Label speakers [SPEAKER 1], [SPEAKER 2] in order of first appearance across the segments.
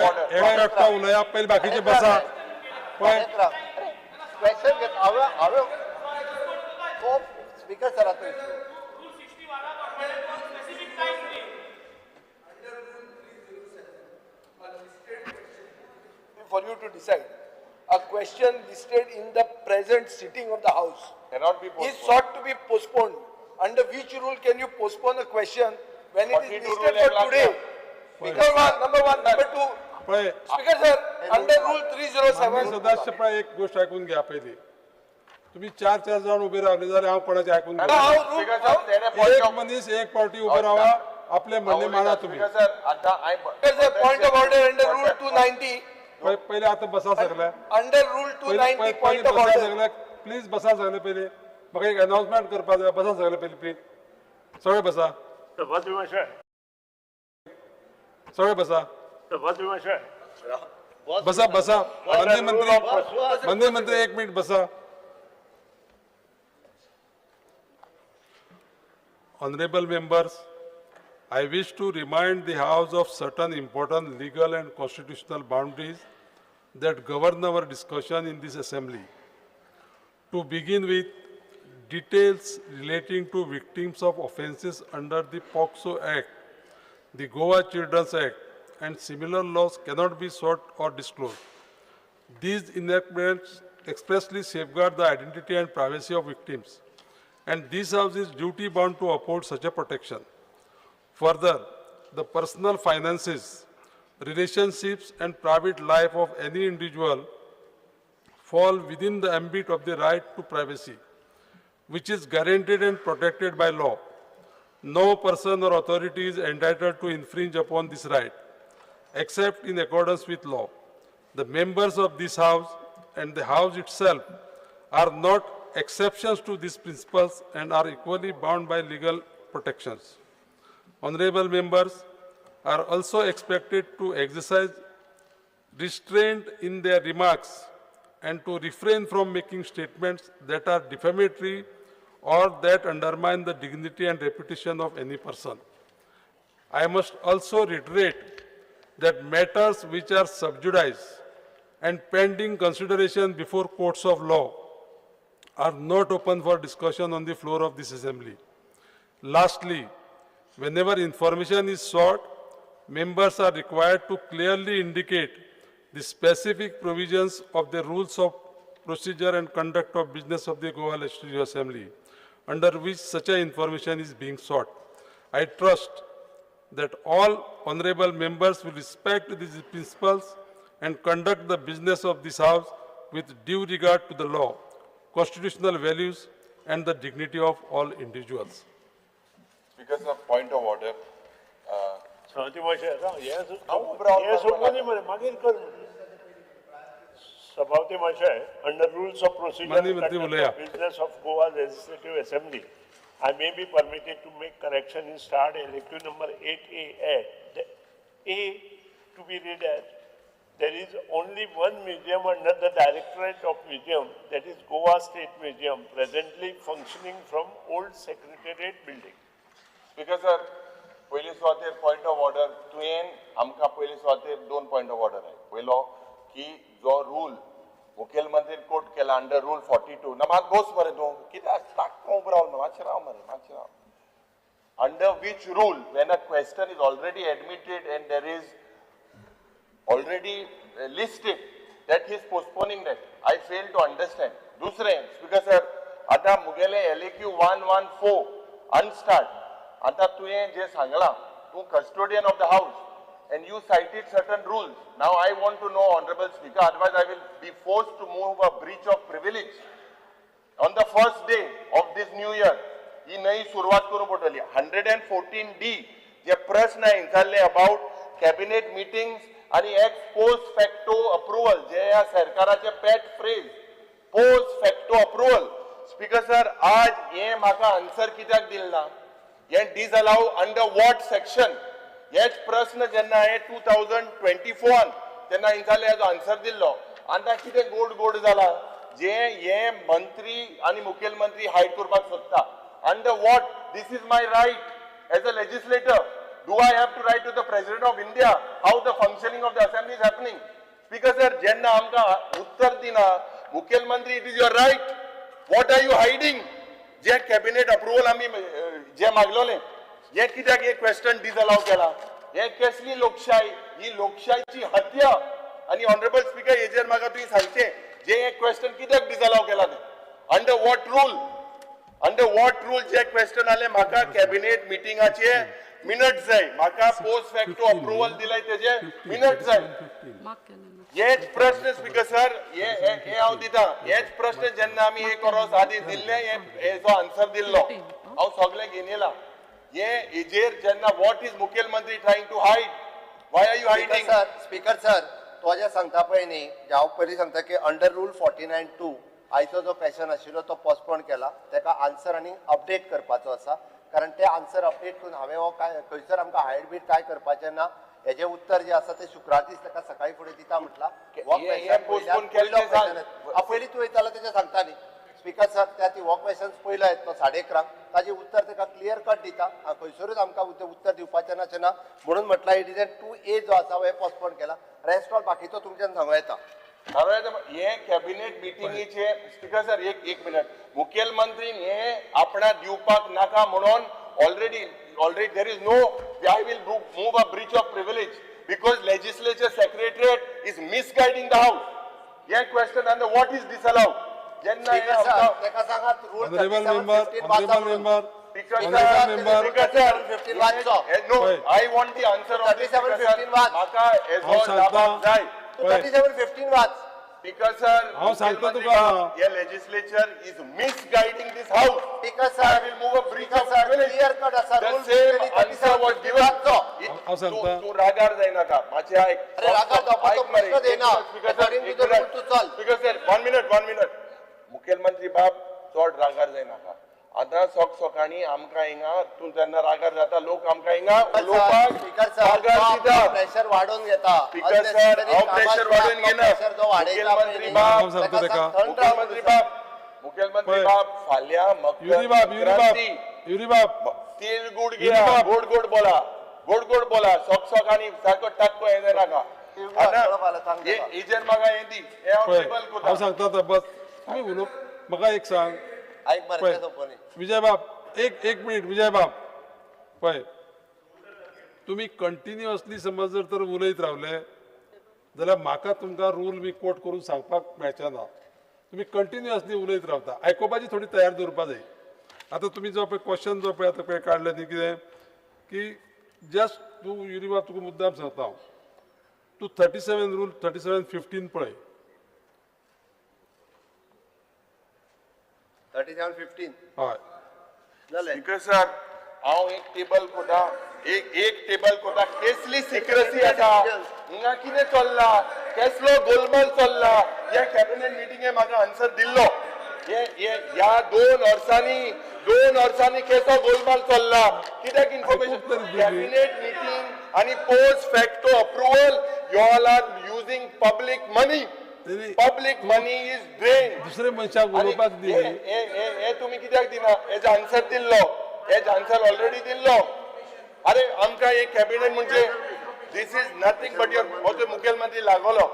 [SPEAKER 1] एकटा उलया पहिले बाकीचे बसा पण
[SPEAKER 2] क्वेश्चन घेत हांवें तो speaker सराचो for you to decide. A question listed in the present sitting of the House
[SPEAKER 3] cannot be postponed.
[SPEAKER 2] is sought to be postponed. Under which rule can you postpone a question when it is
[SPEAKER 3] 42
[SPEAKER 2] listed
[SPEAKER 3] rule
[SPEAKER 2] for today? Speaker one, number one, number two.
[SPEAKER 1] पण
[SPEAKER 2] Speaker sir, under rule 307.
[SPEAKER 1] सदस्य पण एक गोष्ट ऐकून घ्या पहिली तुम्ही चार जाऊन उभे राहिले जाल्यार हांव कोणाचे ऐकून
[SPEAKER 2] How
[SPEAKER 1] घ्या
[SPEAKER 2] rule?
[SPEAKER 3] Speaker sir, तेणे point
[SPEAKER 1] एक
[SPEAKER 3] of
[SPEAKER 1] मनीस एक पार्टी उभे राहा आपले म्हणणे माना तुम्ही
[SPEAKER 3] Speaker sir, आता I
[SPEAKER 2] Speaker sir, point of order under rule 290.
[SPEAKER 1] पहिले आता बसा सगळ्या
[SPEAKER 2] Under rule 290, point of
[SPEAKER 1] बसा
[SPEAKER 2] order.
[SPEAKER 1] सगळ्या प्लीज बसा सगळे पहिले म्हाका एक अनाउन्समेंट करपा जाय बसा सगळे पहिले प्लीज सगळे बसा सगळे बसा बसा बसा मंत्री मंत्री एक मिनिट बसा Honorable members, I wish to remind the House of certain important legal and constitutional boundaries that govern our discussion in this assembly. To begin with, details relating to victims of offences under the POCSO Act, the Goa Children's Act, and similar laws cannot be sought or disclosed. These enactments expressly safeguard the identity and privacy of victims, and this House is duty-bound to uphold such a protection. Further, the personal finances, relationships, and private life of any individual fall within the ambit of the right to privacy, which is guaranteed and protected by law. No person or authority is entitled to infringe upon this right, except in accordance with law. The members of this House and the House itself are not exceptions to these principles and are equally bound by legal protections. Honorable members are also expected to exercise restraint in their remarks and to refrain from making statements that are defamatory or that undermine the dignity and reputation of any person. I must also reiterate that matters which are sub judice and pending consideration before courts of law are not open for discussion on the floor of this assembly. Lastly, whenever information is sought, members are required to clearly indicate the specific provisions of the rules of procedure and conduct of business of the Goa Legislative Assembly, under which such a information is being sought. I trust that all honorable members will respect these principles and conduct the business of this House with due regard to the law, constitutional values, and the dignity of all individuals.
[SPEAKER 3] Speaker sir, point of order.
[SPEAKER 4] Sabhavti Mashay, under rules of procedure and conduct of business of Goa Legislative Assembly, I may be permitted to make correction in Star Elective number 8A. The A to be read as, there is only one museum under the Directorate of Museum, that is Goa State Museum, presently functioning from old Secretariat building.
[SPEAKER 3] Speaker sir, पहली स्वातेर point of order. तुयेन आमका पहली स्वातेर दोन point of order है. पहलो कि जो rule मुख्यमंत्री court केला under rule 42. ना मात गोस मरे दो. किधर stuck कौन बराल ना माचराव मरे माचराव. Under which rule, when a question is already admitted and there is already listed that he is postponing that, I fail to understand. दूसरे Speaker sir, आता मुगेले LAQ 114 unstart. आता तुये जे सांगला, तू custodian of the house and you cited certain rules. Now I want to know, Honorable Speaker, otherwise I will be forced to move a breach of privilege. On the first day of this new year, ही नई शुरुआत करून पडली. 114D जे प्रश्न आहे इंचारले about cabinet meetings आणि ex post facto approval जे या सरकाराचे pet phrase post facto approval. Speaker sir, आज ये माका आन्सर कित्याक दिलना? ये disallow under what section? येच प्रश्न जेन्ना आहे 2024 तेन्ना इंचाले याचो आन्सर दिल्लो. आतां कितें गोड गोड जाला जे हे मंत्री आणि मुखेलमंत्री हायड करपाक सोदता. Under what? This is my right as a legislator Do I have to write to the President of India how the functioning of the assembly is happening? Speaker sir, jenna amka uttar dina, Mukhyamantri, it is your right. What are you hiding? जे cabinet approval आम्ही जे मागलोले, हे कित्याक हे question disallow केला? हे कसली लोकशाही? ही लोकशाहीची हत्या. आणि ऑनरेबल स्पीकर हेजेर म्हाका तुम्ही सांगचे, जे एक question कित्याक disallow केला ते? Under what rule? Under what rule जे question आले म्हाका cabinet meetingaचे minutes जाय, म्हाका post facto approval दिलाय तेजे minutes जाय. हेच प्रश्न स्पीकर सर, हे हांव दिता, हेच प्रश्न जेन्ना आमी एक वर्स आदी दिल्ले, हेचो आन्सर दिल्लो, हांव सगळे घेवन येला. हेजेर जेन्ना what is मुखेलमंत्री trying to hide? Why are you hiding?
[SPEAKER 5] Speaker sir, तो जे सांगता पळय न्ही, हांव पयलीं सांगता की अंडर रूल 49(2) आयचो जो क्वेश्चन आशिल्लो तो पोस्टपोन केला, तेका आन्सर आनी अपडेट करपाचो आसा, कारण ते आन्सर अपडेट करून हांवें हो काय खंयसर आमकां हायड बीट काय करपाचें ना. हेजे उत्तर जे आसा ते शुक्रार दीस ताका सकाळी फुडें दिता म्हटला. हो
[SPEAKER 3] postpone केल्ले
[SPEAKER 5] पयलीं तूं येतालो तेजें सांगता न्ही स्पीकर सर, त्या ती हो क्वेश्चन पयलो येता तो 11:30 ताजें उत्तर ताका क्लियर कट दिता. खंयसरूच आमकां उत्तर दिवपाचें नाचें ना म्हणून म्हटला इट इज 2A जो आसा हे पोस्टपोन केला. रेस्ट ऑल बाकीचो तुमच्यान सांगूं येता.
[SPEAKER 3] हे कॅबिनेट मिटिंगीचे स्पीकर सर एक मिनिट, मुखेलमंत्रीन हे आपणा दिवपाक नाका म्हणून already there is no, I will move a breach of privilege because legislature secretariat is misguiding the house. Yeah, question and what is disallowed? Jenna
[SPEAKER 5] तेका सांगा rule
[SPEAKER 1] Honorable member, honorable member,
[SPEAKER 3] Speaker
[SPEAKER 1] member.
[SPEAKER 3] sir,
[SPEAKER 5] 15 वाचो.
[SPEAKER 3] no, I want the answer of this.
[SPEAKER 5] 37-15 watch.
[SPEAKER 3] Maka
[SPEAKER 1] हांव
[SPEAKER 3] ezo
[SPEAKER 1] सांगता.
[SPEAKER 3] जबाब जाय.
[SPEAKER 5] 37-15 वाच.
[SPEAKER 3] Speaker sir,
[SPEAKER 1] हांव सांगता
[SPEAKER 3] मुख्यमंत्री
[SPEAKER 1] तुका.
[SPEAKER 3] बाब, हे legislature is misguiding this house.
[SPEAKER 5] Speaker
[SPEAKER 3] I
[SPEAKER 5] sir,
[SPEAKER 3] will move a breach
[SPEAKER 5] speaker
[SPEAKER 3] of
[SPEAKER 5] sir
[SPEAKER 3] privilege.
[SPEAKER 5] Clear cut आसा
[SPEAKER 3] The
[SPEAKER 5] rule
[SPEAKER 3] same answer was given.
[SPEAKER 5] वाचो.
[SPEAKER 1] हांव सांगता.
[SPEAKER 3] तू रागार जाय नाका, मातशें आयक.
[SPEAKER 5] अरे रागार जावपाचो
[SPEAKER 3] ऐक मरे,
[SPEAKER 5] प्रश्न देना.
[SPEAKER 3] Speaker sir,
[SPEAKER 5] According to
[SPEAKER 3] एक
[SPEAKER 5] the
[SPEAKER 3] minute.
[SPEAKER 5] rule, तू चल.
[SPEAKER 3] Speaker sir, one minute. मुखेलमंत्री बाब, चड रागार जाय नाका. आतां सोकाणी आमकां हिंगा तूं जेन्ना रागार जाता लोक आमकां हिंगा उलोवपाक
[SPEAKER 5] स्पीकर सर,
[SPEAKER 3] रागार दिता.
[SPEAKER 5] प्रेशर वाढवून घेता.
[SPEAKER 3] स्पीकर सर, हांव प्रेशर वाडोवन घेना. मुखेलमंत्री बाब,
[SPEAKER 1] सांगता तेका.
[SPEAKER 3] मुखेलमंत्री बाब, फाल्यां
[SPEAKER 1] युरी बाब, युरी बाब.
[SPEAKER 3] तिळगूड घ्या, गोड बोला, सोक आनी सारको टाक्को हे जाय नाका. हेजेर म्हाका हें दी, हें हांव टेबल
[SPEAKER 1] हांव
[SPEAKER 3] कोता.
[SPEAKER 1] सांगता आतां बस तुमी उलोव म्हाका एक सांग
[SPEAKER 5] ऐक मरे
[SPEAKER 1] पळय
[SPEAKER 5] ते सोंपोनी.
[SPEAKER 1] विजय बाब, एक मिनिट विजय बाब, पळय तुम्ही कंटिन्युअसली समज जर तर उलयत रावले जाल्यार म्हाका तुमकां रूल बी कोट करून सांगपाक मेळचें ना. तुम्ही कंटिन्युअसली उलयत रावता, आयकोपाची थोडी तयार दवरपा जाय. आतां तुमी जो पळय क्वेश्चन जो पळय आतां पळय काडले न्ही कितें की जस्ट तूं युरी बाब तुका मुद्दाम सांगता हांव, तूं 37 रूल 37-15 पळय.
[SPEAKER 5] 37-15
[SPEAKER 1] हय
[SPEAKER 5] जालें.
[SPEAKER 3] स्पीकर सर, हांव एक टेबल कोता, एक टेबल कोता. केसली सिक्रेसी आसा हिंगा कितें चल्ला, केसलो गोलमाल चल्ला, ह्या कॅबिनेट मिटिंगे म्हाका आन्सर दिल्लो. ह्या 2 वर्सांनी केसो गोलमाल चल्ला, कित्याक इन्फॉर्मेशन कॅबिनेट मिटिंग आणि post facto approval, you all are using public money. Public money is drained.
[SPEAKER 1] दुसरे मनशाक उलोवपाक दी.
[SPEAKER 3] हे तुम्ही कित्याक दिना? हेज आन्सर दिल्लो, हेज आन्सर ऑलरेडी दिल्लो. अरे आमकां एक कॅबिनेट म्हणजे दिस इज नथिंग बट युअर हो जो मुखेलमंत्री लागलो.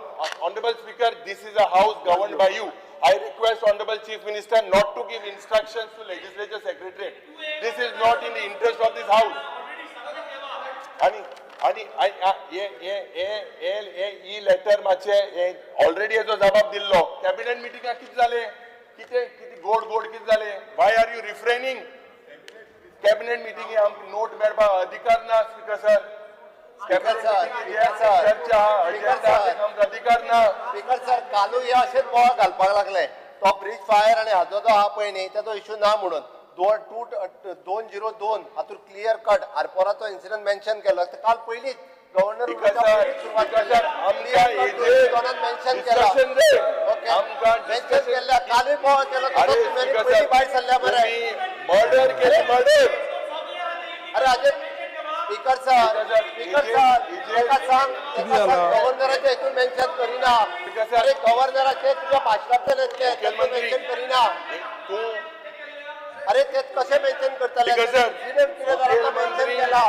[SPEAKER 3] Honourable speaker, this is a house governed bye you. I request Honorable Chief Minister not to give instructions to Legislature Secretariat. This is not in the interest of this house. आणि ही letter मातशे already हेजो जबाब दिल्लो. Cabinet मिटिंगाक कितें जालें, कितें गोड कितें जालें? Why are you refraining? Cabinet मिटिंगे आमकां नोट मेळपाक अधिकार ना स्पीकर सर. कॅबिनेट चर्चा आमकां अधिकार ना.
[SPEAKER 5] स्पीकर सर, कालू हे अशेंच बोवाळ घालपाक लागले तो ब्रिज फायर आणि हाजो जो आहा पळय न्ही ताचो इश्यू ना म्हणून. 202 हातून क्लियर कट आरपोराचो इन्सिडंट मेन्शन केलो. काल पयलींच गव्हर्नर सुरवात केल्या, मेन्शन केला. मेन्शन केल्या, कालूय बोवाळ केलो पयली भायर सरल्या मरे.
[SPEAKER 3] मर्डर केले, मर्डर.
[SPEAKER 5] अरे अजय स्पीकर सर, ताका सांग गव्हर्नराच्या हितून मेन्शन करिना. अरे गव्हर्नराचे तुझ्या भाशणांतल्यान येतले मेन्शन करिना. अरे ते कशे मेन्शन करतले? मेन्शन केला.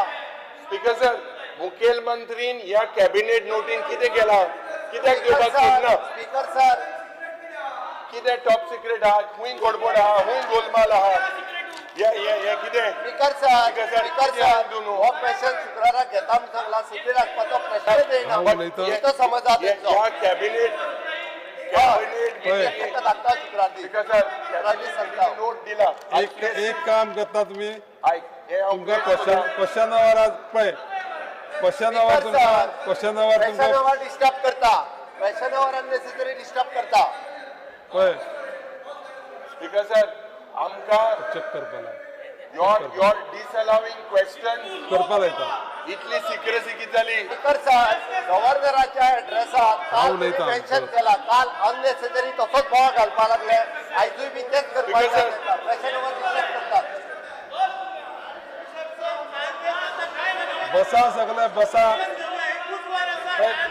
[SPEAKER 3] स्पीकर सर मुखेलमंत्रीन ह्या कॅबिनेट नोटीन कितें केला कित्याक दिवपाक सोदना
[SPEAKER 5] स्पीकर सर
[SPEAKER 3] कितें टॉप सिक्रेट आहा खूंय गडबड आहा खूंय गोलमाल आहा हे कितें
[SPEAKER 5] speaker sir
[SPEAKER 3] speaker
[SPEAKER 5] speaker
[SPEAKER 3] sir,
[SPEAKER 5] sir हो क्वेश्चन शुक्राराक घेता म्हणून सांगला सुटी लागपाचो प्रश्न येयना तो समजा तेंचो
[SPEAKER 3] ह्या कॅबिनेट
[SPEAKER 5] ताका धाकटा शुक्रारी
[SPEAKER 3] स्पीकर सर
[SPEAKER 5] शुक्रारी सांगता
[SPEAKER 3] नोट दिला
[SPEAKER 1] एक काम करता तुम्ही
[SPEAKER 3] आयक हे हांव
[SPEAKER 1] तुमका क्वेश्चन आवर पळय क्वेश्चन आवर तुमका क्वेश्चन आवर
[SPEAKER 5] क्वेश्चन
[SPEAKER 1] तुमका
[SPEAKER 5] आवर डिस्टर्ब करता क्वेश्चन आवर अननेसेसरी डिस्टर्ब करता
[SPEAKER 1] पळय
[SPEAKER 3] स्पीकर सर आमकां
[SPEAKER 1] चेक करपा लाय
[SPEAKER 3] your disallowing question
[SPEAKER 1] करपा लायता
[SPEAKER 3] इतली सिक्रेसी किती झाली
[SPEAKER 5] स्पीकर सर गव्हर्नराच्या एड्रेसात
[SPEAKER 1] हांव
[SPEAKER 5] काल
[SPEAKER 1] उलयतां.
[SPEAKER 5] मेन्शन केला काल अननेसेसरी तसोच बोवाळ घालपा लागले आयजूय बी तेच करपाक
[SPEAKER 3] स्पीकर सर.
[SPEAKER 5] क्वेश्चन आवर डिस्टर्ब करतात
[SPEAKER 1] बसा सगळे बसा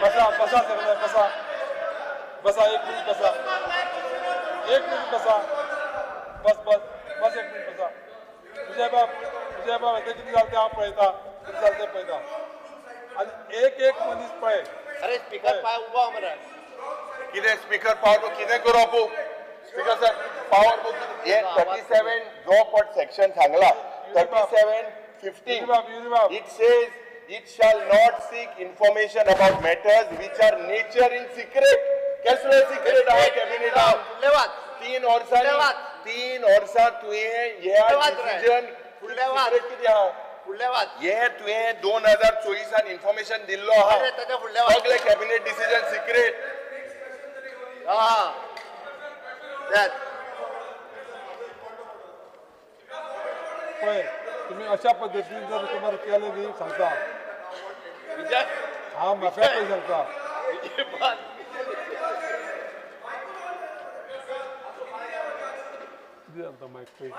[SPEAKER 1] बसा बसा सगळे बसा बसा एक मिनिट बसा बस बस बस एक मिनिट बसा विजय बाब येते किती जालते हांव पळयता किती जालते पळयता आनी एक मनीस पळय
[SPEAKER 5] अरे स्पीकर पाय उबो हा मरे
[SPEAKER 3] कितें स्पीकर पावर बुक कितें करू आपूं स्पीकर सर पावर बुक हे 37 जो पट सेक्शन सांगला 37
[SPEAKER 1] युनिबाब
[SPEAKER 3] 15 it says it shall not seek information about matters which are nature in secret कसले सिक्रेट आहे कॅबिनेटात
[SPEAKER 5] फुडले वाच
[SPEAKER 3] 3 वर्सां तुवें ह्या
[SPEAKER 5] फुडले वाच रे.
[SPEAKER 3] डिसिजन
[SPEAKER 5] फुडले वाच.
[SPEAKER 3] सिक्रेट कितें आहा
[SPEAKER 5] फुडले वाच
[SPEAKER 3] हे तुवें 2024 इन्फॉर्मेशन दिल्लो आहा
[SPEAKER 5] अरे ताच्या फुडले वाच
[SPEAKER 3] सगळे कॅबिनेट डिसिजन सिक्रेट
[SPEAKER 5] हा त्यात
[SPEAKER 1] पळय तुम्ही अशा पद्दतीन जर तुम्हाला केलं न्ही सांगता हांव म्हाका पळय सांगता कितें जाता मायक पळय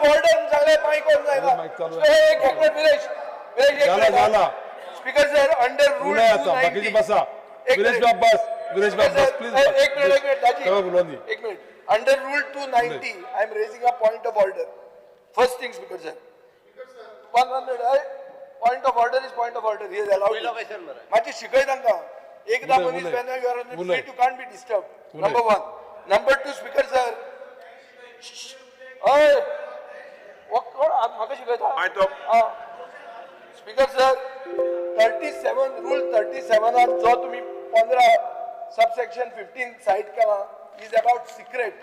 [SPEAKER 2] ऑर्डर झाले माईक ऑन जायना
[SPEAKER 1] माईक चालू आहे.
[SPEAKER 2] एक मिनिट विरेश
[SPEAKER 1] झाला
[SPEAKER 2] स्पीकर सर अंडर रूल
[SPEAKER 1] उलय आता बाकीची बसा विरेश बाब बस प्लीज
[SPEAKER 2] एक मिनिट दाजी
[SPEAKER 1] तेव्हा बोलवणी
[SPEAKER 2] एक minute under rule 290 I am raising a point of order. First thing, Speaker sir. 100 point of order is point of order. He is allowed.
[SPEAKER 5] पहिलो क्वेश्चन मरे
[SPEAKER 2] माझी शिकय तांकां एकदा
[SPEAKER 1] उलय,
[SPEAKER 2] मनीस
[SPEAKER 1] उलय.
[SPEAKER 2] when you are on the
[SPEAKER 1] उलय.
[SPEAKER 2] street you can't be disturbed.
[SPEAKER 1] उलय.
[SPEAKER 2] Number 1. Number 2, Speaker sir. ओय कोण म्हाका शिकयता
[SPEAKER 3] माय तो
[SPEAKER 2] स्पीकर सर 37 रूल 37 आर जो तुम्ही 15 सबसेक्शन 15 साइड केला इज अबाउट सिक्रेट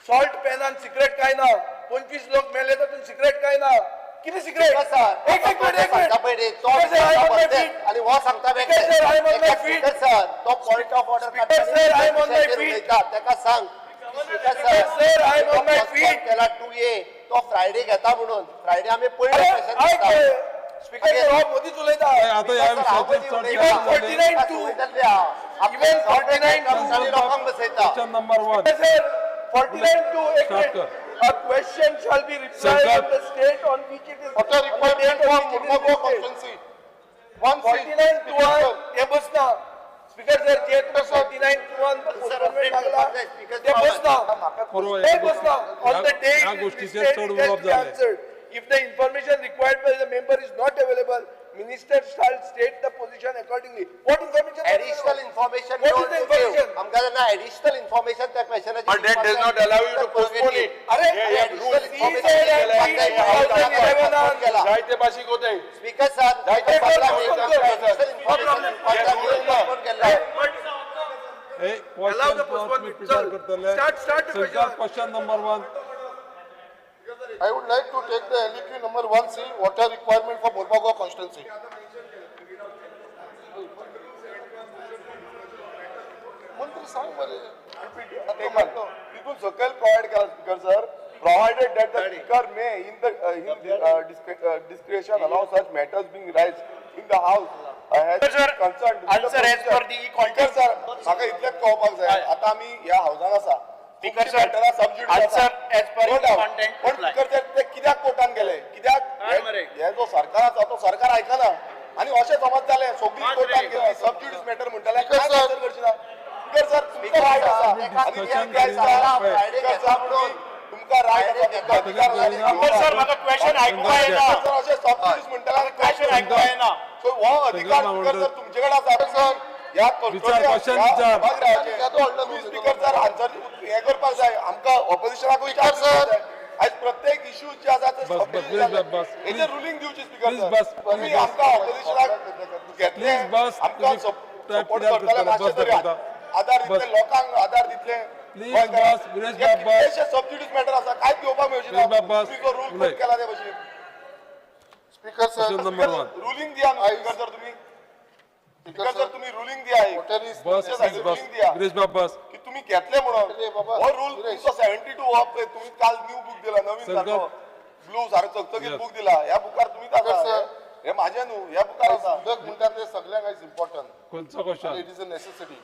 [SPEAKER 2] सॉल्ट पेनान सिक्रेट काय ना 25 लोक मेले तर सिक्रेट काय ना किती सिक्रेट एक मिनिट
[SPEAKER 5] सांगता पळय तो आणि हो सांगता
[SPEAKER 2] Speaker sir, I am on my feet.
[SPEAKER 5] Speaker sir तो point of order
[SPEAKER 2] Speaker sir, I am on my feet.
[SPEAKER 5] ताका सांग speaker
[SPEAKER 2] sir, I am on my feet.
[SPEAKER 5] केला 2A तो फ्रायडे घेता म्हणून फ्रायडे आम्ही पयलो क्वेश्चन
[SPEAKER 2] अरे
[SPEAKER 5] घेता
[SPEAKER 2] स्पीकर सर हो मोदीच उलयता
[SPEAKER 1] आता या विषयाचेर चर्चा
[SPEAKER 2] Even
[SPEAKER 1] जाली.
[SPEAKER 2] 49 to
[SPEAKER 5] Even 49 लोकांक बसयता
[SPEAKER 1] क्वेश्चन नंबर 1
[SPEAKER 2] sir 49 to एक
[SPEAKER 1] Start
[SPEAKER 2] minute. A question shall be replied
[SPEAKER 1] Shankar.
[SPEAKER 2] on the state on which it is.
[SPEAKER 5] What a requirement
[SPEAKER 2] on the
[SPEAKER 5] for
[SPEAKER 2] date on
[SPEAKER 5] Murmugao
[SPEAKER 2] which it is
[SPEAKER 5] constituency.
[SPEAKER 2] listed. 49 to 1 हे बसना speaker sir जे तुम्ही 49 to 1 postponement लागला ते बसना
[SPEAKER 1] पूर्व
[SPEAKER 2] ते
[SPEAKER 1] या
[SPEAKER 2] बसना on the day
[SPEAKER 1] या
[SPEAKER 2] it is
[SPEAKER 1] गोष्टीचे
[SPEAKER 2] listed,
[SPEAKER 1] चढ
[SPEAKER 2] it has
[SPEAKER 1] उलोवप
[SPEAKER 2] to be
[SPEAKER 1] झाले.
[SPEAKER 2] answered. If the information required by the member is not available, minister shall state the position accordingly. What information?
[SPEAKER 5] additional information
[SPEAKER 2] What
[SPEAKER 5] you
[SPEAKER 2] is the
[SPEAKER 5] want to give.
[SPEAKER 2] information?
[SPEAKER 5] आमकां जेन्ना additional information त्या क्वेश्चनाची
[SPEAKER 3] But that does not allow you to postpone it.
[SPEAKER 2] अरे
[SPEAKER 3] हे
[SPEAKER 5] additional
[SPEAKER 3] rules
[SPEAKER 5] information केला
[SPEAKER 3] जायते भाषिक होते
[SPEAKER 5] speaker sir
[SPEAKER 3] जायते
[SPEAKER 5] additional information केला
[SPEAKER 2] Allow the postponement.
[SPEAKER 1] विचार करतले
[SPEAKER 2] Start the question.
[SPEAKER 1] Question number 1
[SPEAKER 6] I would like to take the LEQ number 1C, water requirement for Murmugao constituency. मंत्री सांग मरे.
[SPEAKER 2] तिथून सकल प्रोव्हाइड करा speaker sir provided that the speaker may in the discretion allow such matters being raised in the house has concerned
[SPEAKER 7] answer as per the
[SPEAKER 6] Speaker sir, म्हाका इतलेच कळपाक जाय आता आमी ह्या हाऊसान आसा
[SPEAKER 7] Speaker sir, answer as per the content
[SPEAKER 6] पण
[SPEAKER 7] reply.
[SPEAKER 6] Speaker sir ते कित्याक कोर्टान गेले कित्याक हे जो सरकार आसा तो सरकार आयकना आणि अशें समज जालें सगळी कोर्टान गेली सबज्युडिस मॅटर म्हणटाले काय आन्सर करची ना स्पीकर सर तुमकां रायट आसा आणि
[SPEAKER 5] फ्रायडे घेता म्हणून
[SPEAKER 6] तुमकां रायट आसा
[SPEAKER 7] सर म्हाका क्वेश्चन आयकुंक येना
[SPEAKER 6] अशें सबसिडीज म्हणटाले काय
[SPEAKER 7] ऐकता येना.
[SPEAKER 6] सो हो अधिकार स्पीकर सर तुमचे कडेन आसा सर ह्या
[SPEAKER 1] विचार, question विचार.
[SPEAKER 6] स्पीकर सर आन्सर हे करपाक जाय आमकां ऑपोजिशनाकूय सर आज प्रत्येक इश्यू जे आसा ते
[SPEAKER 1] बस, बस.
[SPEAKER 6] हेचे रुलींग दिवची स्पीकर
[SPEAKER 1] Please
[SPEAKER 6] सर
[SPEAKER 1] बस,
[SPEAKER 6] तुम्ही
[SPEAKER 1] please
[SPEAKER 6] आमकां ऑपोजिशनाक घेतले
[SPEAKER 1] Please बस,
[SPEAKER 6] आमकां
[SPEAKER 1] तुम्ही
[SPEAKER 6] सपोर्ट
[SPEAKER 1] clear
[SPEAKER 6] करताले
[SPEAKER 1] करता,
[SPEAKER 6] मातशें
[SPEAKER 1] बस
[SPEAKER 6] तरी
[SPEAKER 1] दाखवता.
[SPEAKER 6] आधार
[SPEAKER 1] बस.
[SPEAKER 6] दितले लोकांक आधार दितले
[SPEAKER 1] Please बस, विनेश बाब बस.
[SPEAKER 6] कितलेशे सबसिडीज मॅटर आसा काय घेवपाक मेळची ना
[SPEAKER 1] विनेश बाब बस.
[SPEAKER 6] तुम्ही जो रूल
[SPEAKER 1] उलय.
[SPEAKER 6] कोट केला ते भशेन
[SPEAKER 5] स्पीकर
[SPEAKER 1] Question number 1.
[SPEAKER 6] रुलिंग दिया न्हू स्पीकर सर तुम्ही स्पीकर सर तुम्ही रुलिंग दिया
[SPEAKER 1] बस, please बस.
[SPEAKER 6] रुलिंग दिया
[SPEAKER 1] विनेश बाब बस.
[SPEAKER 6] की तुम्ही घेतले म्हणून
[SPEAKER 5] बाबा,
[SPEAKER 6] हो रूल तुमचो 72 हो तुम्ही काल न्यू बुक दिला नवीन
[SPEAKER 1] सर,
[SPEAKER 6] सारको ब्लू सारको चकचकीत
[SPEAKER 1] Yes.
[SPEAKER 6] बुक दिला ह्या बुकार तुम्ही आसा
[SPEAKER 5] सर.
[SPEAKER 6] हे माझे न्हू ह्या बुकार आसा
[SPEAKER 5] उदक म्हणटा ते सगळ्यांक आयज इम्पॉर्टंट
[SPEAKER 1] कोणचा question?
[SPEAKER 5] It is a necessity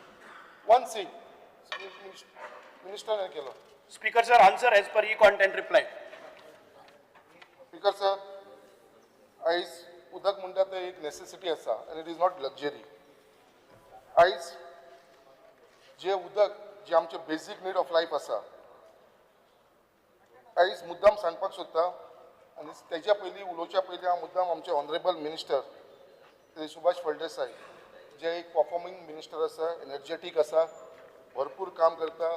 [SPEAKER 5] one thing मिनिस्टरान केलो
[SPEAKER 7] Speaker sir, answer as per e-content reply.
[SPEAKER 5] Speaker sir आयज उदक म्हणटा ते एक नेसेसिटी आसा आनी इट इज नॉट लक्झरी आयज जे उदक जे आमचे बेजीक नीड ऑफ लायफ आसा आयज मुद्दाम सांगपाक सोदता आनी तेच्या पयलीं उलोवच्या पयलीं हांव मुद्दाम आमचे ऑनरेबल मिनिस्टर श्री सुभाष फळदेसाय जे एक परफॉर्मिंग मिनिस्टर आसा एनर्जेटीक आसा भरपूर काम करता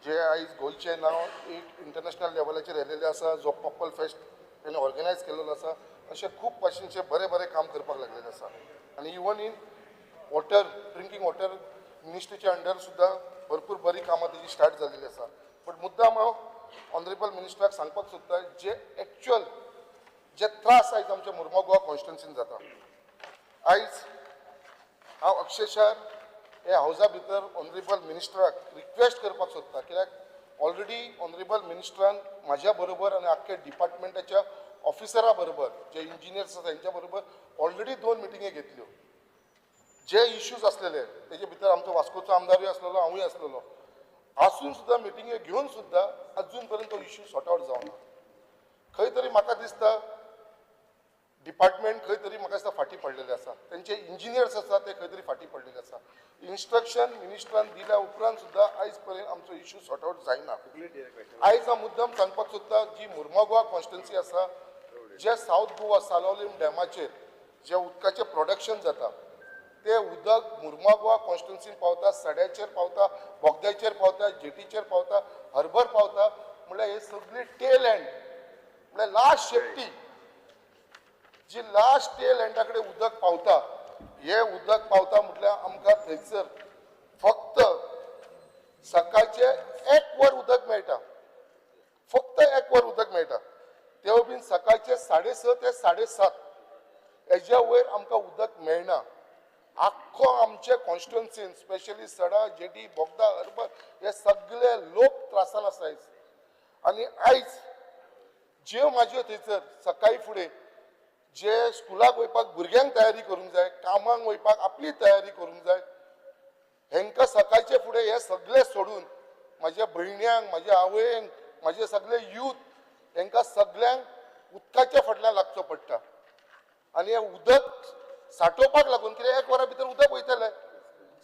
[SPEAKER 5] जे आयज गोंयचें नांव एक इंटरनॅशनल लेवलाचेर येयलेलें आसा जो पर्पल फेस्ट तेणें ऑर्गनायज केलेलो आसा अशें खूब भाशेनचें बरें बरें काम करपाक लागलेलें आसा आनी even in water drinking water मिनिस्ट्रीच्या अंडर सुद्दां भरपूर बरीं कामां तेजी स्टार्ट जाल्लीं आसा बट मुद्दाम हांव ऑनरेबल मिनिस्टराक सांगपाक सोदता जे एक्चुअल जे त्रास आयज आमच्या मुर्मगांव गोवा कॉन्स्टिट्युन्सीन जाता आयज हांव अक्षरशः हे हावजा भितर ऑनरेबल मिनिस्टराक रिक्वेस्ट करपाक सोदता कित्याक ऑलरेडी ऑनरेबल मिनिस्टरान म्हाज्या बरोबर आनी आख्ख्या डिपार्टमेंटाच्या ऑफिसरा बरोबर जे इंजिनियर्स आसा तेंच्या बरोबर ऑलरेडी 2 मिटिंगे घेतल्यो जे इश्यूज असलेले तेजे भितर आमचो वास्कोचो आमदारूय आसलेलो हांवूय आसलेलो आसून सुद्दां मिटिंगे घेवन सुद्दां अजून पर्यंत तो इश्यू सॉर्ट आउट जावना खंय तरी म्हाका दिसता डिपार्टमेंट खंय तरी म्हाका दिसता फाटीं पडलेले आसा तेंचे इंजिनियर्स आसा ते खंय तरी फाटीं पडलेले आसा इन्स्ट्रक्शन मिनिस्टरान दिल्या उपरांत सुद्दां आयज पर्यंत आमचो इश्यू सॉर्ट आउट जायना आयज हांव मुद्दाम सांगपाक सोदता जी मुर्मगांव कॉन्स्टिट्युन्सी आसा जे सावथ गोवा सालोलीम डॅमाचेर जे उदकाचें प्रोडक्शन जाता ते उदक मुर्मगांव कॉन्स्टिट्युन्सीन पावता सड्याचेर पावता बोगद्याचेर पावता जेटीचेर पावता हर्बर पावता म्हळ्यार हे सगळी टेल एंड म्हळ्यार लास्ट शेपटी जी लास्ट टेल एंडा कडेन उदक पावता हे उदक पावता म्हटल्यार आमकां थंयसर फक्त सकाळचे 1 वर उदक मेळटा फक्त 1 वर उदक मेळटा तेवूय बीन सकाळचे 6:30 ते 7:30 हेज्या वयर आमकां उदक मेळना आख्खो आमचे कॉन्स्टिट्युन्सीन स्पेशली सडा जेटी बोगदा हर्बर हे सगळे लोक त्रासान आसा आयज आनी आयज ज्यो म्हाज्यो थंयसर सकाळी फुडें जे स्कुलाक वयपाक भुरग्यांक तयारी करूंक जाय कामाक वयपाक आपली तयारी करूंक जाय हेंकां सकाळचे फुडें हे सगळे सोडून म्हाज्या भयण्यांक म्हाज्या आवयंक म्हाजे सगळे यूथ हेंकां सगळ्यांक उदकाच्या फाटल्यान लागचो पडटा आनी हे उदक सांठोवपाक लागून कित्याक 1 वरा भितर उदक वयतलें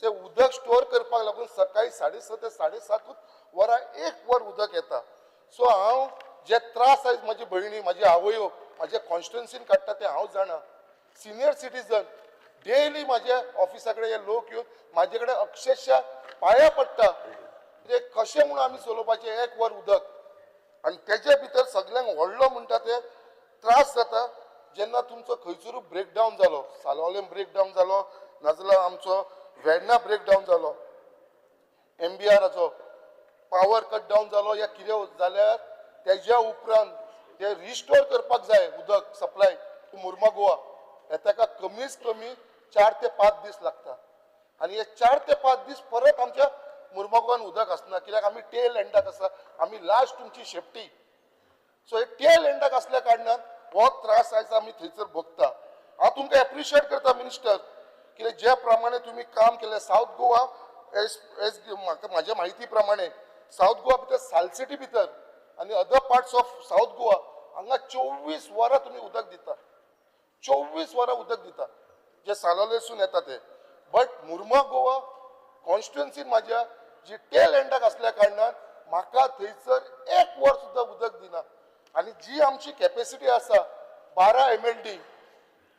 [SPEAKER 5] ते उदक स्टोर करपाक लागून सकाळी 6:30 ते 7:30 वरां 1 वर उदक येता सो हांव जे त्रास आयज म्हाजी भयणी म्हाजी आवयो म्हाज्या कॉन्स्टिट्युन्सीन काडटा ते हांव जाणा सिनियर सिटीजन डेली म्हाज्या ऑफिसा कडेन हे लोक येवन म्हाजे कडेन अक्षरशः पांयां पडटा कितें कशें म्हणून आमी चलोवपाचें 1 वर उदक आनी तेजे भितर सगळ्यांक व्हडलो म्हणटा ते त्रास जाता जेन्ना तुमचो खंयसरूय ब्रेकडावन जालो सालोलेम ब्रेकडावन जालो नाजाल्यार आमचो वेर्ना ब्रेकडावन जालो MBRाचो पावर कट डावन जालो या कितें जाल्यार तेज्या उपरांत ते रिस्टोर करपाक जाय उदक सप्लाय टू मुर्मगांव हे ताका कमीच कमी 4 ते 5 दीस लागता आनी हे 4 ते 5 दीस परत आमच्या मुर्मगांवान उदक आसना कित्याक आमी टेल एंडाक आसा आमी लास्ट तुमची शेपटी सो हे टेल एंडाक असल्या कारणान हो त्रास आयज आमी थंयसर भोगता हांव तुमकां एप्रिशिएट करता मिनिस्टर कित्याक जे प्रमाणे तुमी काम केलें सावथ गोवा एज म्हाका म्हाज्या म्हायती प्रमाणे सावथ गोवा भितर सालसिटी भितर आनी other parts of south Goa हांगा 24 वरां तुमी उदक दिता 24 वरां उदक दिता जे सालोलेसून येता ते बट मुर्मगांव गोवा कॉन्स्टिट्युन्सीन म्हाज्या जी टेल एंडाक असल्या कारणान म्हाका थंयसर 1 वर सुद्दां उदक दिना आनी जी आमची कॅपेसिटी आसा
[SPEAKER 6] 12 MLD,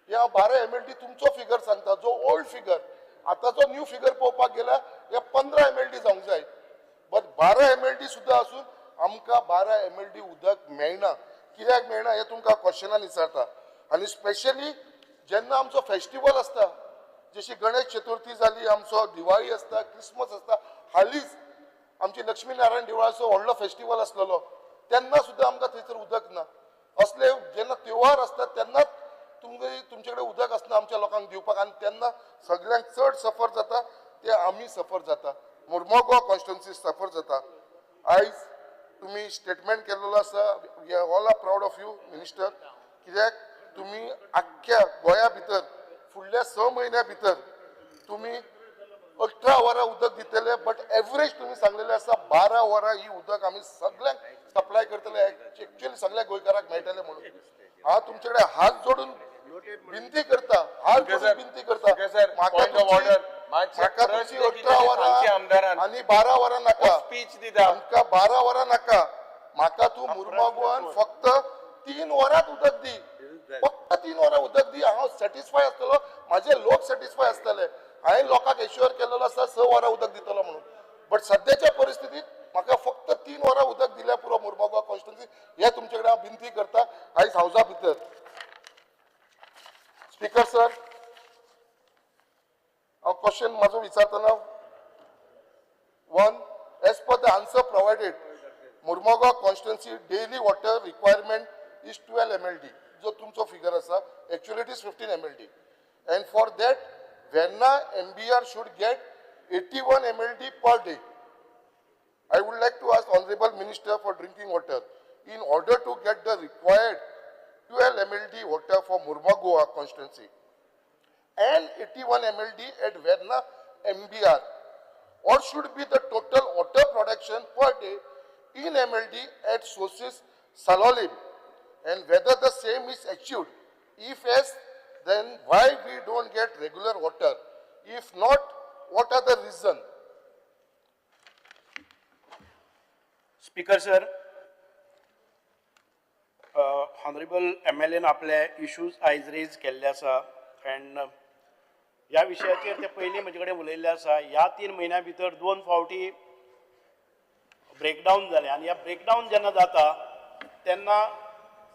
[SPEAKER 6] या 12 MLD तुमचो फिगर सांगता, जो ओल्ड फिगर. आताचो न्यू फिगर पळोवपाक गेल्यार हे 15 MLD जावंक जाय. बट 12 MLD सुद्धा असून आमकां 12 MLD उदक मेळना. कित्याक मेळना हे तुमकां क्वेश्चनान विचारता. आनी स्पेशली जेन्ना आमचो फेस्टिवल आसता, जशी गणेश चतुर्थी जाली, आमचो दिवाळी आसता, क्रिसमस आसता, हालींच आमची लक्ष्मी नारायण देवळाचो व्हडलो फेस्टिवल आसलेलो, तेन्ना सुद्धा आमकां थंयसर उदक ना. असले जेन्ना त्योहार आसतात तेन्नाच तुमचे कडेन उदक आसना आमच्या लोकांक दिवपाक, आनी तेन्ना सगळ्यांक चड सफर जाता ते आमी सफर जाता. मुर्मगांव कॉन्स्टिट्युएन्सी सफर जाता. आयज तुम्ही स्टेटमेंट केलेलो आसा. We are all are proud of you minister. कित्याक तुम्ही आख्ख्या गोंया भितर फुडल्या 6 म्हयन्या भितर तुम्ही 18 वरां उदक दितले, बट एवरेज तुम्ही सांगलेले आसा 12 वरां ही उदक आमी सगळ्यांक सप्लाय करतले. एक्चुअली सगळ्या गोंयकारांक मेळटले म्हणून हांव तुमचे कडेन हात जोडून विनंती करता, हात जोडून विनंती करता. म्हाका तुमची 18 वरां आनी 12 वरां नाका,
[SPEAKER 3] स्पीच दिता.
[SPEAKER 6] आमकां 12 वरां नाका. म्हाका तूं मुर्मगांवान फक्त 3 वरांच उदक दी, फक्त 3 वरां उदक दी. हांव सॅटिस्फाय आसतलो, म्हाजे लोक सॅटिस्फाय आसतले. हांवें लोकांक एश्युअर केलेलो आसा 6 वरां उदक दितलो म्हणून. बट सद्याच्या परिस्थितीत म्हाका फक्त 3 वरां उदक दिल्या पुरो मुर्मगांव कॉन्स्टिट्युएन्सी. हे तुमचे कडेन हांव विनंती करता आयज हावजा भितर. स्पीकर सर, हांव क्वेश्चन म्हाजो विचारतना, 1, as per the answer provided, Mormugao constituency daily water requirement is 12 MLD. जो तुमचो फिगर आसा, actually it is 15 MLD. And for that, Verna MBR should get 81 MLD per day. I would like to ask Honorable Minister for Drinking Water, in order to get the required 12 MLD water for Murugaon constituency and 81 MLD at Verna MBR, what should be the total water production per day in MLD at sources Salolim, and whether the same is achieved? If yes, then why we don't get regular water? If not, what are the reason?
[SPEAKER 8] Speaker sir, Honorable MLA आपले issues आयज raise केल्ले आसा, and ह्या विशयाचेर ते पयलीं म्हजे कडेन उलयल्ले आसा. ह्या 3 म्हयन्या भितर 2 फावटी ब्रेकडावन जाले, आनी ह्या ब्रेकडावन जेन्ना जाता तेन्ना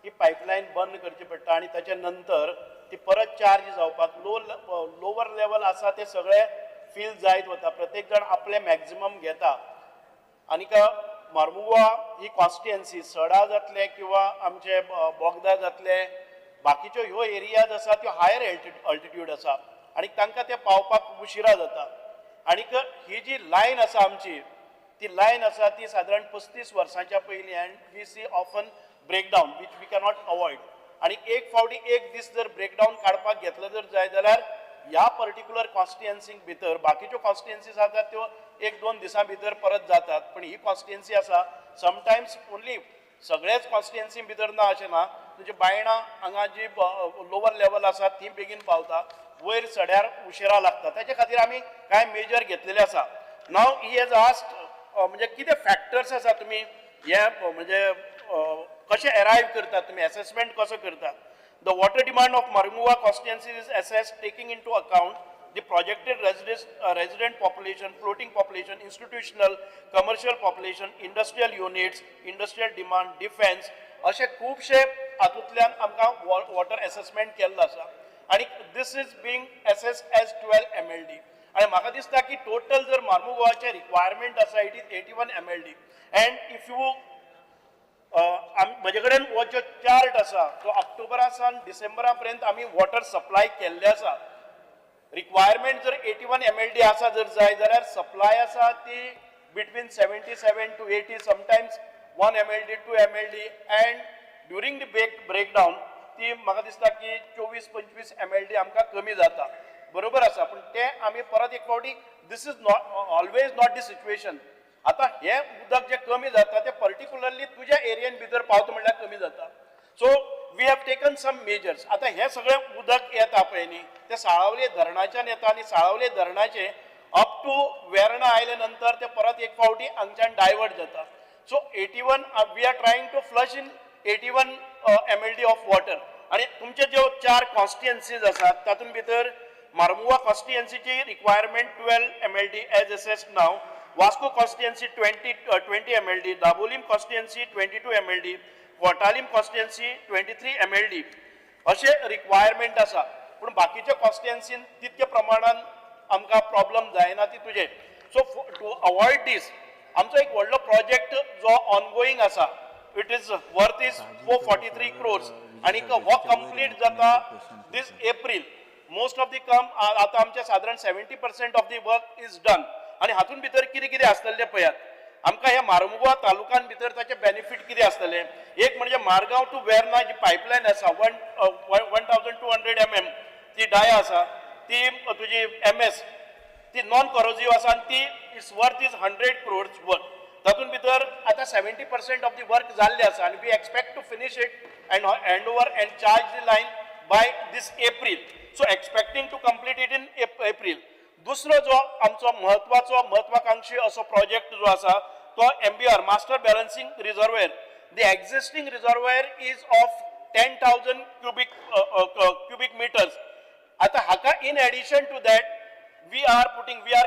[SPEAKER 8] ही पायपलायन बंद करची पडटा, आनी ताच्या नंतर ती परत चार्ज जावपाक लोवर लेवल आसा ते सगळे फील जायत वता. प्रत्येक जण आपले मॅक्झिमम घेता. आनीक मुर्मुगांव ही कॉन्स्टिट्युएन्सी सडा जातले किंवा आमचे बोगदा जातले, बाकीच्यो ह्यो एरियाज आसा त्यो हायर अल्टिट्यूड आसा, आनी तांकां ते पावपाक उशिरा जाता. आनीक ही जी लायन आसा आमची, ती लायन आसा ती सादारण 35 वर्सांच्या पयलीं, and we see often breakdown which we cannot avoid. आणि एक फावटी एक दीस जर ब्रेकडावन काडपाक घेतलो जर जाय जाल्यार ह्या पर्टिक्युलर कॉन्स्टिट्युएन्सीक भितर, बाकीच्यो कॉन्स्टिट्युएन्सीज आसात त्यो 1-2 दिसां भितर परत जातात, पण ही कॉन्स्टिट्युएन्सी आसा समटायम्स ओन्ली, सगळेच कॉन्स्टिट्युएन्सी भितर ना अशें ना. म्हणजे बायणां हांगा जी लोवर लेवल आसा ती बेगीन पावता, वयर सड्यार उशिरा लागता. ताचे खातीर आमी कांय मेजर घेतलेले आसा. नाव ही हॅज आस्क्ड म्हणजे कितें फॅक्टर्स आसा तुमी हे म्हणजे कशें अरायव करतात तुमी, असेसमेंट कसो करतात. The water demand of Mormugao constituency is assessed taking into account the projected resident population, floating population, institutional, commercial population, industrial units, industrial demand, defense, अशे खूबशे हातूंतल्यान आमकां वॉटर असेसमेंट केल्लो आसा. आनी this is being assessed as 12 MLD. आनी म्हाका दिसता की टोटल जर मुर्मुगांवाचे रिक्वायरमेंट आसा it is 81 MLD. And if you म्हजे कडेन हो जो चार्ट आसा तो ऑक्टोबरा सावन डिसेंबरा पर्यंत आमी वॉटर सप्लाय केल्ले आसा. रिक्वायरमेंट जर 81 MLD आसा जर जाय जाल्यार सप्लाय आसा ती between 77 to 80, sometimes 1 MLD 2 MLD, end during the breakdown ती म्हाका दिसता की 24-25 MLD आमकां कमी जाता. बरोबर आसा, पण ते आमी परत एक फावटी, this is not always not the situation. आता हे उदक जे कमी जाता ते पर्टिक्युलरली तुज्या एरियेन भितर पावता म्हणल्यार कमी जाता. So we have taken some measures. आता हे सगळे उदक येता पळय न्ही ते साळावले धरणाच्यान येता, आनी साळावले धरणाचे अप टू वेर्णा आयले नंतर ते परत एक फावटी हांगच्यान डायवर्ट जाता. So 81 we are trying to flush in 81 MLD of water. आणि तुमचे ज्यो 4 कॉन्स्टिट्युएन्सीज आसात तातूंत भितर मार्मुगा कॉन्स्टिट्युएन्सीची रिक्वायरमेंट 12 mld एज असेस्ड नाव, Vasco constituency 20 mld, Dabolim constituency 22 mld, Cortalim constituency 23 mld अशे रिक्वायरमेंट आसा. पूण बाकीच्या कॉन्स्टिट्युएन्सीन तितके प्रमाणात आमकां प्रॉब्लम जायना ती तुजे. सो टू अवॉइड दीस आमचो एक व्हडलो प्रोजेक्ट जो ऑनगोईंग आसा, it is worth is 443 crores आणि हो कंप्लीट जाता दिस एप्रील. मोस्ट ऑफ दी आता आमचे साधारण 70% of the work is done आणि हातून भितर कितें कितें आसतलें पळयात. आमकां ह्या मार्मुगांव तालुक्यान भितर ताचे बेनिफीट कितें आसतलें. एक म्हणजे मारगांव टू वेर्ना जी पायपलायन आसा 1200 mm ती डाया आसा, ती तुजी MS ती नॉन करोजिव्ह आसा आणि ती is worth is 100 crores work. तातूंत भितर आता 70% ऑफ दी वर्क जाल्ले आसा आणि we expect to finish it and hand over and charge the line by this April. So expecting to complete it in April. दुसरो जो आमचो महत्वाकांक्षी असो प्रोजेक्ट जो आसा तो MBR master balancing reservoir. The existing reservoir is of 10,000 cubic meters. आता हाका in addition to that we are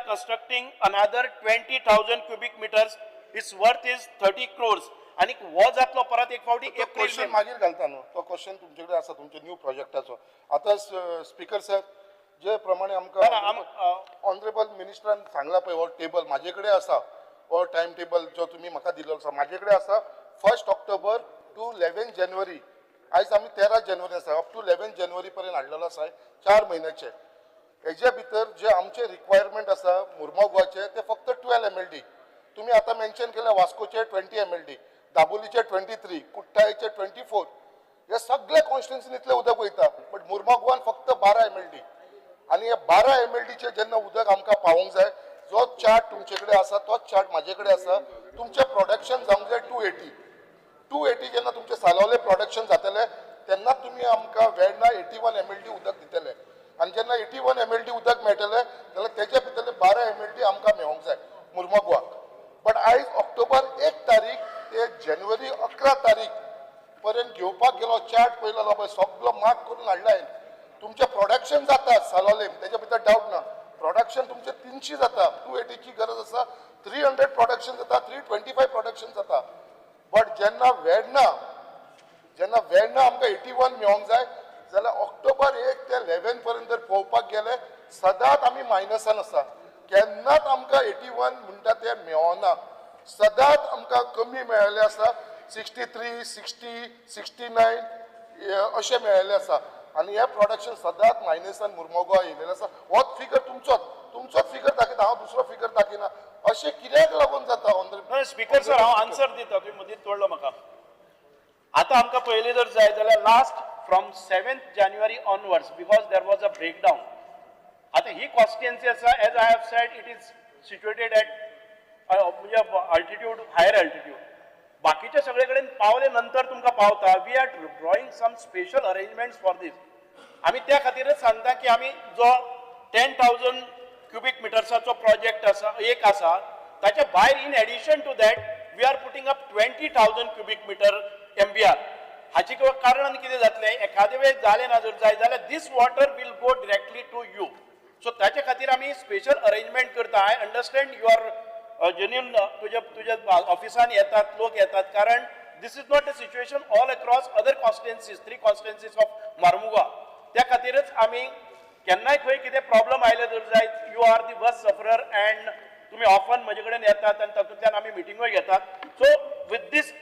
[SPEAKER 8] constructing another 20,000 cubic meters. Its worth is 30 crores. आणि हो जातलो परत एक फावटी
[SPEAKER 6] क्वेश्चन
[SPEAKER 8] एप्रिल.
[SPEAKER 6] मागीर घालता न्हू तो क्वेश्चन तुमचे आसा तुमच्या न्यू प्रोजेक्टाचो. आता स्पीकर सर जे प्रमाणे आमकां ऑनरेबल मिनिस्टरान सांगला पळय हो टेबल म्हाजे कडेन आसा, हो टायम टेबल जो तुमी म्हाका दिल्लो आसा म्हाजे कडेन आसा 1 ऑक्टोबर टू 11 जानेवारी. आयज आमी 13 जानेवारी आसा, अप टू 11 जानेवारी पर्यंत हाडलेलो आसा 4 म्हयन्याचे. हेजे भितर जे आमचे रिक्वायरमेंट आसा मुर्मुगांवचे ते फक्त 12 mld. तुम्ही आता मेन्शन केले वास्कोचे 20 mld, दाबोलीचे 23, कुट्टाळेचे 24. हे सगळे कॉन्स्टिट्युएन्सीन इतले उदक वयता, बट मुर्मुगांवान फक्त 12 mld. आणि हे 12 mldचे जेन्ना उदक आमकां पावोंक जाय, जो चार्ट तुमचे कडेन आसा तोच चार्ट म्हाजे कडेन आसा. तुमचे प्रोडक्शन जावंक जाय 280 जेन्ना तुमचे सालावले प्रोडक्शन जातले तेन्ना तुमी आमकां वेर्ना 81 mld उदक दितले. आणि जेन्ना 81 mld उदक मेळटले जाल्यार तेच्या भितरले 12 mld आमकां मेळोंक जाय मुर्मुगांवाक. बट आयज ऑक्टोबर 1 तारीख ते जानेवारी 11 तारीख पर्यंत घेवपाक गेलो चार्ट पळयलो पळय सगळो मार्क करून हाडला. तुमचे प्रोडक्शन जाता सालोले तेच्या भितर डावट ना. प्रोडक्शन तुमचे 300 जाता, 280 ची गरज आसा, 300 प्रोडक्शन जाता, 325 प्रोडक्शन जाता. बट जेन्ना वेर्ना आमकां 81 मेळोंक जाय जाल्यार ऑक्टोबर 1 ते 11 पर्यंत जर पळोवपाक गेले सदांच आमी मायनसान आसा. केन्नाच आमकां 81 म्हणटा ते मेळना. सदांच आमकां कमी मेळ्ळेले आसा, 63, 60, 69 अशें मेळ्ळेले आसा. आणि हे प्रोडक्शन सदांच मायनसान मुर्मुगांव येयलेले आसा. होच फिगर तुमचोच फिगर दाखयता, हांव दुसरो फिगर दाखयना. अशें कित्याक लागून जाता.
[SPEAKER 8] स्पीकर सर हांव आन्सर दिता, तुम्ही मदींच तोडलो म्हाका. आता आमकां पयलीं जर जाय जाल्यार last from 7th January onwards because there was a breakdown. आता ही कॉन्स्टिट्युएन्सी आसा as I have said it is situated at म्हणजे अल्टिट्यूड हायर अल्टिट्यूड. बाकीचे सगळे कडेन पावले नंतर तुमकां पावता. We are drawing some special arrangements for these. आमी त्या खातीरच सांगता की आमी जो 10,000 cubic मिटर्साचो प्रोजेक्ट आसा ताच्या भायर in addition to that we are putting up 20,000 cubic meter MBR. हाची कारण कितें जातलें, एखादे वेळेस जालें ना जर जाय जाल्यार this water will go directly to you. So ताचे खातीर आमी स्पेशल अरेंजमेंट करता. आय अंडरस्टँड युअर जेन्युन तुज्या ऑफिसान येतात लोक येतात, कारण this is not a situation all across other constituencies 3 constituencies of Mormugao. त्या खातीरच आमी केन्नाय खंय कितें प्रॉब्लम आयले जर जाय, you are the worst sufferer and तुम्ही ऑफन म्हजे कडेन येतात आनी तातूंतल्यान आमी मिटिंगूय घेतात. सो विथ दीस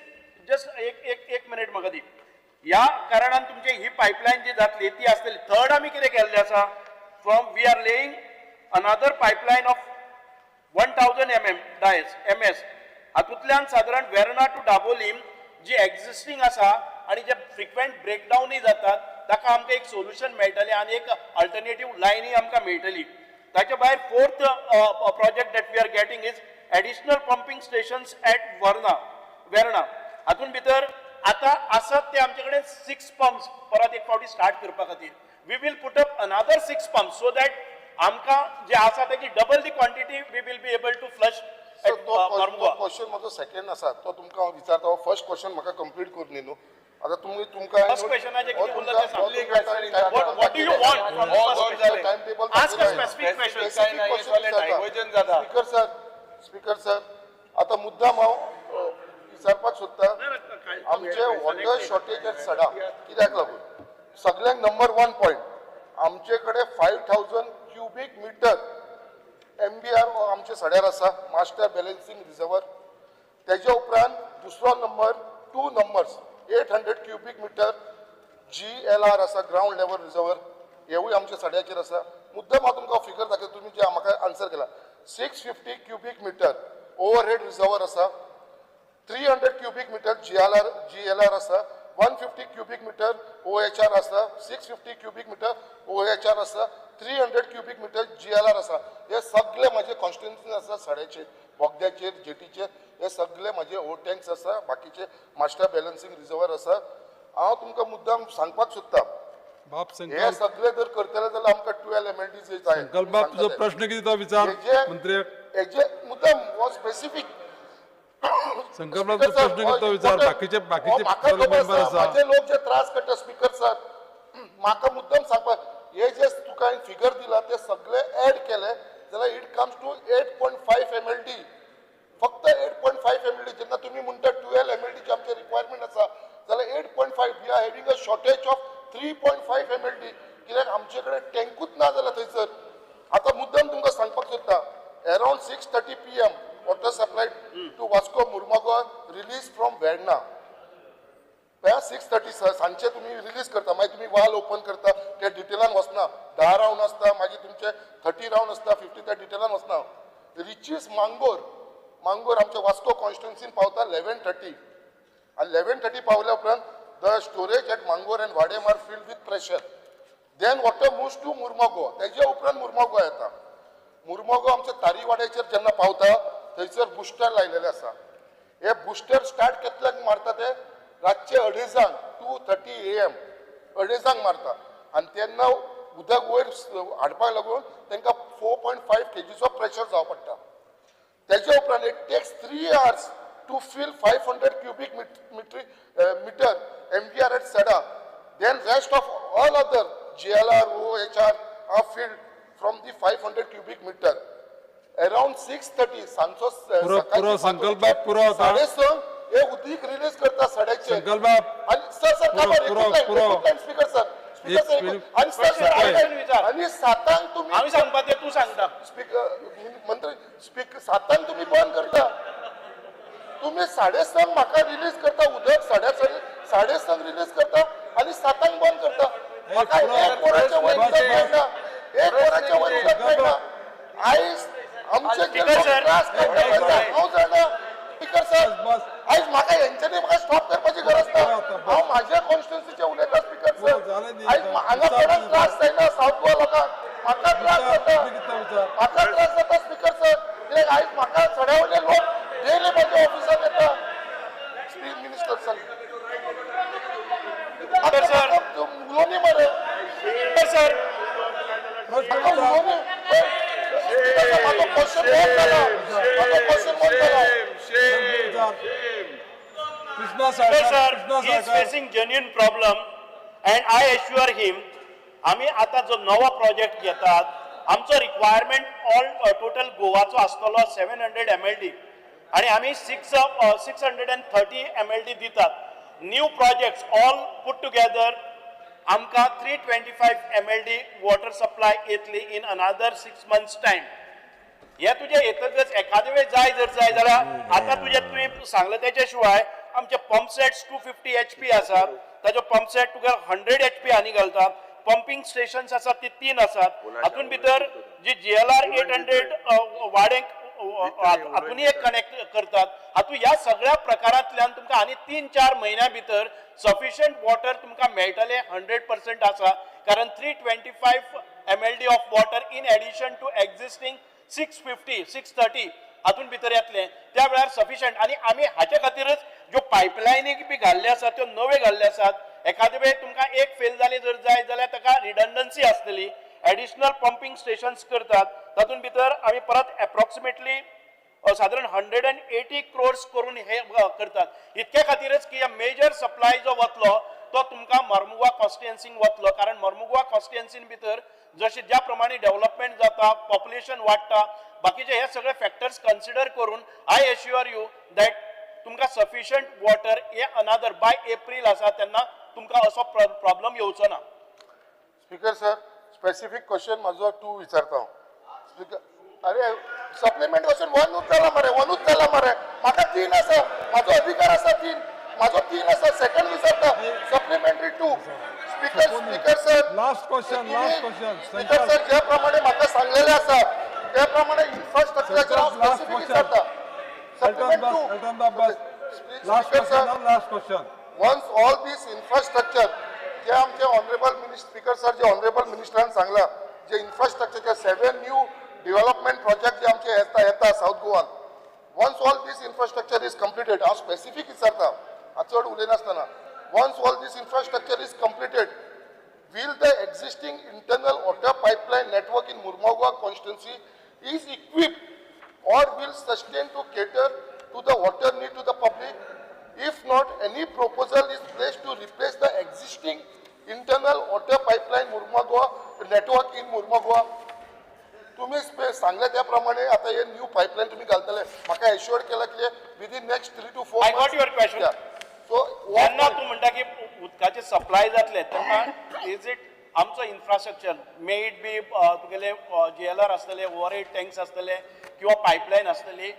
[SPEAKER 8] जस्ट एक मिनिट म्हाका दी. ह्या कारणान तुमची ही पायपलायन जी जातली ती आसतली. थर्ड आमी कितें केल्लें आसा, from we are laying another pipeline of 1000 mm dia MS. हातूंतल्यान सादारण वेर्ना टू दाबोलीम जी एक्झिस्टिंग आसा आणि जे फ्रिक्वेंट ब्रेकडाऊनय जातात ताका आमकां एक सोल्युशन मेळटलें आणि एक अल्टरनेटिव्ह लायनय आमकां मेळटली. ताचे भायर fourth project that we are getting is additional pumping stations at Verna. हातून भितर आता आसात ते आमचे कडेन 6 पंप्स परत एक फावटी स्टार्ट करपा खातीर. We will put up another 6 pumps so that आमकां जे आसा तेची double the quantity we will be able to flush.
[SPEAKER 6] Question म्हजो सेकंड आसा तो तुमकां हांव विचारता. हो फर्स्ट क्वेश्चन म्हाका कंप्लीट करून न्हू. आता तुम्ही तुमका
[SPEAKER 8] फर्स्ट क्वेश्चनाचे किती उरलं ते सांग. What do you want from the first question?
[SPEAKER 6] Time table
[SPEAKER 8] Ask a specific question.
[SPEAKER 6] Speaker sir आता मुद्दाम हांव विचारपाक सोदता आमचे वॉटर शॉर्टेज सडा कित्याक लागून सगळ्यांक नंबर 1 पॉइंट आमचे कडेन 5000 क्युबिक मीटर MBR आमचे सड्यार आसा मास्टर बॅलन्सिंग रिजर्वर तेजे उपरांत दुसरो number 2 numbers 800 cubic meter GLR आसा ग्राउंड लेवल रिजर्वर हेवूय आमच्या सड्याचेर आसा मुद्दाम हांव तुमकां फिगर दाखयता तुमी जे म्हाका आन्सर केला 650 क्युबिक मीटर ओवरहेड रिजर्वर आसा 300 क्युबिक मीटर GLR आसा 150 क्युबिक मीटर OHR आसा 650 क्युबिक मीटर OHR आसा 300 क्युबिक मीटर GLR आसा हे सगळे माझे कॉन्स्टिट्युएन्सी आसा सड्याचेर बोगद्याचेर जेटीचेर हे सगळे माझे ओ टँक्स आसा बाकीचे मास्टर बॅलन्सिंग रिजर्वर आसा हांव तुमकां मुद्दाम सांगपाक सोदता
[SPEAKER 1] बाप
[SPEAKER 6] हे
[SPEAKER 1] संकल्प
[SPEAKER 6] सगळे जर करतले जाल्यार आमकां 12 MLD जाय
[SPEAKER 1] संकल्प बाप तुझो प्रश्न किती तो विचार मंत्र्याक
[SPEAKER 6] हेजे मुद्दाम हो स्पेसिफिक
[SPEAKER 1] संकल्प बाप तुझो प्रश्न किती तो विचार बाकीचे मेंबर आसा
[SPEAKER 6] माझे लोक जे त्रास करता स्पीकर सर म्हाका मुद्दाम सांगपाक हे जे तुका हांवें फिगर दिला ते सगळे ऍड केले जाल्यार इट कम्स टू 8.5 MLD फक्त 8.5 MLD जेन्ना तुम्ही म्हणटा 12 MLD ची आमचे रिक्वायरमेंट आसा जाल्यार 8.5 we are having a shortage of 3.5 MLD कित्याक आमचे कडेन टँकूच ना जाल्यार थंयसर आता मुद्दाम तुमकां सांगपाक सोदता around 6:30 PM water supply to Vasco Mormugao release from Verna 6:30 सांजचे तुम्ही रिलीज करता मागीर तुम्ही वाल ओपन करता ते डिटेलान वचना 10 राउंड आसता मागीर तुमचे 30 राउंड आसता 50 त्या डिटेलान वचना रिचीस मांगोर आमच्या वास्को कॉन्स्टिट्युएन्सीन पावता 11:30 आणि 11:30 पावल्या उपरांत the storage at Mangor and Vaddem are filled with pressure then water moves to Mormugao तेजे उपरांत मुर्मुगांव येता मुर्मुगांव आमच्या तारीवाड्याचेर जेन्ना पावता थंयसर बुस्टर लायलेले आसा हे बुस्टर स्टार्ट केतल्याक मारता ते रातचे 2:30 2:30 AM 2:30 मारता आणि तेन्ना उदक वयर हाडपाक लागून तांकां 4.5 kgचो प्रेशर जावं पडटा तेजे उपरांत it text 3 hours to fill 500 cubic meter MBR at SADA. Then rest of all other GLR, OHR are filled from the 500 cubic meter. Around 6:30 सांजचो
[SPEAKER 1] पुरो संकल्प बाप पुरो होता
[SPEAKER 6] 6:30 हे उदीक रिलीज करता सड्याचे
[SPEAKER 1] संकल्प बाप
[SPEAKER 6] आणि सर स्पीकर सर आणि सर आणि 7 तुम्ही
[SPEAKER 8] आम्ही सांगपा ते तू सांगता
[SPEAKER 6] स्पीकर मंत्री स्पीकर 7 तुम्ही बंद करता तुम्ही 6:30 म्हाका रिलीज करता उदक 6:30 रिलीज करता आणि 7 बंद करता म्हाका 1 वराच्या वयर उदक मेळना 1 वराच्या वयर उदक मेळना आयज आमचे जे त्रास करता हांव जाणा स्पीकर सर आयज म्हाका हेंच्यांनी म्हाका स्टॉप करपाची गरज ना हांव म्हाज्या कॉन्स्टिट्युएन्सीचे उलयता स्पीकर सर आयज हांगा कोणाक त्रास जायना साऊथ गोवा लोकांक म्हाका त्रास जाता स्पीकर सर कित्याक आयज म्हाका सड्यावयले लोक डेली माझ्या ऑफिसात येता मिनिस्टर सर उलोवनी मरे
[SPEAKER 8] sir Sir, he is facing genuine problem and I assure him आम्ही आता जो नवा प्रोजेक्ट घेतात आमचो रिक्वायरमेंट ऑल टोटल गोवाचो आसतलो 700 MLD आणि आम्ही 630 MLD दितात new projects all put together आमकां 325 MLD वॉटर सप्लाय येतली इन अनदर 6 months टाइम हे तुझे येतच एखादे वेळ जाय जाल्यार आता तुझे तुम्ही सांगले त्याच्या शिवाय आमचे पंप सेट्स 250 HP आसात ताजो पंप सेट तुका 100 HP आनी घालतात पंपिंग स्टेशन्स आसात ती 3 आसात हातून भितर जी GLR 800 वाडेंक हातूनय कनेक्ट करतात हातून ह्या सगळ्या प्रकारांतल्यान तुमकां आनी 3-4 म्हयन्या भितर सफिशियंट वॉटर तुमकां मेळटले 100% आसा कारण 325 MLD of water in addition to existing 650 630 हातून भितर येतले त्या वेळार सफिशियंट आणि आम्ही हाचे खातीरच ज्यो पायपलायनी बी घाल्ले आसात त्यो नवे घाल्ले आसात एखादे वेळ तुमकां एक फेल जाली जर जाय जाल्यार ताका रिडंडन्सी आसतली एडिशनल पंपिंग स्टेशन्स करतात तातून भितर आमी परत एप्रॉक्सिमेटली साधारण 180 crores करून हे करतात इतके खातीरच की मेजर सप्लाय जो वतलो तो तुमकां मर्मुगांव कॉन्स्टिट्युएन्सीक वतलो कारण मर्मुगांव कॉन्स्टिट्युएन्सीन भितर जशें ज्या प्रमाणे डेव्हलपमेंट जाता पॉप्युलेशन वाडटा बाकीचे हे सगळे फॅक्टर्स कन्सिडर करून आय एश्युअर यू दॅट तुमकां सफिशियंट वॉटर हे अनादर बाय एप्रील आसा तेन्ना तुमकां असो प्रॉब्लेम येवचो ना.
[SPEAKER 6] स्पीकर सर स्पेसिफिक क्वेश्चन माझो 2 विचारता हांव. स्पीकर अरे सप्लिमेंट क्वेश्चन वनूच जाला मरे म्हाका 3 आसा म्हाजो अधिकार आसा 3 म्हाजो 3 आसा सेकंड विचारता supplementary 2 speaker sir
[SPEAKER 1] last question
[SPEAKER 6] speaker sir ज्या प्रमाणे म्हाका सांगलेले आसा त्या प्रमाणे इन्फ्रास्ट्रक्चराचेर हांव स्पेसिफिक विचारता supplement 2
[SPEAKER 1] last question
[SPEAKER 6] once all this infrastructure जे आमचे ऑनरेबल मिनिस्टर स्पीकर सर जे ऑनरेबल मिनिस्टरान सांगला जे इन्फ्रास्ट्रक्चरचे 7 न्यू डेव्हलपमेंट प्रोजेक्ट जे आमचे येता साऊथ गोवान once all this infrastructure is completed हांव स्पेसिफिक विचारता चड उलयनासतना once all this infrastructure is completed will the existing internal water pipeline network in Murmugao constituency is equipped or will sustain to cater to the water need to the public. If not, any proposal is placed to replace the existing internal water pipeline Murmugao network in Murmugao. तुम्ही सांगले त्याप्रमाणे आता हे new pipeline तुम्ही घालतले म्हाका assure केला की within next 3 to 4
[SPEAKER 8] I got your question.
[SPEAKER 6] So
[SPEAKER 8] जेन्ना तूं म्हणटा की उदकाचे सप्लाय जातले तेन्ना इज इट आमचो इन्फ्रास्ट्रक्चर मे इट बी तुगेले JLR आसतले ओवरहेड टँक्स आसतले किंवा पायपलायन आसतली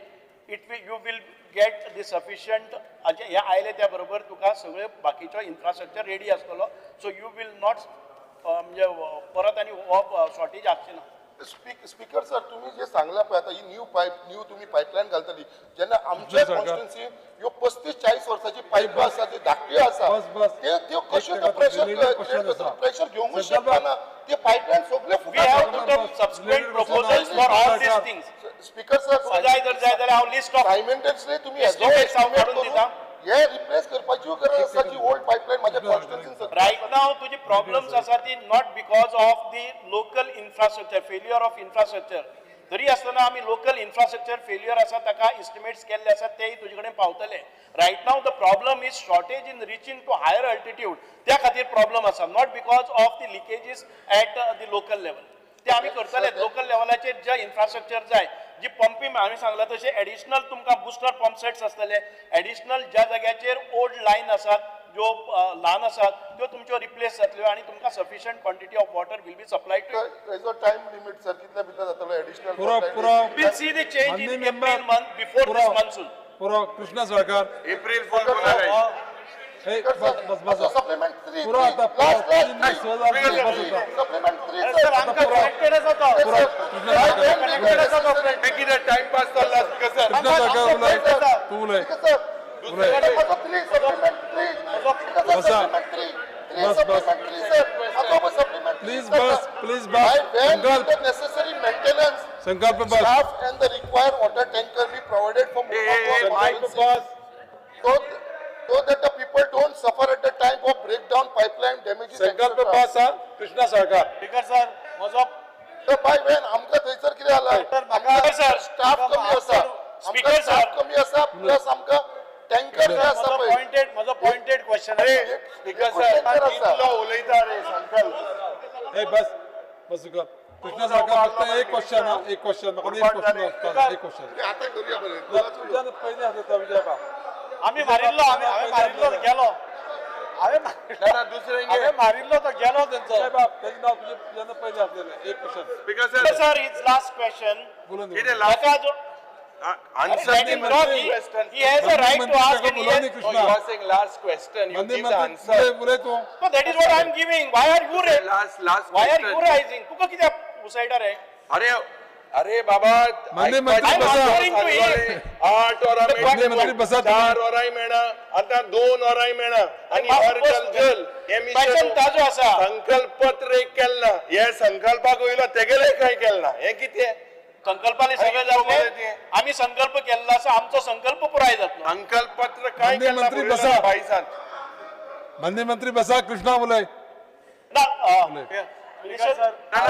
[SPEAKER 8] you will get the sufficient हे आयले त्या बरोबर तुका सगळे बाकीचो इन्फ्रास्ट्रक्चर रेडी आसतलो सो यू विल नॉट म्हणजे परत आनी हो शॉर्टेज आसची ना.
[SPEAKER 6] स्पीकर सर तुम्ही जे सांगला पळय आता ही न्यू तुम्ही पाइपलाइन घालतली जेन्ना आमच्या कॉन्स्टिट्युएन्सी ह्यो 35-40 वर्साची पाईप आसा ती धाकटी आसा त्यो कश्यो तो प्रेशर घेवंकूच शकना ते पाइपलाइन सगळे
[SPEAKER 8] we have to take subsequent proposals for all these things.
[SPEAKER 6] Speaker sir
[SPEAKER 8] जाय जर हांव लिस्ट ऑफ
[SPEAKER 6] सायमल्टेनियसली तुम्ही
[SPEAKER 8] estimates हांव काडून दिता.
[SPEAKER 6] हे रिप्लेस करपाची गरज आसा जी ओल्ड पाइपलाइन माझ्या कॉन्स्टिट्युएन्सीन
[SPEAKER 8] Right now, तुझी problems आसा ती not because of the local infrastructure, failure of infrastructure. तरी आसतना आमी local infrastructure failure आसा ताका estimates केल्ले आसा तेय तुजे कडेन पावतले. Right now, the problem is shortage in reaching to higher altitude. त्या खातीर problem आसा, not because of the leakages at the local level. ते आमी करतले लोकल लेवलाचेर जे इन्फ्रास्ट्रक्चर जाय जी पंपिंग हांवें सांगला तशें एडिशनल तुमकां बुस्टर पंप सेट्स आसतले एडिशनल ज्या जाग्याचेर ओल्ड लायन आसात ज्यो ल्हान आसात त्यो तुमच्यो रिप्लेस जातल्यो आनी तुमकां sufficient quantity of water will be supplied to
[SPEAKER 6] एजो टाइम लिमिट सर कितल्या भितर जातलो एडिशनल
[SPEAKER 1] पुरो
[SPEAKER 8] will see the change in April month before this monsoon.
[SPEAKER 1] पुरो कृष्णा सरकार
[SPEAKER 3] एप्रिल फॉल बोला
[SPEAKER 1] बस
[SPEAKER 6] सप्लिमेंट 3
[SPEAKER 1] पुरो आता
[SPEAKER 6] सप्लिमेंट 3
[SPEAKER 8] सर आमकां कनेक्टेड आसा तो
[SPEAKER 3] किती टाइम पास चालला स्पीकर सर
[SPEAKER 1] कृष्णा सरकार उलय तू उलय प्लीज बस
[SPEAKER 6] necessary maintenance
[SPEAKER 1] संकल्प बस
[SPEAKER 6] staff and the required water tanker be provided for so that the people don't suffer at the time of breakdown pipeline damages
[SPEAKER 1] संकल्प बस हा कृष्णा सरकार
[SPEAKER 8] स्पीकर सर म्हजो
[SPEAKER 6] तर बाय वेन आमका थंयसर कितें जाला
[SPEAKER 8] सर
[SPEAKER 6] स्टाफ कमी आसा
[SPEAKER 8] स्पीकर सर
[SPEAKER 6] कमी आसा प्लस आमका टँकर जे आसा पळय
[SPEAKER 8] म्हजो पॉइंटेड क्वेश्चन
[SPEAKER 3] स्पीकर सर इतलो उलयता रे संकल्प
[SPEAKER 1] ए बस कृष्णा सरकार फक्त एक क्वेश्चन हा एक क्वेश्चन म्हाका एक क्वेश्चन
[SPEAKER 6] आता करूया बरें
[SPEAKER 1] तुझ्यान पयलीं आसता विजय बा
[SPEAKER 8] आम्ही मारिल्लो गेलो
[SPEAKER 3] दुसरे
[SPEAKER 8] मारिल्लो तो गेलो तेंचो.
[SPEAKER 1] विजय बाब तेजे नाव तुझ्यान पयलीं आसलेलें एक question
[SPEAKER 3] speaker sir
[SPEAKER 8] sir is last question
[SPEAKER 1] बोलून
[SPEAKER 3] किती last answer
[SPEAKER 8] let him talk. He has a right to ask and he has,
[SPEAKER 1] Krishna
[SPEAKER 3] you are saying last question you
[SPEAKER 1] मंदी
[SPEAKER 3] give the
[SPEAKER 1] मंत्री
[SPEAKER 3] answer
[SPEAKER 1] उलय तू
[SPEAKER 8] so that is what I am giving. Why are you
[SPEAKER 3] last
[SPEAKER 8] why are
[SPEAKER 3] question
[SPEAKER 8] you rising? तुका कित्याक उसायडा रे?
[SPEAKER 3] अरे अरे बाबा
[SPEAKER 1] मंदी मंत्री बसा
[SPEAKER 3] 8 वरां
[SPEAKER 1] मंदी मंत्री बसा
[SPEAKER 3] 4 वरांय मेळना आता 2 वरांय मेळना आणि हर जल हे
[SPEAKER 8] Question
[SPEAKER 3] मिशन
[SPEAKER 8] ताजो आसा.
[SPEAKER 3] संकल्प पत्र एक केलना हे संकल्पाक वयलो तेगेले काय केलना हे कितें
[SPEAKER 8] संकल्पाने सगळे जातले आम्ही संकल्प केलेला आसा आमचो संकल्प पुराय जातलो.
[SPEAKER 3] संकल्प पत्र काय
[SPEAKER 1] मंदी
[SPEAKER 3] केलना
[SPEAKER 1] मंत्री बसा.
[SPEAKER 3] बाईसान
[SPEAKER 1] मंदी मंत्री बसा कृष्णा उलय
[SPEAKER 8] ना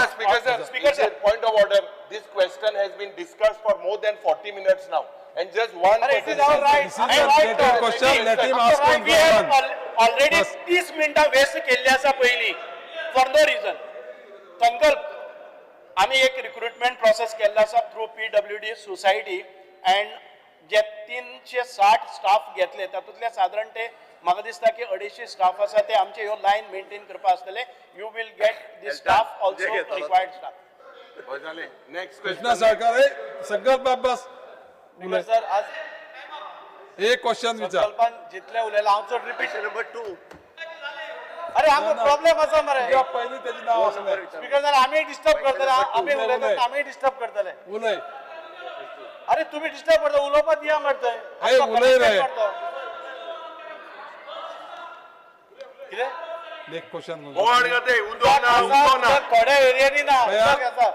[SPEAKER 3] speaker sir
[SPEAKER 8] speaker sir
[SPEAKER 3] point of order this question has been discussed for more than 40 minutes now. And just one
[SPEAKER 8] But it is
[SPEAKER 3] person-
[SPEAKER 8] all right.
[SPEAKER 1] This is a related question, let him ask on
[SPEAKER 8] We have
[SPEAKER 1] one.
[SPEAKER 8] already
[SPEAKER 1] Bas.
[SPEAKER 8] 30 मिनिटां waste केल्ली आसा पयलीं for no region. संकल्प आम्ही एक recruitment process केल्लो आसा through PWD society and जे 360 staff घेतले तातूंतले सादारण ते म्हाका दिसता की 250 स्टाफ आसा ते आमचे ह्यो लायन मेंटेन करपा आसतले. You will get the staff also required staff.
[SPEAKER 3] Next
[SPEAKER 1] Krishna
[SPEAKER 3] question.
[SPEAKER 1] Salkar संकल्प अब्बास उलय.
[SPEAKER 8] सर आज
[SPEAKER 1] एक क्वेश्चन विचार.
[SPEAKER 8] संकल्पान जितले उलयला हांव चड रिपीट
[SPEAKER 5] नंबर 2
[SPEAKER 8] अरे आमकां प्रॉब्लेम आसा मरे.
[SPEAKER 1] या पयलीं तेजें नांव आसलें.
[SPEAKER 8] स्पीकर जाल्यार आमी डिस्टर्ब करतले आमी उलयतात आमी डिस्टर्ब करतले.
[SPEAKER 1] उलय.
[SPEAKER 8] अरे तुम्ही डिस्टर्ब करता उलोवपाक दिया मरतय.
[SPEAKER 1] अरे उलय रे.
[SPEAKER 8] कितें
[SPEAKER 1] नेक्स्ट क्वेश्चन.
[SPEAKER 3] बोवाड करते, उदक ना, उदक ना.
[SPEAKER 8] थोड्या एरियांनी ना
[SPEAKER 1] भैया.
[SPEAKER 8] उदक आसा.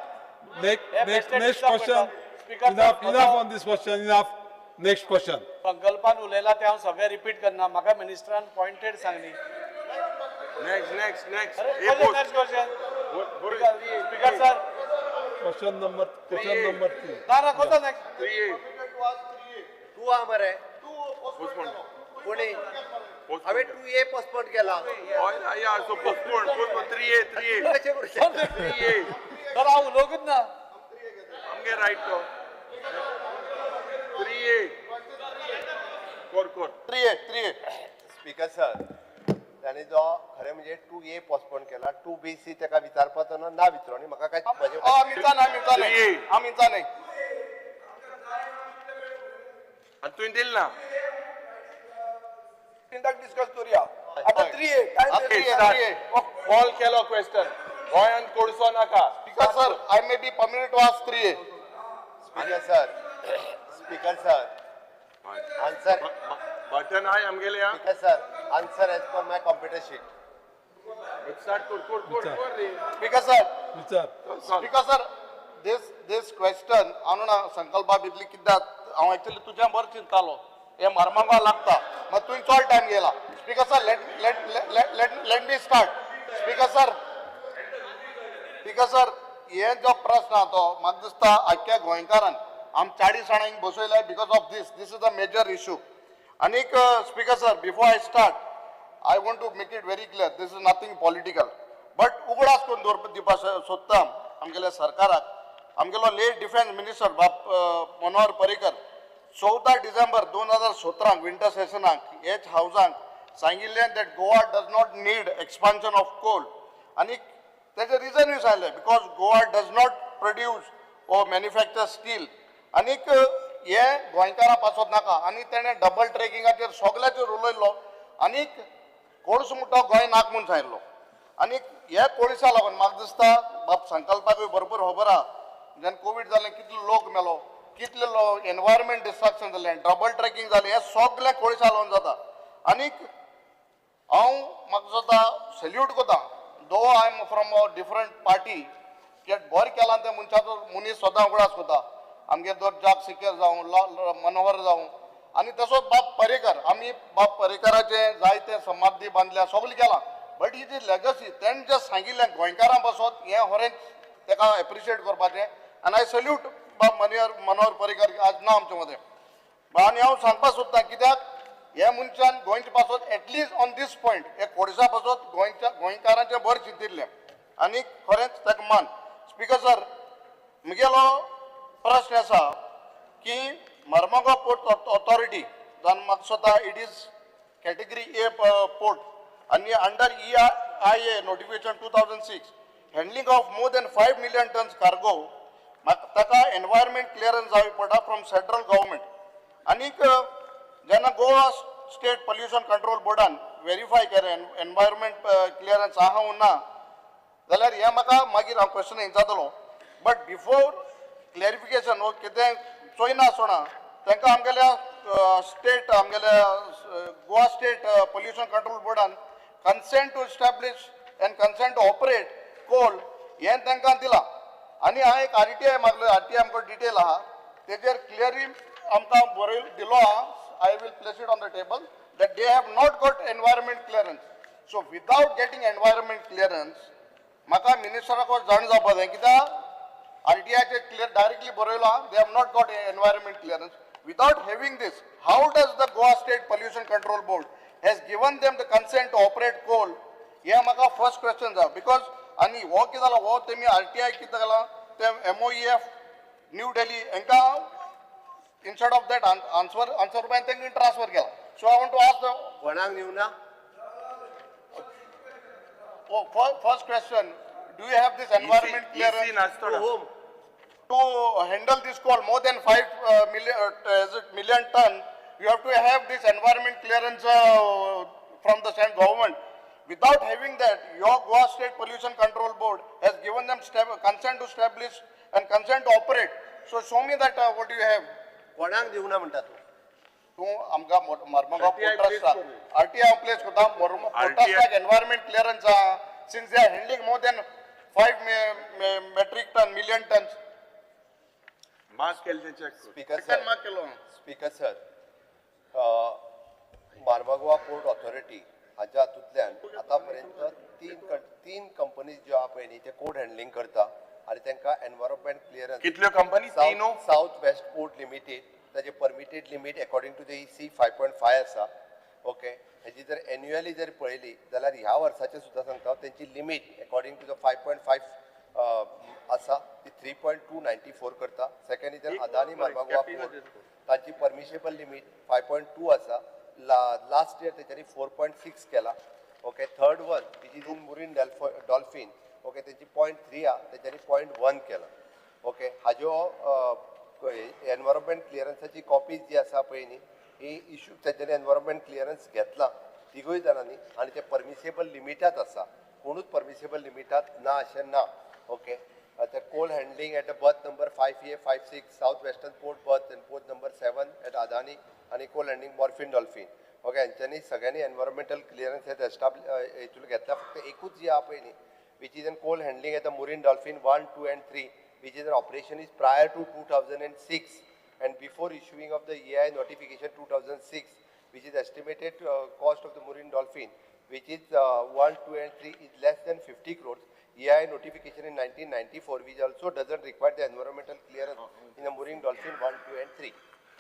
[SPEAKER 1] Next
[SPEAKER 8] Speaker
[SPEAKER 1] question.
[SPEAKER 8] Speaker
[SPEAKER 1] Enough on this question. Enough. Next question.
[SPEAKER 8] संकल्पान उलयला ते हांव सगळे रिपीट करना म्हाका मिनिस्टरान पॉइंटेड सांगली.
[SPEAKER 3] Next.
[SPEAKER 8] अरे
[SPEAKER 3] हे post.
[SPEAKER 8] Next question speaker sir
[SPEAKER 1] Question number 3.
[SPEAKER 8] ना कोणता नेक्स्ट
[SPEAKER 3] 3A.
[SPEAKER 5] 2 हा मरे
[SPEAKER 3] Postpone.
[SPEAKER 5] कोणी
[SPEAKER 3] Postpone.
[SPEAKER 5] हांवें 2A पोस्टपोन केला.
[SPEAKER 3] Yeah, so postpone. 3A.
[SPEAKER 5] कशें करूं शकता?
[SPEAKER 3] 3A.
[SPEAKER 8] सर हांव उलोवंकच ना.
[SPEAKER 3] आमगे right तो. 3A. Core.
[SPEAKER 2] 3A.
[SPEAKER 5] Speaker sir ताणी जो खरें म्हणजे 2A पोस्टपोन केला 2BC ताका विचारपाचो ना विचारो आनी म्हाका काय म्हजे
[SPEAKER 2] मिरचा नाही हा मिरचा नाही.
[SPEAKER 3] आणि तुवें दिल ना.
[SPEAKER 2] इंदाक डिस्कस करूया. आता 3A काय
[SPEAKER 3] Okay,
[SPEAKER 2] 3A,
[SPEAKER 3] start.
[SPEAKER 2] 3A.
[SPEAKER 3] Call केलो question. गोंयान कोडसो नाका.
[SPEAKER 2] Speaker sir, I may be permitted to ask 3A.
[SPEAKER 5] Speaker sir answer
[SPEAKER 3] button I आमगेले हा.
[SPEAKER 5] Speaker sir answer as per my computer sheet.
[SPEAKER 3] Start कोर रे.
[SPEAKER 2] Speaker sir,
[SPEAKER 1] विचार.
[SPEAKER 2] Speaker sir, this question हांव संकल्पा भितली कित्याक हांव एक्चुअली तुज्या बर चिंतालो हे मरमांगा लागता मात तुवें चड टायम गेला. Speaker sir, let me start. Speaker sir, हे जो प्रश्न आहा तो म्हाका दिसता आख्या गोंयकारान आम 40 जाणांक बसयलाय because of this is the major issue. आनीक speaker sir before I start I want to make it very clear, this is nothing political. But उगडास करून दिवपा सोदता आमगेल्या सरकाराक आमगेलो लेट डिफेन्स मिनिस्टर बाप मनोहर पर्रीकर 14 डिसेंबर 2017 विंटर सेशनाक हेच हावजांक सांगिल्लें that Goa does not need expansion of coal. आनी तेजे रिजन सांगलें because Goa does not produce or manufacture steel. आनीक हे गोंयकारां पासत नाका आनी तेणें डबल ट्रॅकिंगाचेर सगळ्याचेर उलयल्लो आनीक कोळसो म्हणटा गोंय नाक म्हूण सांगलो. आनीक हे कोळसा लागून म्हाका दिसता बाप संकल्पाकूय भरपूर खबर आहा जेन्ना कोवीड जालें कितलो लोक मेलो कितले एनवायरमेंट डिस्ट्रक्शन जालें डबल ट्रॅकिंग जालें हें सगळें कोळसा लागून जाता. आनीक हांव म्हाका दिसता सॅल्यूट कोता though I am from a different party की बरें केलां तें मनशाचो मनीस सदां उगडास कोता आमगे दर्जाक सिकेर जावं मनोहर जावं आनी तसोच बाप पर्रीकर आमी बाप पर्रीकराचे जायते समाधी बांदल्या सगळें केलां बट ही जी लेगसी तेणें जें सांगिल्लें गोंयकारां पासत हें खरेंच ताका एप्रिशिएट करपाचें आनी आय सल्यूट बाप मनोहर पर्रीकर आज ना आमचे मदें. आनी हांव सांगपाक सोदतां कित्याक हे मनशान गोंयचे पासत एटलिस्ट ऑन दीस पॉयंट हे कोडसा पासत गोंयकारांचें बरें चिंतिल्लें आनी खरेंच ताका मान. स्पीकर सर म्हगेलो प्रश्न आसा की मर्मागांव पोर्ट ऑथॉरिटी जावन म्हाका स्वता it is category A port आनी under EIA notification 2006 handling of more than 5 million tons cargo ताका एनवायरमेंट क्लियरन्स जावची पडटा फ्रॉम सेंट्रल गव्हर्मेंट. आनीक जेन्ना गोवा स्टेट पोल्युशन कंट्रोल बोर्डान व्हेरीफाय केलें एनवायरमेंट क्लियरन्स आहा वो ना जाल्यार हें म्हाका मागीर हांव क्वेश्चन विचारतलो बट बिफोर क्लॅरिफिकेशन वो कितें चोयना आसतना तांकां आमगेल्या स्टेट आमगेल्या गोवा स्टेट पोल्युशन कंट्रोल बोर्डान consent to एस्टॅब्लीश end consent to operate coal हें तांकां दिलां. आनी हांवें एक RTI मागलो RTI आमकां डिटेल आहा तेजेर क्लियरली आमकां बरय दिलो आहा. I will place it on the table that they have not got environment clearance. So without getting environment clearance, म्हाका मिनिस्टराक जाण जावपा जाय कित्याक
[SPEAKER 6] RTI clear directly Borela, they have not got a environment clearance. Without having this, how does the Goa State Pollution Control Board has given them the consent to operate coal? Yeah, my first question is because ani walk is all walk temi RTI kitala them MOEF New Delhi enka instead of that answer by thinking transfer kela. So I want to ask the
[SPEAKER 5] कोणाक new ना
[SPEAKER 6] first question: do you have this environment clearance to handle this coal more than 5 million ton? You have to have this environment clearance from the same government. Without having that, your Goa State Pollution Control Board has given them consent to establish and consent to operate. So show me that what do you have.
[SPEAKER 5] कोणाक दिवना म्हणटा तू
[SPEAKER 6] तूं आमकां मर्मगांव पोर्टाक RTI place करता पोर्टाक environment clearance since they are handling more than 5 million tons.
[SPEAKER 3] Mark केले check
[SPEAKER 5] speaker sir
[SPEAKER 6] mark केलो
[SPEAKER 5] speaker sir Marmagoa port authority हाच्या हातूंतल्यान आतां पर्यंत तीन कंपनीज ज्यो आहा पळय न्ही ते कोड हँडलिंग करता आनी तांकां एनवायरमेंट क्लियरन्स
[SPEAKER 3] कितल्यो कंपनी तीनो
[SPEAKER 5] साउथ वेस्ट पोर्ट लिमिटेड ताजे permitted limit according to the EC 5.5 आसा ओके हेजी जर एन्युअली जर पळयली जाल्यार ह्या वर्साचे सुद्दां सांगता तेंची लिमीट अकॉर्डिंग टू द 5.5 आसा ती 3.294 करता. Second is Adani Marmagoa port ताची परमिशेबल लिमीट 5.2 आसा. लास्ट इयर तेच्यानी 4.6 केला. Okay third one which is in मुरीन dolphin okay तेची 0.3 आ तेच्यानी 0.1 केला. ओके हाजो एनवायरमेंट क्लियरन्साची कॉपीज जी आसा पळय न्ही ही इश्यू तेच्यानी एनवायरमेंट क्लियरन्स घेतला तिगूय जाणांनी आनी ते परमिसेबल लिमिटात आसा. कोणूच परमिसेबल लिमिटात ना अशें ना. Okay the coal handling at the berth number 5A, 5-6 South Western Port berth and port number 7 at Adani and coal handling Morphine Dolphin. Okay, and सगळ्यांनी environmental clearance has established घेतला फक्त एकूच जी आहे पळय न्ही which is in coal handling at the Marine Dolphin 1, 2 and 3 which is an operation is prior to 2006 and before issuing of the EI notification 2006 which is estimated cost of the Marine Dolphin which is 1, 2 and 3 is less than 50 crores. EI notification in 1994 which also doesn't require the environmental clearance in the Marine Dolphin 1, 2 and 3.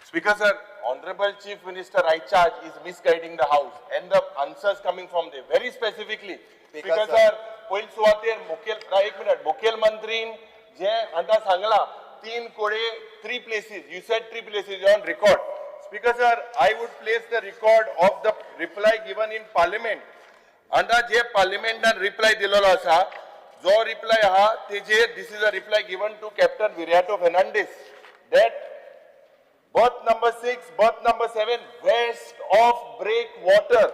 [SPEAKER 3] Speaker sir, Honorable Chief Minister Right Charge is misguiding the House and the answers coming from there very specifically. Speaker sir, पहिले सुवातेर मुखेल मंत्रीन जे आता सांगला 3 कोडे 3 places. You said 3 places on record. Speaker sir, I would place the record of the reply given in Parliament. Anda जे Parliament reply दिलेलो आसा जो reply आहा तेजेर this is a reply given to Captain Viriato Fernandes that berth number 6, berth number 7 west of breakwater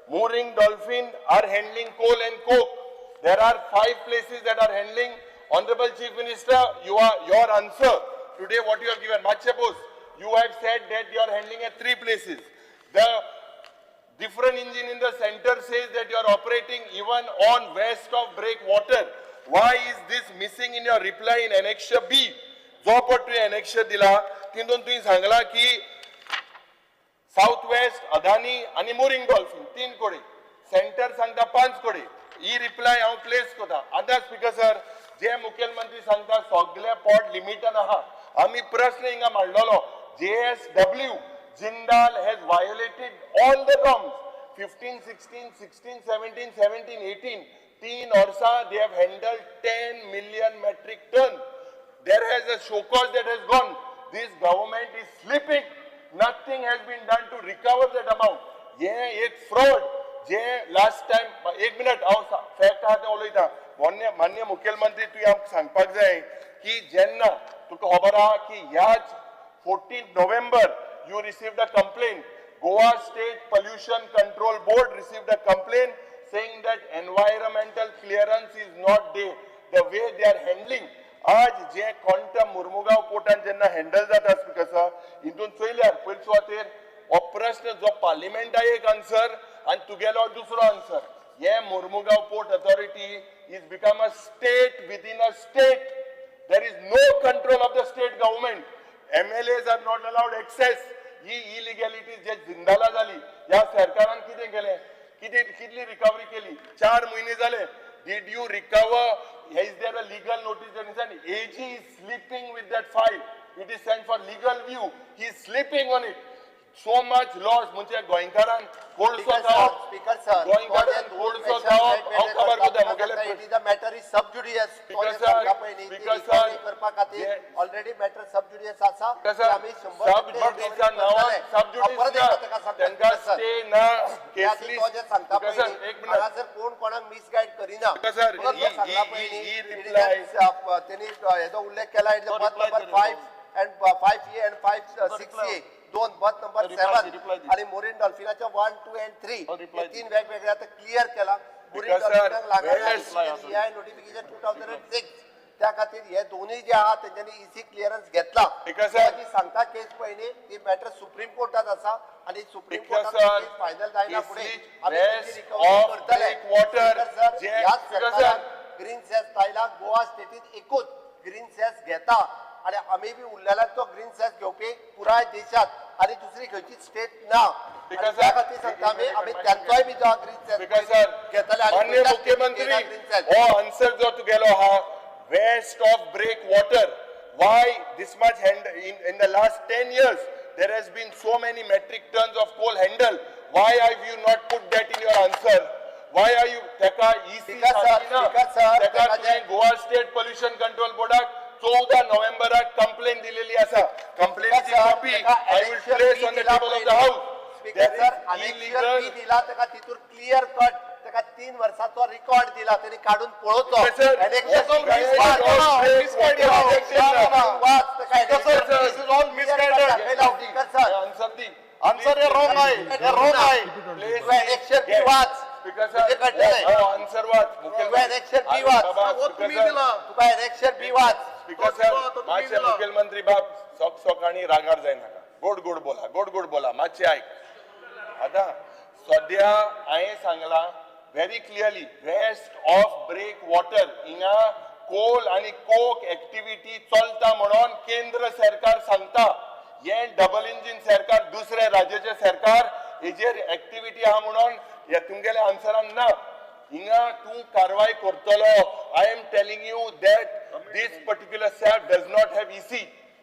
[SPEAKER 3] mooring dolphin are handling coal and coke. There are 5 places that are handling. Honorable Chief Minister, your answer today what you have given, Machapos, you have said that you are handling at 3 places. The different engine in the center says that you are operating even on west of breakwater. Why is this missing in your reply in Annexure B? जो पट Annexure दिला तितून तुवें सांगला की south west Adani आणि mooring dolphin 3 कोडे centre सांगता 5 कोडे ही रिप्लाय हांव प्लेस करता. आतां स्पीकर सर जे मुखेलमंत्री सांगता सगळे पोर्ट लिमिटान आहा आमी प्रश्न हिंगा मांडलोलो JSW Jindal has violated all the norms. 15, 16, 16, 17, 17, 18. 3 Orsa, they have handled 10 million metric ton. There has a show cause that has gone. This government is sleeping. Nothing has been done to recover that amount. Yeah, एक fraud. जे last time, 1 minute, fact आहा ते उलयता. मान्य मुखेलमंत्री तुवें आमकां सांगपाक जाय की जेन्ना तुका खबर आहा की ह्याच 14 November you received a complaint. Goa State Pollution Control Board received a complaint saying that environmental clearance is not there. The way they are handling. आज जे कोणत्या मुर्मुगांव पोर्टान जेन्ना हँडल जाता स्पीकर सर हितून चोयल्यार पयलीं सुवातेर हो प्रश्न जो पार्लिमेंटाक एक आन्सर आनी तुगेलो दुसरो आन्सर. हे Mormugao port authority is become a state within a state. There is no control of the state government. MLAs are not allowed access. ही इलिगॅलिटी जे जिंदाला जाली ह्या सरकारान कितें केलें कितली रिकवरी केली 4 महिने जाले. Did you recover is there a legal notice that is an AG is sleeping with that file? It is sent for legal view. He is sleeping on it. So much loss. म्हणजे गोंयकारान कोळसो खावप.
[SPEAKER 5] Speaker sir
[SPEAKER 3] गोंयकारान कोळसो खावप. हांव खबर करता मुगेले.
[SPEAKER 5] It is a matter is sub judicious.
[SPEAKER 3] Speaker sir,
[SPEAKER 5] करपा खातीर ऑलरेडी मॅटर सब जुडिशियस आसा. आमी
[SPEAKER 3] सब जुडिशा नावान सब जुडिशा त्यांका स्टे ना केसली.
[SPEAKER 5] सांगता
[SPEAKER 3] Speaker sir, एक मिनिट.
[SPEAKER 5] हांगासर कोण कोणाक मिसगाईड करिना.
[SPEAKER 3] Speaker sir, ही reply.
[SPEAKER 5] त्यांनी हेचो उल्लेख केला it बथ number 5 and 5A and 5-6A दोन बथ नंबर 7 आणि मोरिन डॉल्फिनाच्या 1, 2 and 3 हे तीन वेगवेगळ्या क्लियर केला. मोरिन डॉल्फिनाक लागणारे नोटिफिकेशन 2006 त्या खातीर हे दोन्ही जे आहात त्यांच्यानी इसी क्लिअरन्स घेतला. जी सांगता केस पयली ती मॅटर सुप्रीम कोर्टात आसा आणि सुप्रीम कोर्टात फायनल जायना फुडें आमी त्याची रिकव्हरी करतले. ह्याच सरकारान ग्रीन सेस स्टायलाक गोवा स्टेटीत एकूच ग्रीन सेस घेता आणि आम्ही बी उरलेला तो ग्रीन सेस घेवपी पुराय देशात आणि दुसरी खंयची स्टेट ना. त्या खातीर सांगता आमी त्यांचोय बी जो ग्रीन सेस घेतले आणि
[SPEAKER 3] माननीय मुख्यमंत्री हो आन्सर जो तुगेलो हा west of break water why this much in the last 10 years there has been so many metric tons of coal handled. Why have you not put that in your answer? Why are you teka EC teka Goa State Pollution Control Board 14 नोव्हेंबराक complain दिलेली आसा. कंप्लेनची copy I will place on the table of the house.
[SPEAKER 5] Speaker sir अनेक दिला तेका तितूर clear cut तेका 3 वर्षाचो record दिला त्यांनी काढून पळोवचो.
[SPEAKER 6] आन्सर हे रॉंग आहे. हे रॉंग आहे.
[SPEAKER 5] इलेक्शन बी वाच.
[SPEAKER 3] आन्सर वाच.
[SPEAKER 5] इलेक्शन बी वाच. तुका इलेक्शन बी वाच.
[SPEAKER 3] मातशे मुखेलमंत्री बाब सोकाणी रागार जाय नाका. गोड गोड बोला मातशे आयक. आता सध्या हांवें सांगला very clearly west of break water हिंगा कोल आणि कोक एक्टिविटी चलता म्हणून केंद्र सरकार सांगता. हे डबल इंजिन सरकार दुसरे राज्याचे सरकार हेजेर एक्टिविटी आहा म्हणून हे तुमगेले आन्सरान ना. हिंगा तू कारवाई करतलो. I am telling you that this particular SAP does not have EC.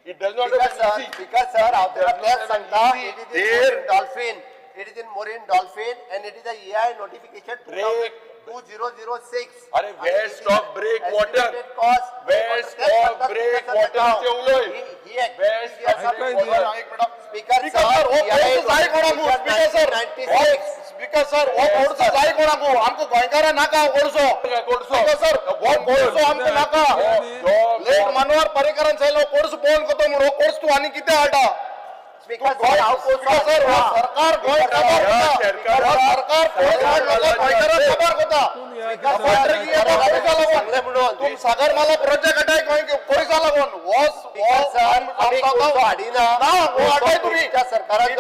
[SPEAKER 3] It does not have EC.
[SPEAKER 5] Speaker sir, after Sangha, it is in Dolphin. It is in Marine Dolphin and it is a EI notification 2006.
[SPEAKER 3] अरे waste of break water. Waste of break water चे उलोय. Waste
[SPEAKER 5] Speaker sir,
[SPEAKER 6] speaker sir वो कोर्सो जाय कोणाको आमको गोंयकारा नाका कोर्सो. Speaker sir वो कोर्सो आमको नाका. लेट मनोहर पर्रीकरान सांगलो कोर्स बोन कोतो म्हणो कोर्स तू आणि किती हाडा.
[SPEAKER 5] Speaker sir,
[SPEAKER 6] सरकार गोंय काबार कोता. सरकार कोर्स हाडलो गोंयकारा काबार कोता. तुम सागर माला प्रोजेक्ट हटाय गोंय कोर्सा लागोन वॉस
[SPEAKER 5] आम्ही कोर्स हाडिना.
[SPEAKER 6] ना वो हटाय तुम्ही
[SPEAKER 5] सरकारान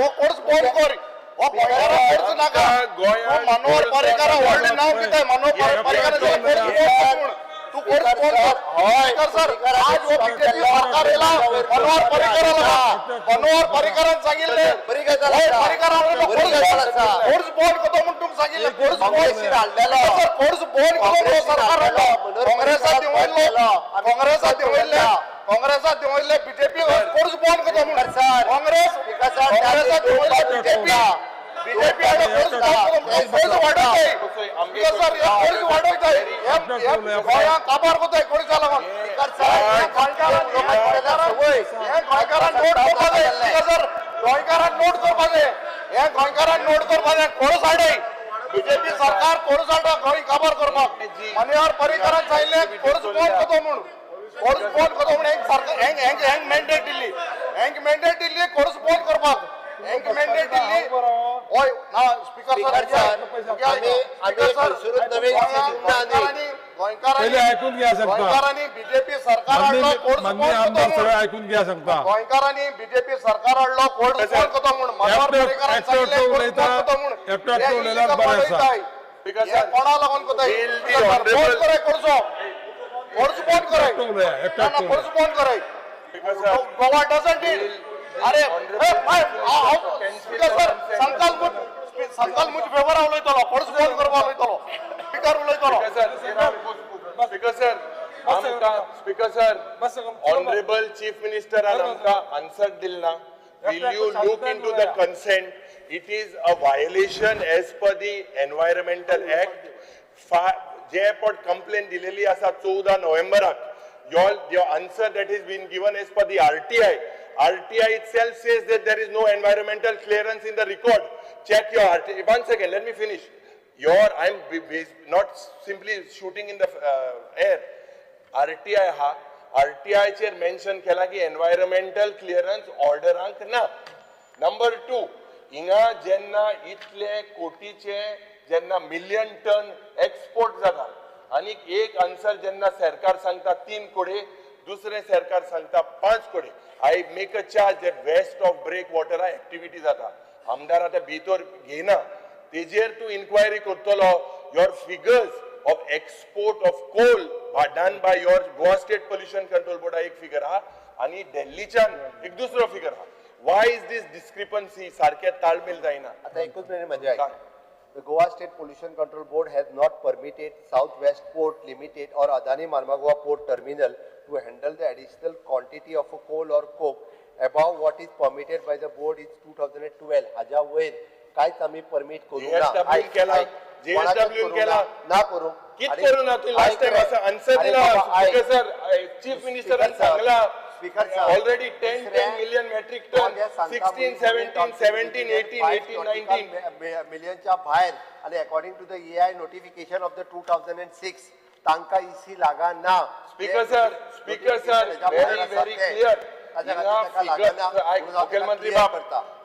[SPEAKER 6] वो कोर्स बोन कर. वो गोंयकारा कोर्स नाका. मनोहर पर्रीकर व्हडले नाव कितें मनोहर पर्रीकर तू कोर्स बोन कर. स्पीकर सर आज वो बीजेपी सरकार येला मनोहर पर्रीकरान सांगिल्ले कोर्स बोन करतो म्हणून तुमका सांगिल्ले कोर्स बोन हाडलेलो. कोर्स बोन करून सरकार काँग्रेसात देवयले बीजेपी कोर्स बोन करतो म्हणून काँग्रेसात देवयले बीजेपी कोर्स वाडोवताय. सर कोर्स वाडोवताय गोंया काबार कोताय कोर्सा लागून. गोंयकारान नोट करपाचे कोर्स हाडय. बीजेपी सरकार कोर्स हाडा गोंय काबार करपाक. मनोहर पर्रीकरान सांगिल्ले कोर्स बोन करतो म्हणून. कोर्स बोन करतो म्हणून हेंग मॅन्डेट दिल्ली कोर्स बोन करपाक. हेंग मॅन्डेट दिल्ली. ओय ना स्पीकर गोंयकारांनी बीजेपी सरकार हाडलो कोर्स बोन करतो. गोंयकारांनी बीजेपी सरकार हाडलो कोर्स बोन करतो म्हणून. मनोहर पर्रीकरान सांगिल्ले कोर्स बोन करतो म्हणून. कोणा लागून कोताय बोन करे कोर्सो. कोर्स बोन करे. कोर्स बोन करे. Goa doesn't did. अरे स्पीकर सर संकल्प सांगाल मुझे फेवर उलयतलो परस फोन करपा उलयतलो स्पीकर उलयतलो
[SPEAKER 3] speaker sir speaker sir honourable chief minister आमका answer दिलना will you look into the consent? It is a violation as per the environmental act. जे पण complaint दिलेली असा 14 नोव्हेंबराक your answer that has been given as per the RTI itself says that there is no environmental clearance in the record. Check your RTI. One second, let me finish. I'm not simply shooting in the air. RTI ha RTI चेर mention केला की environmental clearance ऑर्डरांक ना. Number 2 हिंगा जेन्ना इतले कोटीचे जेन्ना million ton export जाता आणि एक आन्सर जेन्ना सरकार सांगता 3 कोडे दुसरे सरकार सांगता 5 कोडे. I make a charge that waste of break water activity जाता. आमदार आता भितर घेना तेजेर तू इन्क्वायरी करतलो. Your figures of export of coal done by your Goa State Pollution Control Board एक figure हा आणि दिल्लीच्यान एक दुसरो figure हा. Why is this discrepancy? सारखे ताळमेळ जायना.
[SPEAKER 5] आता एकूच मिनिट म्हणजे The Goa State Pollution Control Board has not permitted Southwest Port Limited or Adani Marmagua Port Terminal to handle the additional quantity of coal or coke above what is permitted by the board in 2012. हाज्या वयर कांयच आमी permit करूं ना.
[SPEAKER 3] JSW केला
[SPEAKER 5] ना करू
[SPEAKER 3] कित करू ना तू लास्ट टाइम असा आन्सर दिला स्पीकर सर चीफ मिनिस्टर सांगला ऑलरेडी 10 मिलियन मेट्रिक टन 16 17 17 18 18 19
[SPEAKER 5] मिलियनच्या भायर आणि according to the AI notification of the 2006 तांका EC लागा ना.
[SPEAKER 3] स्पीकर सर very clear मुख्यमंत्री बाब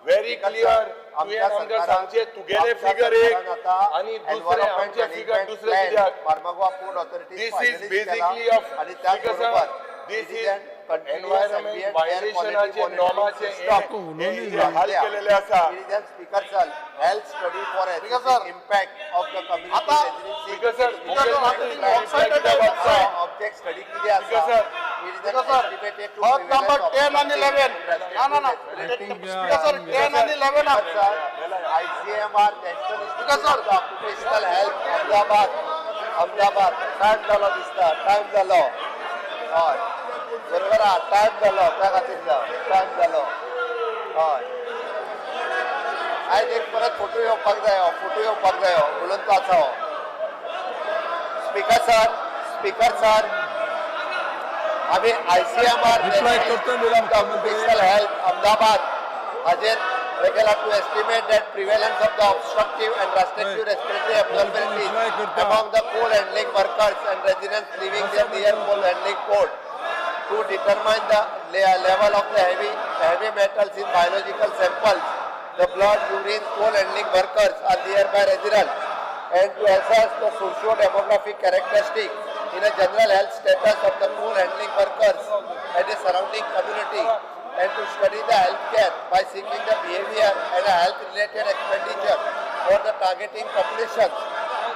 [SPEAKER 3] very clear आमच्या सांगचे तुगेले फिगर एक आणि दुसरे आमचे फिगर दुसरे कित्याक
[SPEAKER 5] Marmagoa port authority
[SPEAKER 3] this is basically of speaker sir this is environment violationचे नॉर्माचे हाल केलेले आसा.
[SPEAKER 5] Speaker sir health study for impact of the community
[SPEAKER 3] speaker sir
[SPEAKER 5] object study किती आसा
[SPEAKER 6] नंबर 10 आणि 11 ना स्पीकर सर 10 आणि 11
[SPEAKER 5] ICMR national institute of occupational health Ahmedabad time जालो दिसता. टाइम जालो हय बरोबर आहा. टाइम जालो त्या खातीर टाइम जालो हय. आयज एक परत फोटो येवपाक जायो उलोवन तो आसा. स्पीकर सर आम्ही ICMR ऑक्युपेशनल हेल्थ अहमदाबाद हाजेर regular to estimate that prevalence of the obstructive and restrictive respiratory abnormalities among the coal handling workers and residents living near coal handling port to determine the level of the heavy metals in biological samples, the blood, urine, coal handling workers are nearby residents, and to assess the socio-demographic characteristics in a general health status of the coal handling workers and the surrounding community, and to study the healthcare by seeking the behavior and health-related expenditure for the targeting populations,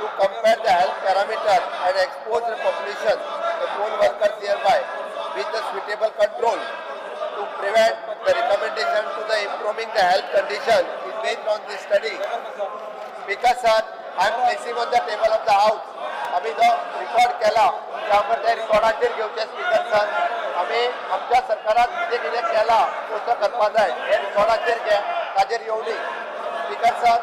[SPEAKER 5] to compare the health parameter and expose the population, the coal workers nearby, with the suitable control, to prevent the recommendation to the improving the health condition is based on this study. Speaker sir, I am placing on the table of the house. आम्ही जो record केला त्यामुळे त्या रिकॉर्डाचेर घेवचे speaker sir. आम्ही आमच्या सरकारान कितें केला तसो करपा जाय हे रिकॉर्डाचेर घे ताजेर येवली. स्पीकर सर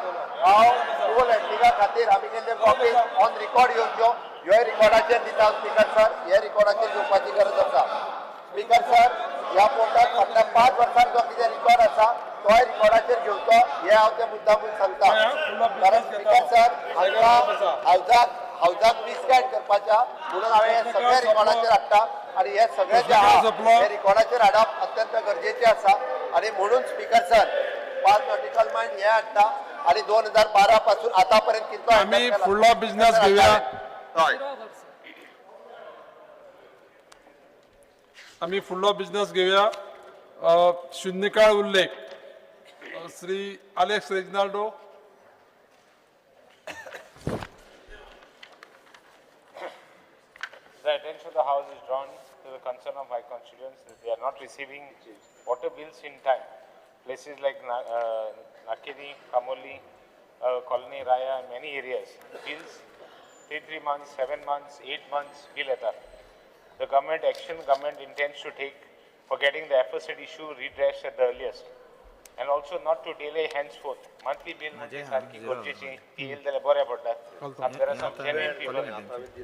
[SPEAKER 5] हांव कोल हँडलिंगा खातीर आमी केल्ले कॉपी ऑन रिकॉर्ड घेवच्यो ह्यो रिकॉर्डाचेर दिता. स्पीकर सर हे रिकॉर्डाचेर घेवपाची गरज आसा. स्पीकर सर ह्या पोर्टाक फाटल्या 5 वर्सांक जो कितें रिकॉर्ड आसा तोय रिकॉर्डाचेर घेवचो हे हांव ते मुद्दामून सांगता. कारण स्पीकर सर हांगा हावजाक मिसगायड करपाच्या म्हणून हांवें हे सगळे रिकॉर्डाचेर हाडटा आणि हे सगळे जे आहा हे रिकॉर्डाचेर हाडप अत्यंत गरजेचे आसा. आणि म्हणून स्पीकर सर 5 नॉटिकल मायल हे हाडटा आणि 2012 पासून आतापर्यंत कितलो
[SPEAKER 1] आम्ही फुडलो बिझनेस घेऊया. आम्ही फुडलो बिझनेस घेऊया. शून्यकाळ उल्लेख Shri Alex Reginaldo.
[SPEAKER 9] The attention of the House is drawn to the concern of my constituents that they are not receiving water bills in time. Places like Nakiri, Kamoli, Colony Raya, and many areas. Bills 3 months, 7 months, 8 months, bill letter. The government action government intends to take for getting the aforesaid issue redressed at the earliest. And also not to delay henceforth. Monthly bill sarki gorjechi TL dele bore padda. There are some genuine people.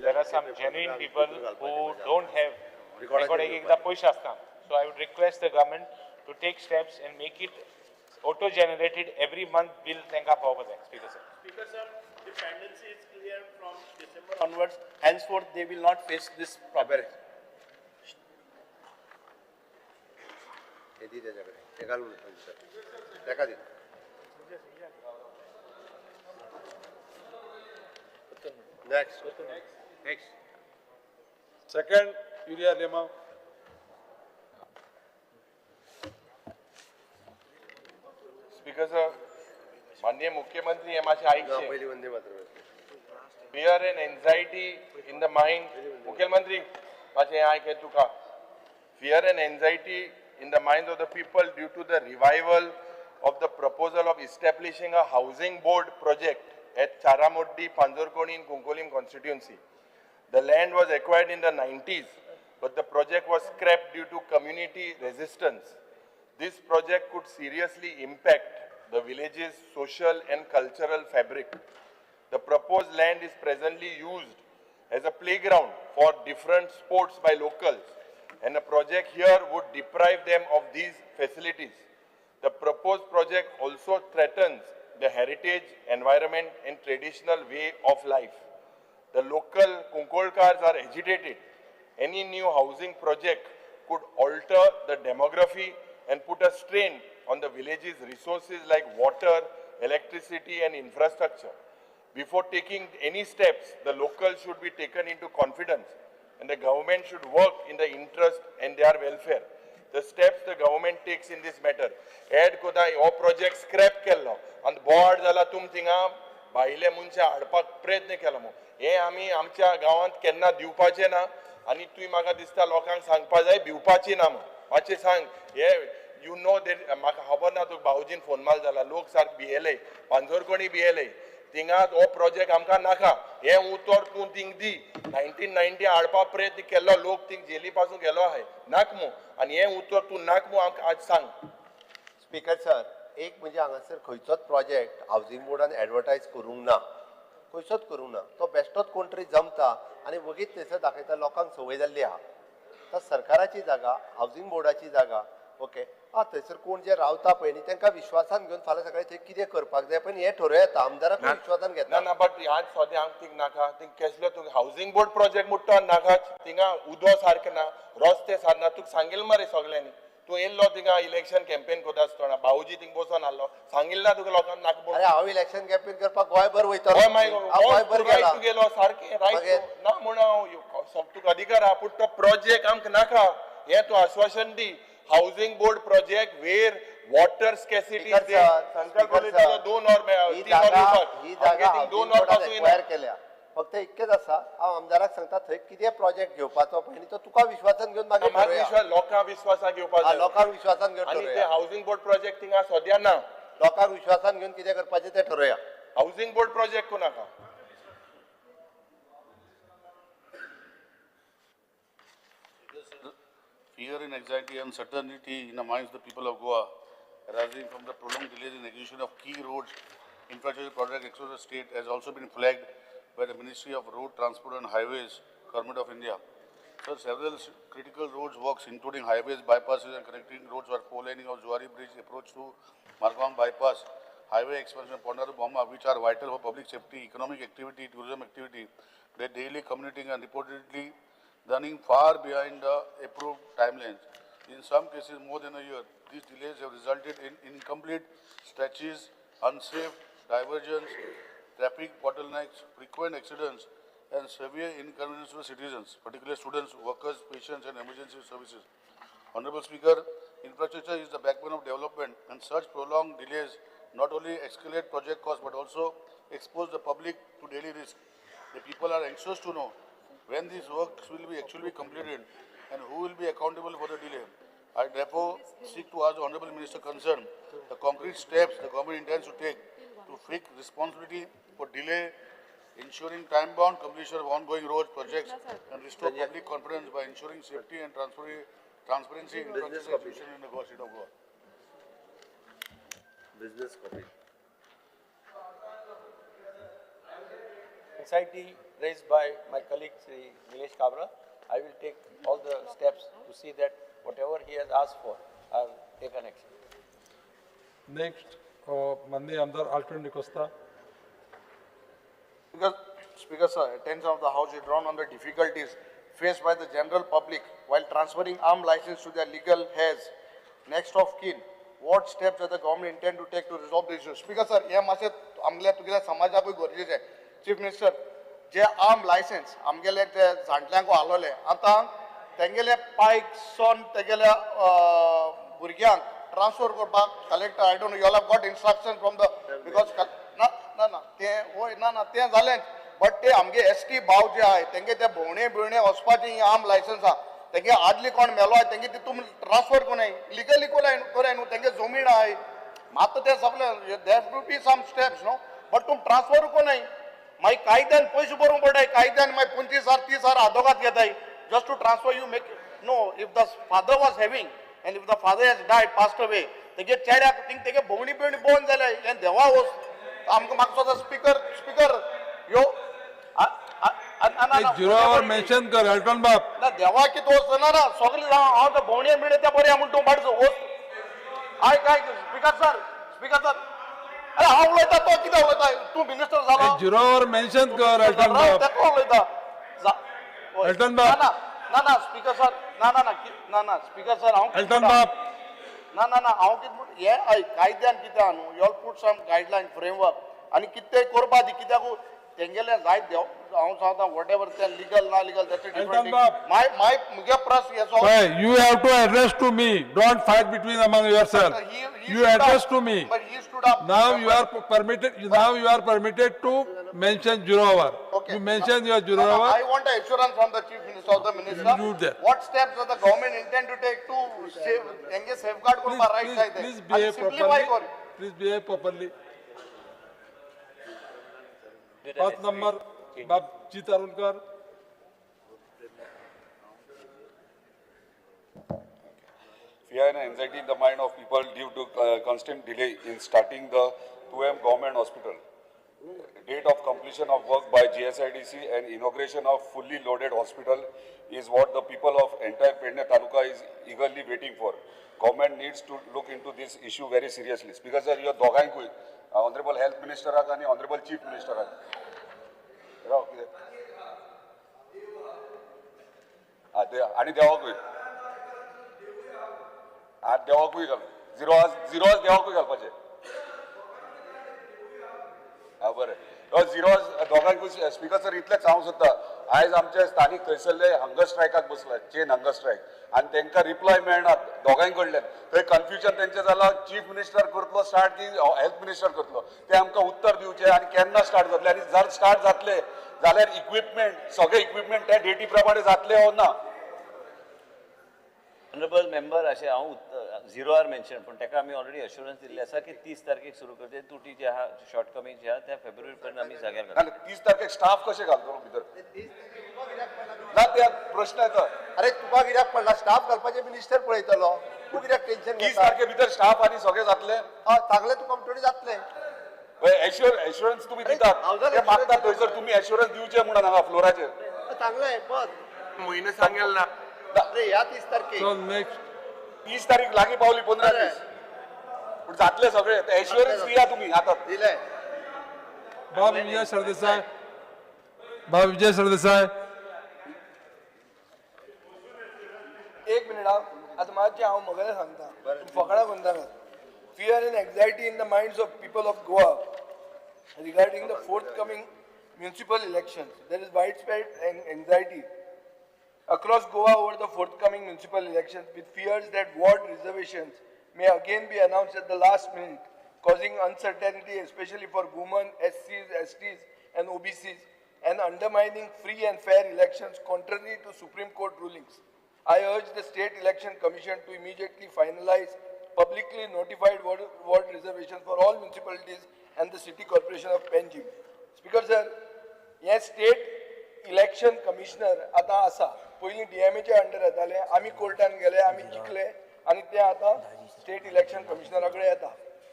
[SPEAKER 9] There are some genuine people who don't have record ekda paisa asna. So I would request the government to take steps and make it auto-generated every month bill tenga pavada. Speaker sir.
[SPEAKER 8] Speaker sir, the tendency is clear from December onwards. Henceforth, they will not face this problem.
[SPEAKER 5] Next.
[SPEAKER 1] Second, Uria Lema.
[SPEAKER 3] Speaker sir, माननीय मुख्यमंत्री हे मातशें आयकचें.
[SPEAKER 5] पहिली Vande Mataram.
[SPEAKER 3] Fear and anxiety in the mind. मुख्यमंत्री मातशें हें आयक तुका. Fear and anxiety in the minds of the people due to the revival of the proposal of establishing a housing board project at Charamoddi, Panjorkoni in Kunkolim constituency. The land was acquired in the 90s, but the project was scrapped due to community resistance. This project could seriously impact the village's social and cultural fabric. The proposed land is presently used as a playground for different sports by locals, and a project here would deprive them of these facilities. The proposed project also threatens the heritage, environment, and traditional way of life. The local Kunkolkars are agitated. Any new housing project could alter the demography and put a strain on the village's resources like water, electricity, and infrastructure. Before taking any steps, the locals should be taken into confidence, and the government should work in the interest and their welfare. The steps the government takes in this matter. Add kodai o project scrap kello and board zala tum tinga baile muncha adpak प्रयत्न केलो मो. हे आमी आमच्या गावांत केन्ना दिवपाचे ना आणि तुई म्हाका दिसता लोकांक सांगपा जाय भिवपाची ना मो. मातशें सांग हे यू नो देट म्हाका खबर ना तुका भाऊजीन फोन मार जाला लोक सारक भियेले पांजोरकोणी भियेले थिंगा हो प्रोजेक्ट आमकां नाका हे उतर तूं थिंग दी 1990 हाडपा प्रयत्न केल्लो लोक थिंग जेली पासून गेलो आहाय नाक मो आनी हे उतर तूं नाक मो आमकां आज सांग.
[SPEAKER 5] स्पीकर सर, एक म्हणजे हांगासर खंयचोच प्रोजेक्ट हावजिंग बोर्डान एडवर्टायज करूंक ना, खंयचोच करूंक ना. तो बेश्टोच कोण तरी जमता आनी वगीच थंयसर दाखयता लोकांक संवय जाल्ली आहा. तर सरकाराची जागा, हावजिंग बोर्डाची जागा, ओके, थंयसर कोण जे रावता पळय न्ही तांकां विश्वासान घेवन फाल्यां सकाळीं थंय कितें करपाक जाय पण हे ठरव येता आमदाराक विश्वासान घेता.
[SPEAKER 3] ना ना बट आज सद्या हांग थिंग नाका थिंग केसलो तुका हावजिंग बोर्ड प्रोजेक्ट म्हणटा नाकाच थिंगा उदो सारकें ना रस्ते सारना तुका सांगिल्लें मरे सगळ्यांनी तूं येयल्लो थिंगा इलेक्शन कॅम्पेन कोता आसतना भाऊजी थिंग बसोन आहलो सांगिल्लें ना तुका लोकांक नाका
[SPEAKER 5] अरे हांव इलेक्शन कॅम्पेन करपाक गोंयभर वयतलो.
[SPEAKER 3] गोंयभर गेलो सारकें रायट ना म्हणून तुका अधिकार आहा पूण तो प्रोजेक्ट आमकां नाका हें तूं आश्वासन दी. हाउसिंग बोर्ड प्रोजेक्ट वेर वॉटर स्कॅसिटी संकल्प केला 2 और 2 और
[SPEAKER 5] केल्या. फक्त इतकेच आसा हांव आमदाराक सांगता थंय कितें प्रोजेक्ट घेवपाचो पळय न्ही तो तुका विश्वासान घेवन मागीर
[SPEAKER 3] लोकांक विश्वासान घेवपाक
[SPEAKER 5] लोकांक विश्वासान घेवन
[SPEAKER 3] आनी ते हाउसिंग बोर्ड प्रोजेक्ट थिंगा सद्या ना.
[SPEAKER 5] लोकांक विश्वासान घेवन कितें करपाचें तें ठरया.
[SPEAKER 3] हाउसिंग बोर्ड प्रोजेक्ट को नाका.
[SPEAKER 10] Fear and anxiety and uncertainty in the minds of the people of Goa arising from the prolonged delays in execution of key roads infrastructure projects across the state has also been flagged by the Ministry of Road Transport and Highways, Government of India. So several critical roads works including highways, bypasses and connecting roads were pole lining of Zuari Bridge approach to Margawang bypass, highway expansion Pondaru Bomma, which are vital for public safety, economic activity, tourism activity. They daily communicating and reportedly running far behind the approved timelines. In some cases, more than a year. These delays have resulted in incomplete stretches, unsafe diversions, traffic bottlenecks, frequent accidents, and severe inconvenience for citizens, particularly students, workers, patients, and emergency services. Honorable Speaker, infrastructure is the backbone of development, and such prolonged delays not only escalate project costs but also expose the public to daily risk. The people are anxious to know when these works will be actually completed and who will be accountable for the delay. I therefore seek to ask the Honorable Minister concerned the concrete steps the government intends to take to take responsibility for delay, ensuring time-bound completion of ongoing road projects, and restore public confidence by ensuring safety and transparency in infrastructure execution in the Goa state of Goa.
[SPEAKER 5] Business copy.
[SPEAKER 2] Anxiety raised by my colleague Sri Nilesh Kabra, I will take all the steps to see that whatever he has asked for, I will take an action.
[SPEAKER 1] Next, Mandi Amdar Alternate Costa.
[SPEAKER 6] Speaker sir, attention of the House is drawn on the difficulties faced by the general public while transferring arm license to their legal heirs. Next of kin, what steps does the government intend to take to resolve the issue? Speaker sir, हे मासे आमगेल्या तुगेल्या समाजाकूय गरजेचे आहे. Chief minister, जे arm licence आमगेले ते जाणट्यांक आलोले आता तेंगेले पायक सोन तेगेल्या भुरग्यांक ट्रान्सफर करपाक collector I don't know you have got instruction from the because ना ना ना ते होय ना ना ते जालें बट ते आमगे एसटी भाव जे आहाय तेंगे ते भोवणे बिवणे वचपाची ही आर्म लायसन्स आहा तेंगे आदली कोण मेलो आहाय तेंगे तितून ट्रान्सफर कोनाय लिगली कोराय न्हू तेंगे जमीन आहाय मात ते सगळे there to be some steps no but तुम ट्रान्सफर कोनाय मागीर कायद्यान पयशे भरूंक पडटाय कायद्यान मागीर 25,000-30,000 आदोगाद घेताय just to transfer you make know if the father was having and if the father has died passed away तेगे चेड्याक थिंग तेगे भोवणी बिवणी बोन जाल्याय हे देवा वोस आमकां म्हाका सुद्दां स्पीकर यो
[SPEAKER 1] जुरावर मेन्शन कर अल्टन बाप
[SPEAKER 6] ना देवा कितें वच ना ना सगळे हांव ते भोवणे बिवणे ते बरें म्हणून तूं भाडचो वच आय काय स्पीकर सर अरे हांव उलयता तो कितें उलयता तूं मिनिस्टर जालो
[SPEAKER 1] जुरावर मेन्शन कर अल्टन बाप
[SPEAKER 6] तेका उलयता
[SPEAKER 1] अल्टन बाप
[SPEAKER 6] ना ना स्पीकर सर ना ना स्पीकर सर हांव
[SPEAKER 1] अल्टन बाप
[SPEAKER 6] ना हांव कितें हे हय कायद्यान कितें आहा न्हू you all put some guideline framework आनी कितें करपा दी कित्याक तेंगेले जायत देव हांव सांगता वॉट एवर ते लिगल ना लिगल दॅट्स डिफरंट माय मुगे प्रश्न हेचो
[SPEAKER 1] you have to address to me, don't fight between among yourself. You address to me.
[SPEAKER 6] But he stood up.
[SPEAKER 1] Now you are permitted to mention Jurovar.
[SPEAKER 6] Okay.
[SPEAKER 1] You mention your
[SPEAKER 6] I
[SPEAKER 1] Jurovar.
[SPEAKER 6] want an assurance from the Chief Minister of the Minister.
[SPEAKER 1] You do that.
[SPEAKER 6] What steps does the government intend to take to engage safeguard kurba right side?
[SPEAKER 1] Please behave
[SPEAKER 6] Simplify
[SPEAKER 1] properly. Please behave properly. Path number, Babji Tarunkar.
[SPEAKER 11] Fear and anxiety in the mind of people due to constant delay in starting the 2M government hospital. Date of completion of work by GSIDC and inauguration of fully loaded hospital is what the people of entire Pedne Taluka is eagerly waiting for. Government needs to look into this issue very seriously. Because sir, you are dogankui, Honorable Health Minister and Honorable Chief Minister. आणि देवाकूय आज देवाकूय घाल zero आज देवाकूय घालपाचें हा बरें zero दोगांकूय speaker sir इतलेंच हांव सोदतां आयज आमचे स्थानीक थंयसरले हंगर स्ट्रायकाक बसला चेन हंगर स्ट्रायक आनी तांकां रिप्लाय मेळना दोगांय कडल्यान थंय कन्फ्युजन तेंचें जालां चीफ मिनिस्टर करतलो स्टार्ट की हेल्थ मिनिस्टर करतलो ते आमकां उत्तर दिवचें आनी केन्ना स्टार्ट जातलें आनी जर स्टार्ट जातले जाल्यार इक्विपमेंट सगळे इक्विपमेंट त्या डेटी प्रमाणे जातले हो ना
[SPEAKER 12] ऑनरेबल मेंबर अशें हांव झिरोआर मेन्शन पूण ताका आमी ऑलरेडी अश्युरन्स दिल्ले आसा की 30 तारखेक सुरू करचे तुटी जे आहा शॉर्टकमींग जे आहा त्या फेब्रुवारी पर्यंत आमी जाग्यार घालता
[SPEAKER 11] 30 तारखेक स्टाफ कशें घालतलो भितर ना ते प्रश्न येता
[SPEAKER 5] अरे तुका कित्याक पडला स्टाफ घालपाचे मिनिस्टर पळयतलो तूं कित्याक टेन्शन
[SPEAKER 11] 30 तारखे भितर स्टाफ आनी सगळे जातले
[SPEAKER 5] सांगले तुका थोडी जातले
[SPEAKER 11] एश्युरन्स तुम्ही दितात ते मागतात थंयसर तुम्ही एश्युरन्स दिवचे म्हणून हांगा फ्लोराचेर
[SPEAKER 5] चांगले बस
[SPEAKER 6] म्हयनो सांगेल ना
[SPEAKER 5] अरे ह्या 30 तारखेक
[SPEAKER 1] So next,
[SPEAKER 11] 30 तारीख लागीं पावली 15 दीस पूण जातले सगळे एश्युरन्स दिया तुम्ही आता
[SPEAKER 5] दिले
[SPEAKER 1] Bob Vijay Sardesai. Bob Vijay Sardesai.
[SPEAKER 2] एक मिनिट आता माझे हांव म्हगेलें सांगता फकाणां कोणता fear and anxiety in the minds of people of Goa regarding the forthcoming municipal elections. There is widespread anxiety across Goa over the forthcoming municipal elections, with fears that ward reservations may again be announced at the last minute, causing uncertainty especially for women, SCs, STs and OBCs, and undermining free and fair elections contrary to Supreme Court rulings. I urge the State Election Commission to immediately finalize publicly notified ward reservations for all municipalities and the City Corporation of Panjim. Speaker sir, हे state election commissioner आता आसा. पयलीं DMA under येताले, आमी कोर्टान गेले, आमी जिखले आणि ते आता स्टेट इलेक्शन कमिशनराकडे येता.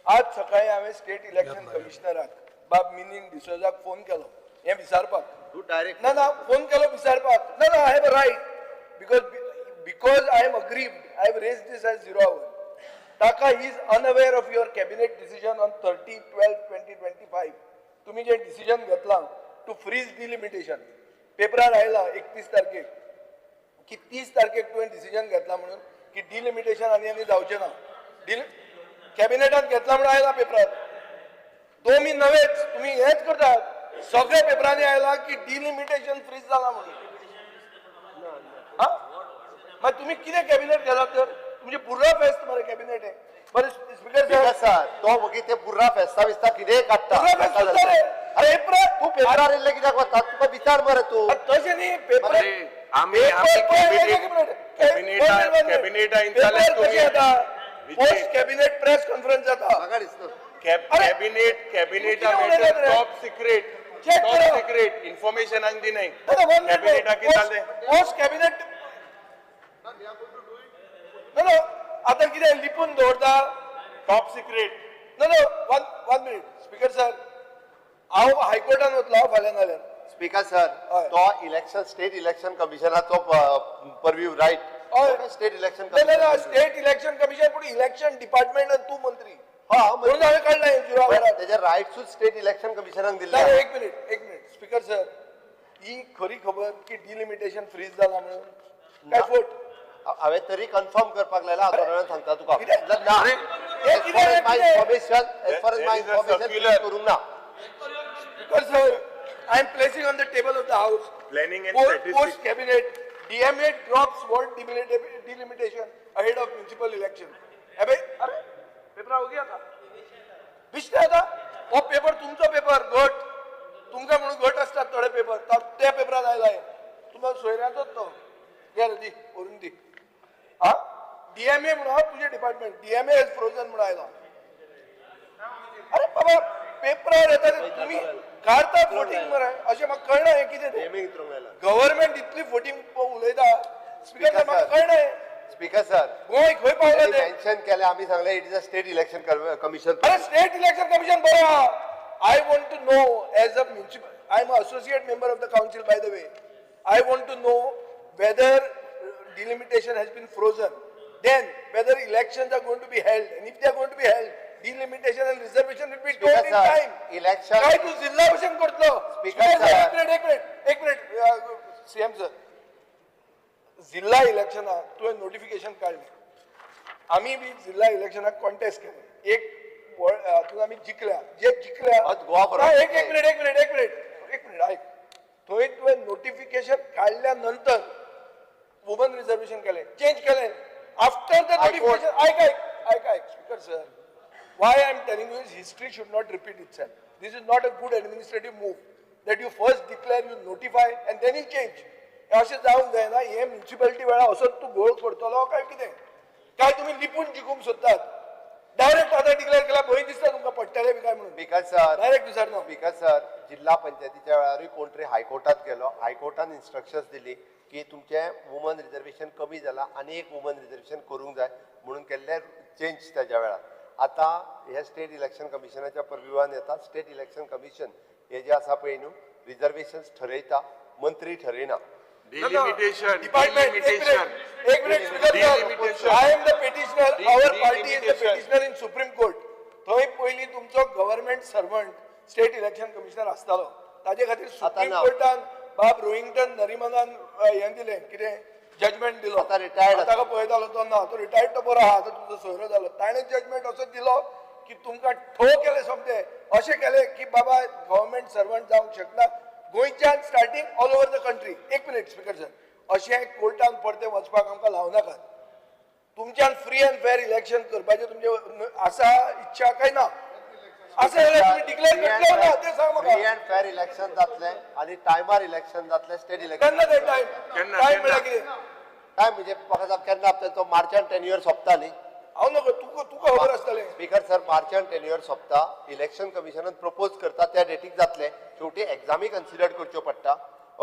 [SPEAKER 2] आज सकाळी हांवें स्टेट इलेक्शन कमिशनराक बाब मिनीन डिसोजाक फोन केलो हे विचारपाक.
[SPEAKER 5] तू डायरेक्ट
[SPEAKER 2] ना फोन केलो विचारपाक. ना I have a right because I am aggrieved. I have raised this as 0 hour. Taka is unaware of your cabinet decision on 30/12/2025. तुम्ही जे डिसिजन घेतला टू फ्रीज डिलिमिटेशन पेपरार आयला 31 तारखेक की 30 तारखेक तुवें डिसिजन घेतला म्हणून की डिलिमिटेशन आनी जावचें ना. कॅबिनेटान घेतला म्हणून आयला पेपरार. दोमी नवेच तुम्ही हेच करतात. सगळ्या पेपरांनी आयला की डिलिमिटेशन फ्रीज जाला म्हणून. मग तुम्ही किती कॅबिनेट केला तर तुमचे बुर्रा फेस्त मरे कॅबिनेट आहे. बरं स्पीकर
[SPEAKER 5] सर तो मग ते पुरा फेस्ता बिस्ता कितें काडटा
[SPEAKER 2] अरे
[SPEAKER 5] तू पेपरार येयल्ले कित्याक वता तुका विचार मरे तू
[SPEAKER 2] तशें न्ही paper post cabinet press conference जाता.
[SPEAKER 5] म्हाका दिसता
[SPEAKER 7] कॅबिनेट टॉप सिक्रेट इन्फॉर्मेशन आनी दिनाय कॅबिनेटाक कितें जालें
[SPEAKER 2] पोस्ट कॅबिनेट आता कितें लिपून दवरता
[SPEAKER 7] top secret.
[SPEAKER 2] One minute speaker sir हांव हायकोर्टान वतलो फाल्यां नाल्यार.
[SPEAKER 5] स्पीकर सर तो इलेक्शन स्टेट इलेक्शन कमिशनाचो purview right state election
[SPEAKER 2] state election commission पूण इलेक्शन डिपार्टमेंट आनी तू मंत्री म्हणून हांवें काडला
[SPEAKER 5] तेजे रायट्सूच स्टेट इलेक्शन कमिशनाक दिले.
[SPEAKER 2] एक मिनिट स्पीकर सर ही खरी खबर की डिलिमिटेशन फ्रीज जाला म्हणून काय फोट
[SPEAKER 5] हांवें तरी कन्फर्म करपाक लायला आतां सांगता तुका करूंक ना.
[SPEAKER 2] Because sir, I am placing on the table of the House.
[SPEAKER 7] Planning and
[SPEAKER 2] post cabinet DMA drops ward delimitation ahead of municipal election. अबे अरे पेपर हो गया था. विषय आता वो पेपर तुमचा पेपर गट तुमका म्हणून गट असतात थोडे पेपर त्या पेपरात आयलाय तुम्हाला सोयऱ्याचोच तो घे रे दी करून दी. हा DMA म्हणून तुझे डिपार्टमेंट DMA इज फ्रोजन म्हणून आयला. अरे बाबा पेपरार येता तुम्ही काढतात वोटिंग मरे अशें म्हाका कळना हें कितें गव्हर्नमेंट इतली वोटिंग उलयता. स्पीकर सर म्हाका कळना हें.
[SPEAKER 5] स्पीकर सर
[SPEAKER 2] गोंय खंय पावला तें
[SPEAKER 5] मेन्शन केलें आमी सांगलें it is a state election commission.
[SPEAKER 2] अरे स्टेट इलेक्शन कमिशन बरो आहा. I want to know as a municipal I am associate member of the council by the way. I want to know whether delimitation has been frozen, then whether elections are going to be held, and if they are going to be held delimitation and reservation will be told in time.
[SPEAKER 5] Election
[SPEAKER 2] काय तू जिल्हा भाषण करतो.
[SPEAKER 5] Speaker sir.
[SPEAKER 2] एक minute CM sir जिल्हा इलेक्शना तुवें notification काढले आम्ही बी जिल्हा इलेक्शनाक कॉन्टेस्ट केले एक हातून आम्ही जिखल्या जे जिखल्या एक मिनिट ऐक थंय तुवें नोटिफिकेशन काढल्या नंतर वुमन रिझर्वेशन केले चेंज केले आफ्टर द नोटिफिकेशन ऐक speaker sir why I am telling you is history should not repeat itself. This is not a good administrative move that you first declare, you notify and then you change. अशें जावंक जायना. हे municipality वेळा असोच तूं घोळ करतलो काय कितें काय तुम्ही लिपून जिखूंक सोदतात. डायरेक्ट आतां डिक्लेअर केला भंय दिसता तुमकां पडटलें बी काय म्हणून.
[SPEAKER 5] स्पीकर सर
[SPEAKER 2] डायरेक्ट विचारना.
[SPEAKER 5] स्पीकर सर जिल्हा पंचायतीच्या वेळारूय कोण तरी हायकोर्टात गेलो हायकोर्टान इन्स्ट्रक्शन्स दिली की तुमचे वुमन रिजर्वेशन कमी जाला आनी एक वुमन रिजर्वेशन करूंक जाय म्हणून केल्ले चेंज त्याच्या वेळार. आता हे स्टेट इलेक्शन कमिशनाच्या परव्यूवान येता. स्टेट इलेक्शन कमिशन हे जे आसा पळय न्हू रिजर्वेशन्स ठरयता मंत्री ठरयना.
[SPEAKER 7] Delimitation.
[SPEAKER 2] एक minute I am the petitioner. Our party is the petitioner in Supreme Court. थंय पयलीं तुमचो government servant state election commissioner आसतालो ताजे खातीर सुप्रीम कोर्टान बाब रोहिंग्टन नरिमनान हें दिलें कितें जजमेंट दिलो.
[SPEAKER 5] आता रिटायर्ड
[SPEAKER 2] ताका पळयतालो तो ना तो रिटायर्ड तो बरो आहा तो तुजो सोयरो जालो. ताणें जजमेंट असो दिलो की तुमकां ठो केलें सोमतें अशें केलें की बाबा गव्हर्नमेंट सर्वंट जावंक शकना गोंयच्यान starting all over the country. एक मिनिट स्पीकर सर अशें कोर्टान परतें वचपाक आमकां लावनाकात. तुमच्यान फ्री अँड फेअर इलेक्शन करपाचें तुमचे आसा इच्छा काय ना असं जाल्यार तुम्ही डिक्लेअर करतलो ना ते सांग म्हाका.
[SPEAKER 5] फ्री अँड फेअर इलेक्शन जातलें आनी टायमार इलेक्शन जातलें स्टेट इलेक्शन.
[SPEAKER 2] केन्ना ते टायम म्हळ्यार कितें
[SPEAKER 5] टायम म्हणजे म्हाका केन्ना तो मार्चान 10 years सोंपता न्ही
[SPEAKER 2] हांव नको तुका खबर आसतलें.
[SPEAKER 5] स्पीकर सर मार्चान टेन्युअर सोंपता इलेक्शन कमिशनान प्रपोज करता त्या डेटीक जातले शेवटी एग्जामी कन्सिडर करच्यो पडटा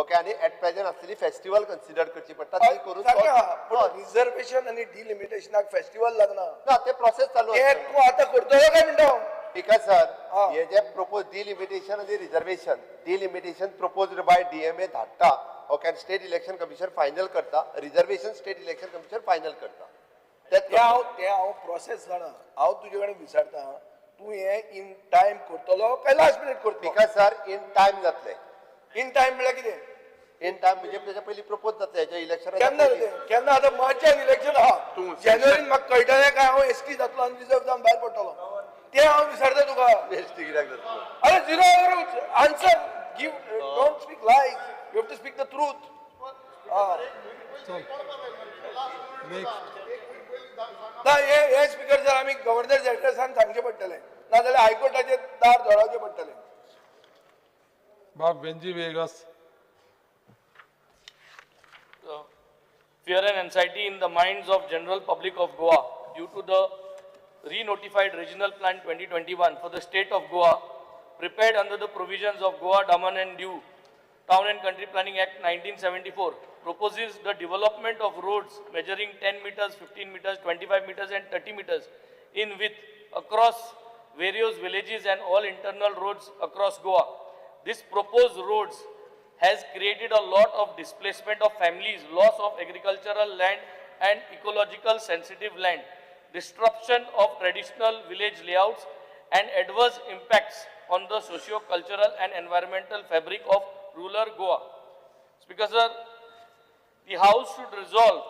[SPEAKER 5] ओके आणि एट प्रेझेंट आसलेली फेस्टिवल कन्सिडर करची पडटा ती करून
[SPEAKER 2] रिझर्वेशन आणि डिलिमिटेशनाक फेस्टिवल लागना.
[SPEAKER 5] ना ते प्रोसेस चालू
[SPEAKER 2] ते
[SPEAKER 5] आसता.
[SPEAKER 2] तूं आतां करतलो काय म्हणटा हांव?
[SPEAKER 5] स्पीकर सर हे जे प्रपोज डिलिमिटेशन आणि reservation delimitation proposed by DMA धाडटा ओके आणि स्टेट इलेक्शन कमिशन फायनल करता reservation state election commission final करता.
[SPEAKER 2] ते हांव प्रोसेस जाणा. हांव तुजे कडेन विचारता तूं हे इन टायम करतलो काय लास्ट मिनिट करतलो?
[SPEAKER 5] स्पीकर सर इन टायम जातले.
[SPEAKER 2] इन टायम म्हळ्यार कितें?
[SPEAKER 5] इन टायम म्हणजे त्याच्या पयलीं प्रपोज जातले हेच्या इलेक्शन
[SPEAKER 2] केन्ना आतां मार्चान इलेक्शन आहा जानेवारीन म्हाका कळटलें काय हांव एसटी जातलो आनी रिजर्व जावन भायर पडटलो ते हांव विचारता तुका.
[SPEAKER 5] एसटी कित्याक जातलो?
[SPEAKER 2] अरे zero answer give don't speak lies you have to speak the truth. ना हे स्पीकर जर आमी गव्हर्नर जनरलान सांगचें पडटलें नाजाल्यार हायकोर्टाचेर दार धोडावचें पडटलें.
[SPEAKER 1] बाब बेंजी वेगस.
[SPEAKER 13] Fear and anxiety in the minds of general public of Goa due to the re-notified Regional Plan 2021 for the state of Goa, prepared under the provisions of Goa Daman and Diu Town and Country Planning Act 1974, proposes the development of roads measuring 10 meters, 15 meters, 25 meters and 30 meters in width across various villages and all internal roads across Goa. This proposed roads has created a lot of displacement of families, loss of agricultural land and ecological sensitive land, disruption of traditional village layouts and adverse impacts on the socio-cultural and environmental fabric of rural Goa. Speaker sir, the House should resolve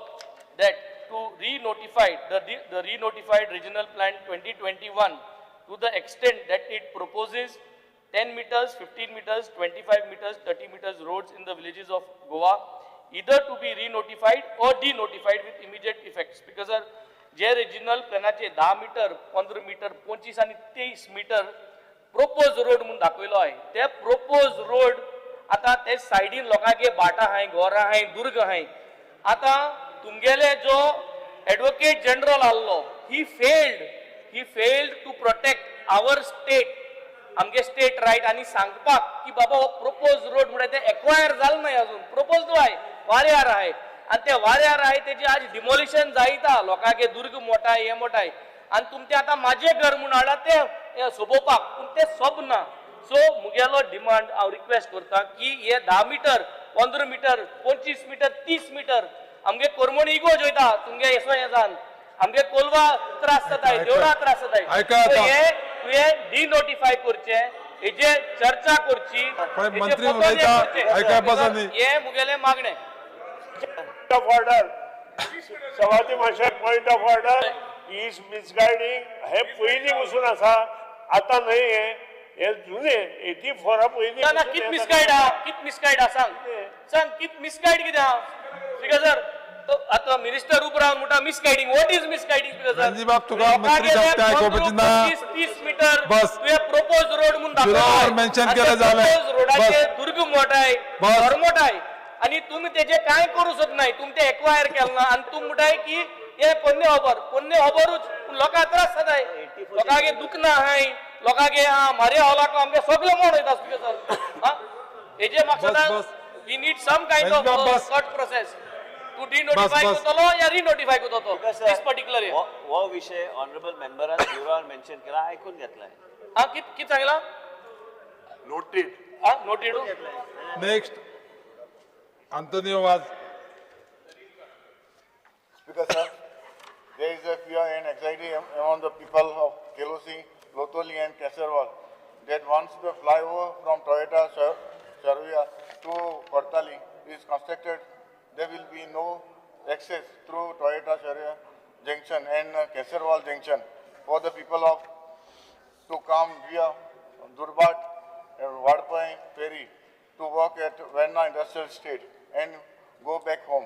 [SPEAKER 13] that to re-notify the re-notified Regional Plan 2021 to the extent that it proposes 10 meters, 15 meters, 25 meters, 30 meters roads in the villages of Goa, either to be re-notified or de-notified with immediate effects. Because जे regional planaचे 10 metre, 15 metre, 25 आणि 23 metre propose road म्हणून दाखवलो आहे. ते propose road आता ते साइडीन लोकांगे Bata हाय, गोरा हाय, दुर्ग हाय. आता तुमगेले जो advocate general आल्लो, he failed to protect our state. आमगे स्टेट राईट आणि सांगपाक की बाबा हो प्रपोज रोड म्हणजे ते एक्वायर झालं नाही अजून प्रपोज आहे वाऱ्यार आहे आणि ते वाऱ्यार आहे त्याची आज डिमोलिशन जायता लोकांगे दुर्ग मोठा आहे हे मोठा आहे आणि तुमचे आता माझे घर म्हणून हाडा ते सोबोवपाक पूण ते सोबना. सो मुगेलो डिमांड हांव रिक्वेस्ट करता की हे 10 मीटर 15 मीटर 25 मीटर 30 मीटर आमगे कोरमणी इगो जोयता तुमगे येसो हे जान आमगे कोलवा त्रास जाताय देवळा त्रास जाताय हे डिनोटिफाय करचे हेजे चर्चा करची
[SPEAKER 1] मंत्री उलयता आयकपाचो न्ही
[SPEAKER 13] हे मुगेले मागणे.
[SPEAKER 4] Point of order. सभापती महाशय पॉइंट ऑफ ऑर्डर इज मिसगायडिंग हे पयलीं पासून आसा आता नाही हे जुने 84 पयलीं
[SPEAKER 13] ना कित मिसगायड सांग कित मिसगायड कितें आहा स्पीकर सर आता मिनिस्टर उब रावन म्हणटा misguiding what is misguiding speaker sir
[SPEAKER 1] रणजी बाब तुका मंत्री सांगता आयकपाची ना
[SPEAKER 13] 30 मीटर
[SPEAKER 1] बस
[SPEAKER 13] तुवें प्रपोज रोड म्हणून
[SPEAKER 1] तुला मेन्शन केलं जालें
[SPEAKER 13] प्रपोज रोडाचे दुर्ग मोठा आहे घर मोठा आहे आणि तुम्ही त्याचे काय करू शकत नाही तुम्ही ते एक्वायर केलं ना आणि तुम्ही म्हणताय की हे पोन्ने खबरूच लोकांक त्रास जाताय लोकांगे दुखना हाय लोकांगे मारे हॉलाक आमगे सगळे मोड वयता स्पीकर सर हेजे मकसद we need some kind of short process to denotify करतलो या रिनोटिफाय करतलो दिस पर्टिक्युलर
[SPEAKER 12] हो विषय ऑनरेबल मेंबरान ब्युरोवर मेन्शन केला ऐकून घेतलाय
[SPEAKER 13] कित सांगला noted
[SPEAKER 1] next Antonio was.
[SPEAKER 6] Speaker sir, there is a fear and anxiety among the people of Kelosi, Lotoli and Kesarwal that once the flyover from Toyota Sarvia to Kortali is constructed, there will be no access through Toyota Sarvia junction and Kesarwal junction for the people of to come via Durbat and Wadpai ferry to work at Verna Industrial Estate and go back home.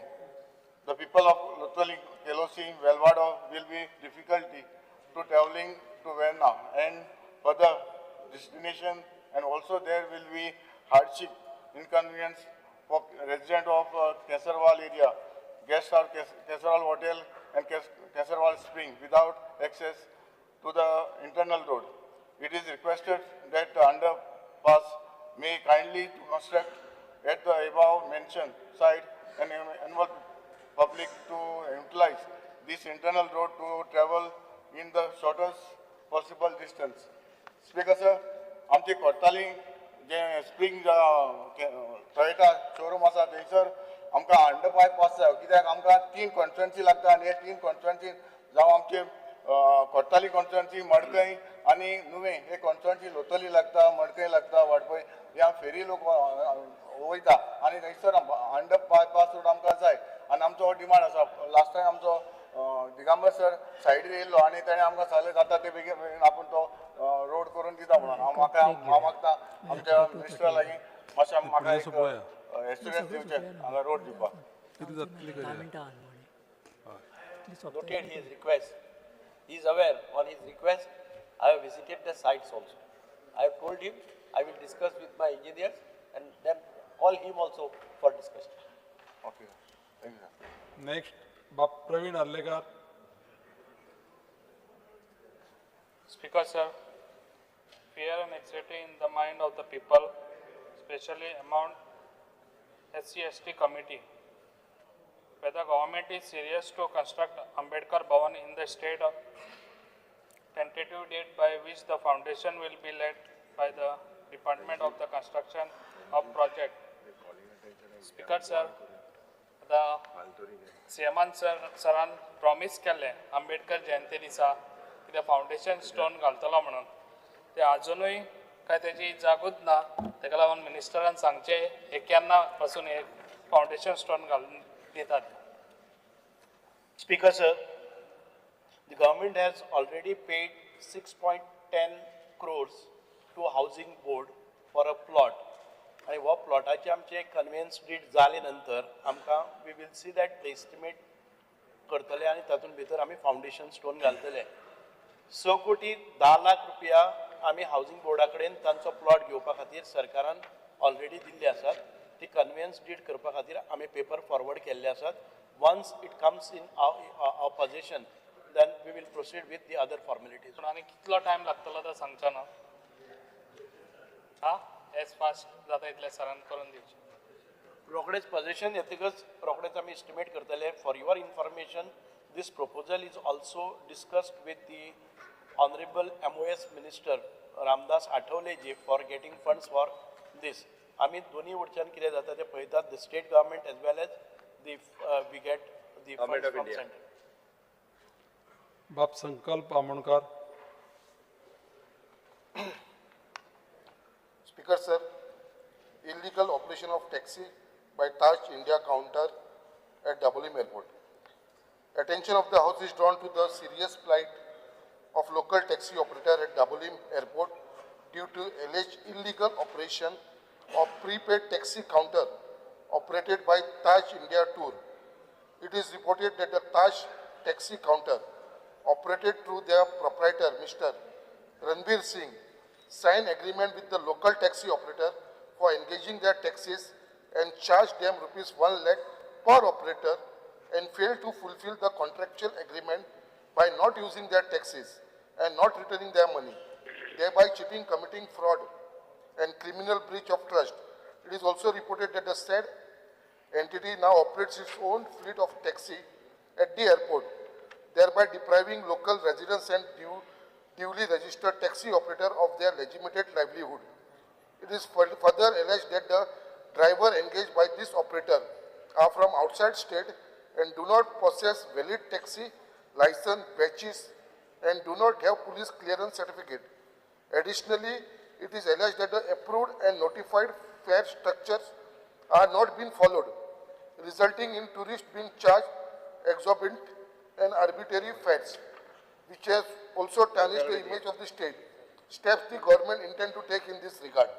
[SPEAKER 6] The people of Lutwali, Kelosi, Velvado will be difficulty to traveling to Verna and further destination, and also there will be hardship, inconvenience for residents of Kesarwal area guest house, Kesaral Hotel and Kesaral Spring without access to the internal road. It is requested that the underpass may kindly to construct at the above mentioned site and enable public to utilize this internal road to travel in the shortest possible distance. Speaker sir, आमची कोर्टाली जे spring Toyota showroom आसा थंयसर आमकां underpass जाय कित्याक आमकां 3 constituency लागता आनी हे 3 कॉन्स्टिट्युएन्सी जावं आमचे कोर्टाली कॉन्स्टिट्युएन्सी मडकय आनी नुवें हे कॉन्स्टिट्युएन्सी लोतली लागता मडकय लागता वाडपय ह्या फेरी लोक वयता आनी थंयसर अंडरपास रोड आमकां जाय आनी आमचो डिमांड आसा लास्ट टायम आमचो दिगंबर सर सायडीर येयल्लो आनी ताणें आमकां सांगलें जाता ते बेगीन आपूण तो रोड करून दिता म्हणून हांव मागता आमच्या मिनिस्टरा लागीं मातशें म्हाका एक एस्टिमेट दिवचें हांगा रोड दिवपाक.
[SPEAKER 8] Noted his request. He is aware on his request. I have visited the sites also. I have told him I will discuss with my engineers and then call him also for discussion.
[SPEAKER 6] Okay. Thank you, sir.
[SPEAKER 1] Next, Praveen Arlekar.
[SPEAKER 14] Speaker sir, fear and anxiety in the mind of the people, especially among SC/ST committee. Whether government is serious to construct Ambedkar Bhavan in the state of tentative date by which the foundation will be led by the Department of the Construction of Project. Speaker sir, the CMan sir promise केले Ambedkar जयंती दिसा कितें foundation stone घालतलो म्हणून ते अजूनही काय त्याची जागूच ना ताका लागून मिनिस्टरान सांगचें हे केन्ना पासून हे फाउंडेशन स्टोन घालून दितात.
[SPEAKER 8] Speaker sir, the government has already paid 6.10 crores to housing board for a plot. आणि हो प्लॉटाचे आमचे कन्व्हेन्स डीड जाले नंतर आमकां we will see that the estimate करतले आनी तातूंत भितर आमी फाउंडेशन स्टोन घालतले. 6,10,00,000 आमी हावजींग बोर्डा कडेन तांचो प्लॉट घेवपा खातीर सरकारान ऑलरेडी दिल्ले आसात. ती कन्व्हेन्स डीड करपा खातीर आमी पेपर फॉरवर्ड केल्ले आसात. Once it comes in our position then we will proceed with the other formalities.
[SPEAKER 14] आनी कितलो टायम लागतलो तो सांगचो ना हा एज फास्ट जाता इतले सरान करून दिवचे.
[SPEAKER 8] रोखडेच पोझिशन येतकच रोखडेच आमी एस्टिमेट करतले. For your information this proposal is also discussed with the Honorable MOS Minister Ramdas Athavaleji for getting funds for this. आमी दोन्ही वडच्यान कितें जाता ते पळयतात. The state government as well as the we get the funds from center.
[SPEAKER 1] बाप संकल्प Amonkar.
[SPEAKER 6] Speaker sir, illegal operation of taxi by Taj India counter at WM Airport. Attention of the House is drawn to the serious plight of local taxi operator at WM Airport due to alleged illegal operation of prepaid taxi counter operated by Taj India Tour. It is reported that the Taj taxi counter operated through their proprietor Mr. Ranbir Singh signed agreement with the local taxi operator for engaging their taxis and charged them ₹1 lakh per operator and failed to fulfill the contractual agreement by not using their taxis and not returning their money, thereby cheating, committing fraud and criminal breach of trust. It is also reported that the said entity now operates its own fleet of taxi at the airport, thereby depriving local residents and duly registered taxi operator of their legitimate livelihood. It is further alleged that the driver engaged by this operator are from outside state and do not possess valid taxi license, badges, and do not have police clearance certificate. Additionally, it is alleged that the approved and notified fare structures are not being followed, resulting in tourists being charged exorbitant and arbitrary fares, which has also tarnished the image of the state. Steps the government intend to take in this regard.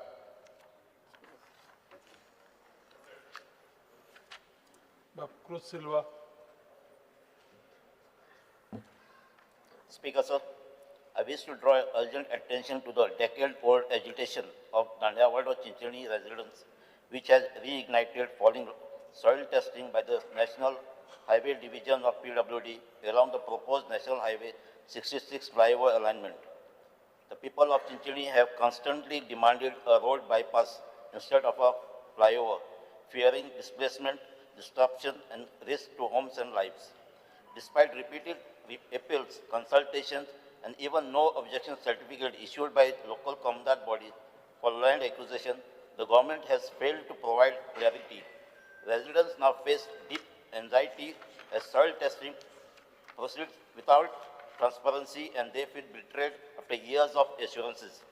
[SPEAKER 1] Cruz Silva.
[SPEAKER 7] Speaker sir, I wish to draw urgent attention to the decade-old agitation of Dandiawad Chinchani residents, which has reignited following soil testing by the National Highway Division of PWD along the proposed National Highway 66 flyover alignment. The people of Chinchini have constantly demanded a road bypass instead of a flyover, fearing displacement, disruption, and risk to homes and lives. Despite repeated appeals, consultations, and even no objection certificate issued by local commandant body for land acquisition, the government has failed to provide clarity. Residents now face deep anxiety as soil testing proceeds without transparency and they feel betrayed after years of assurances.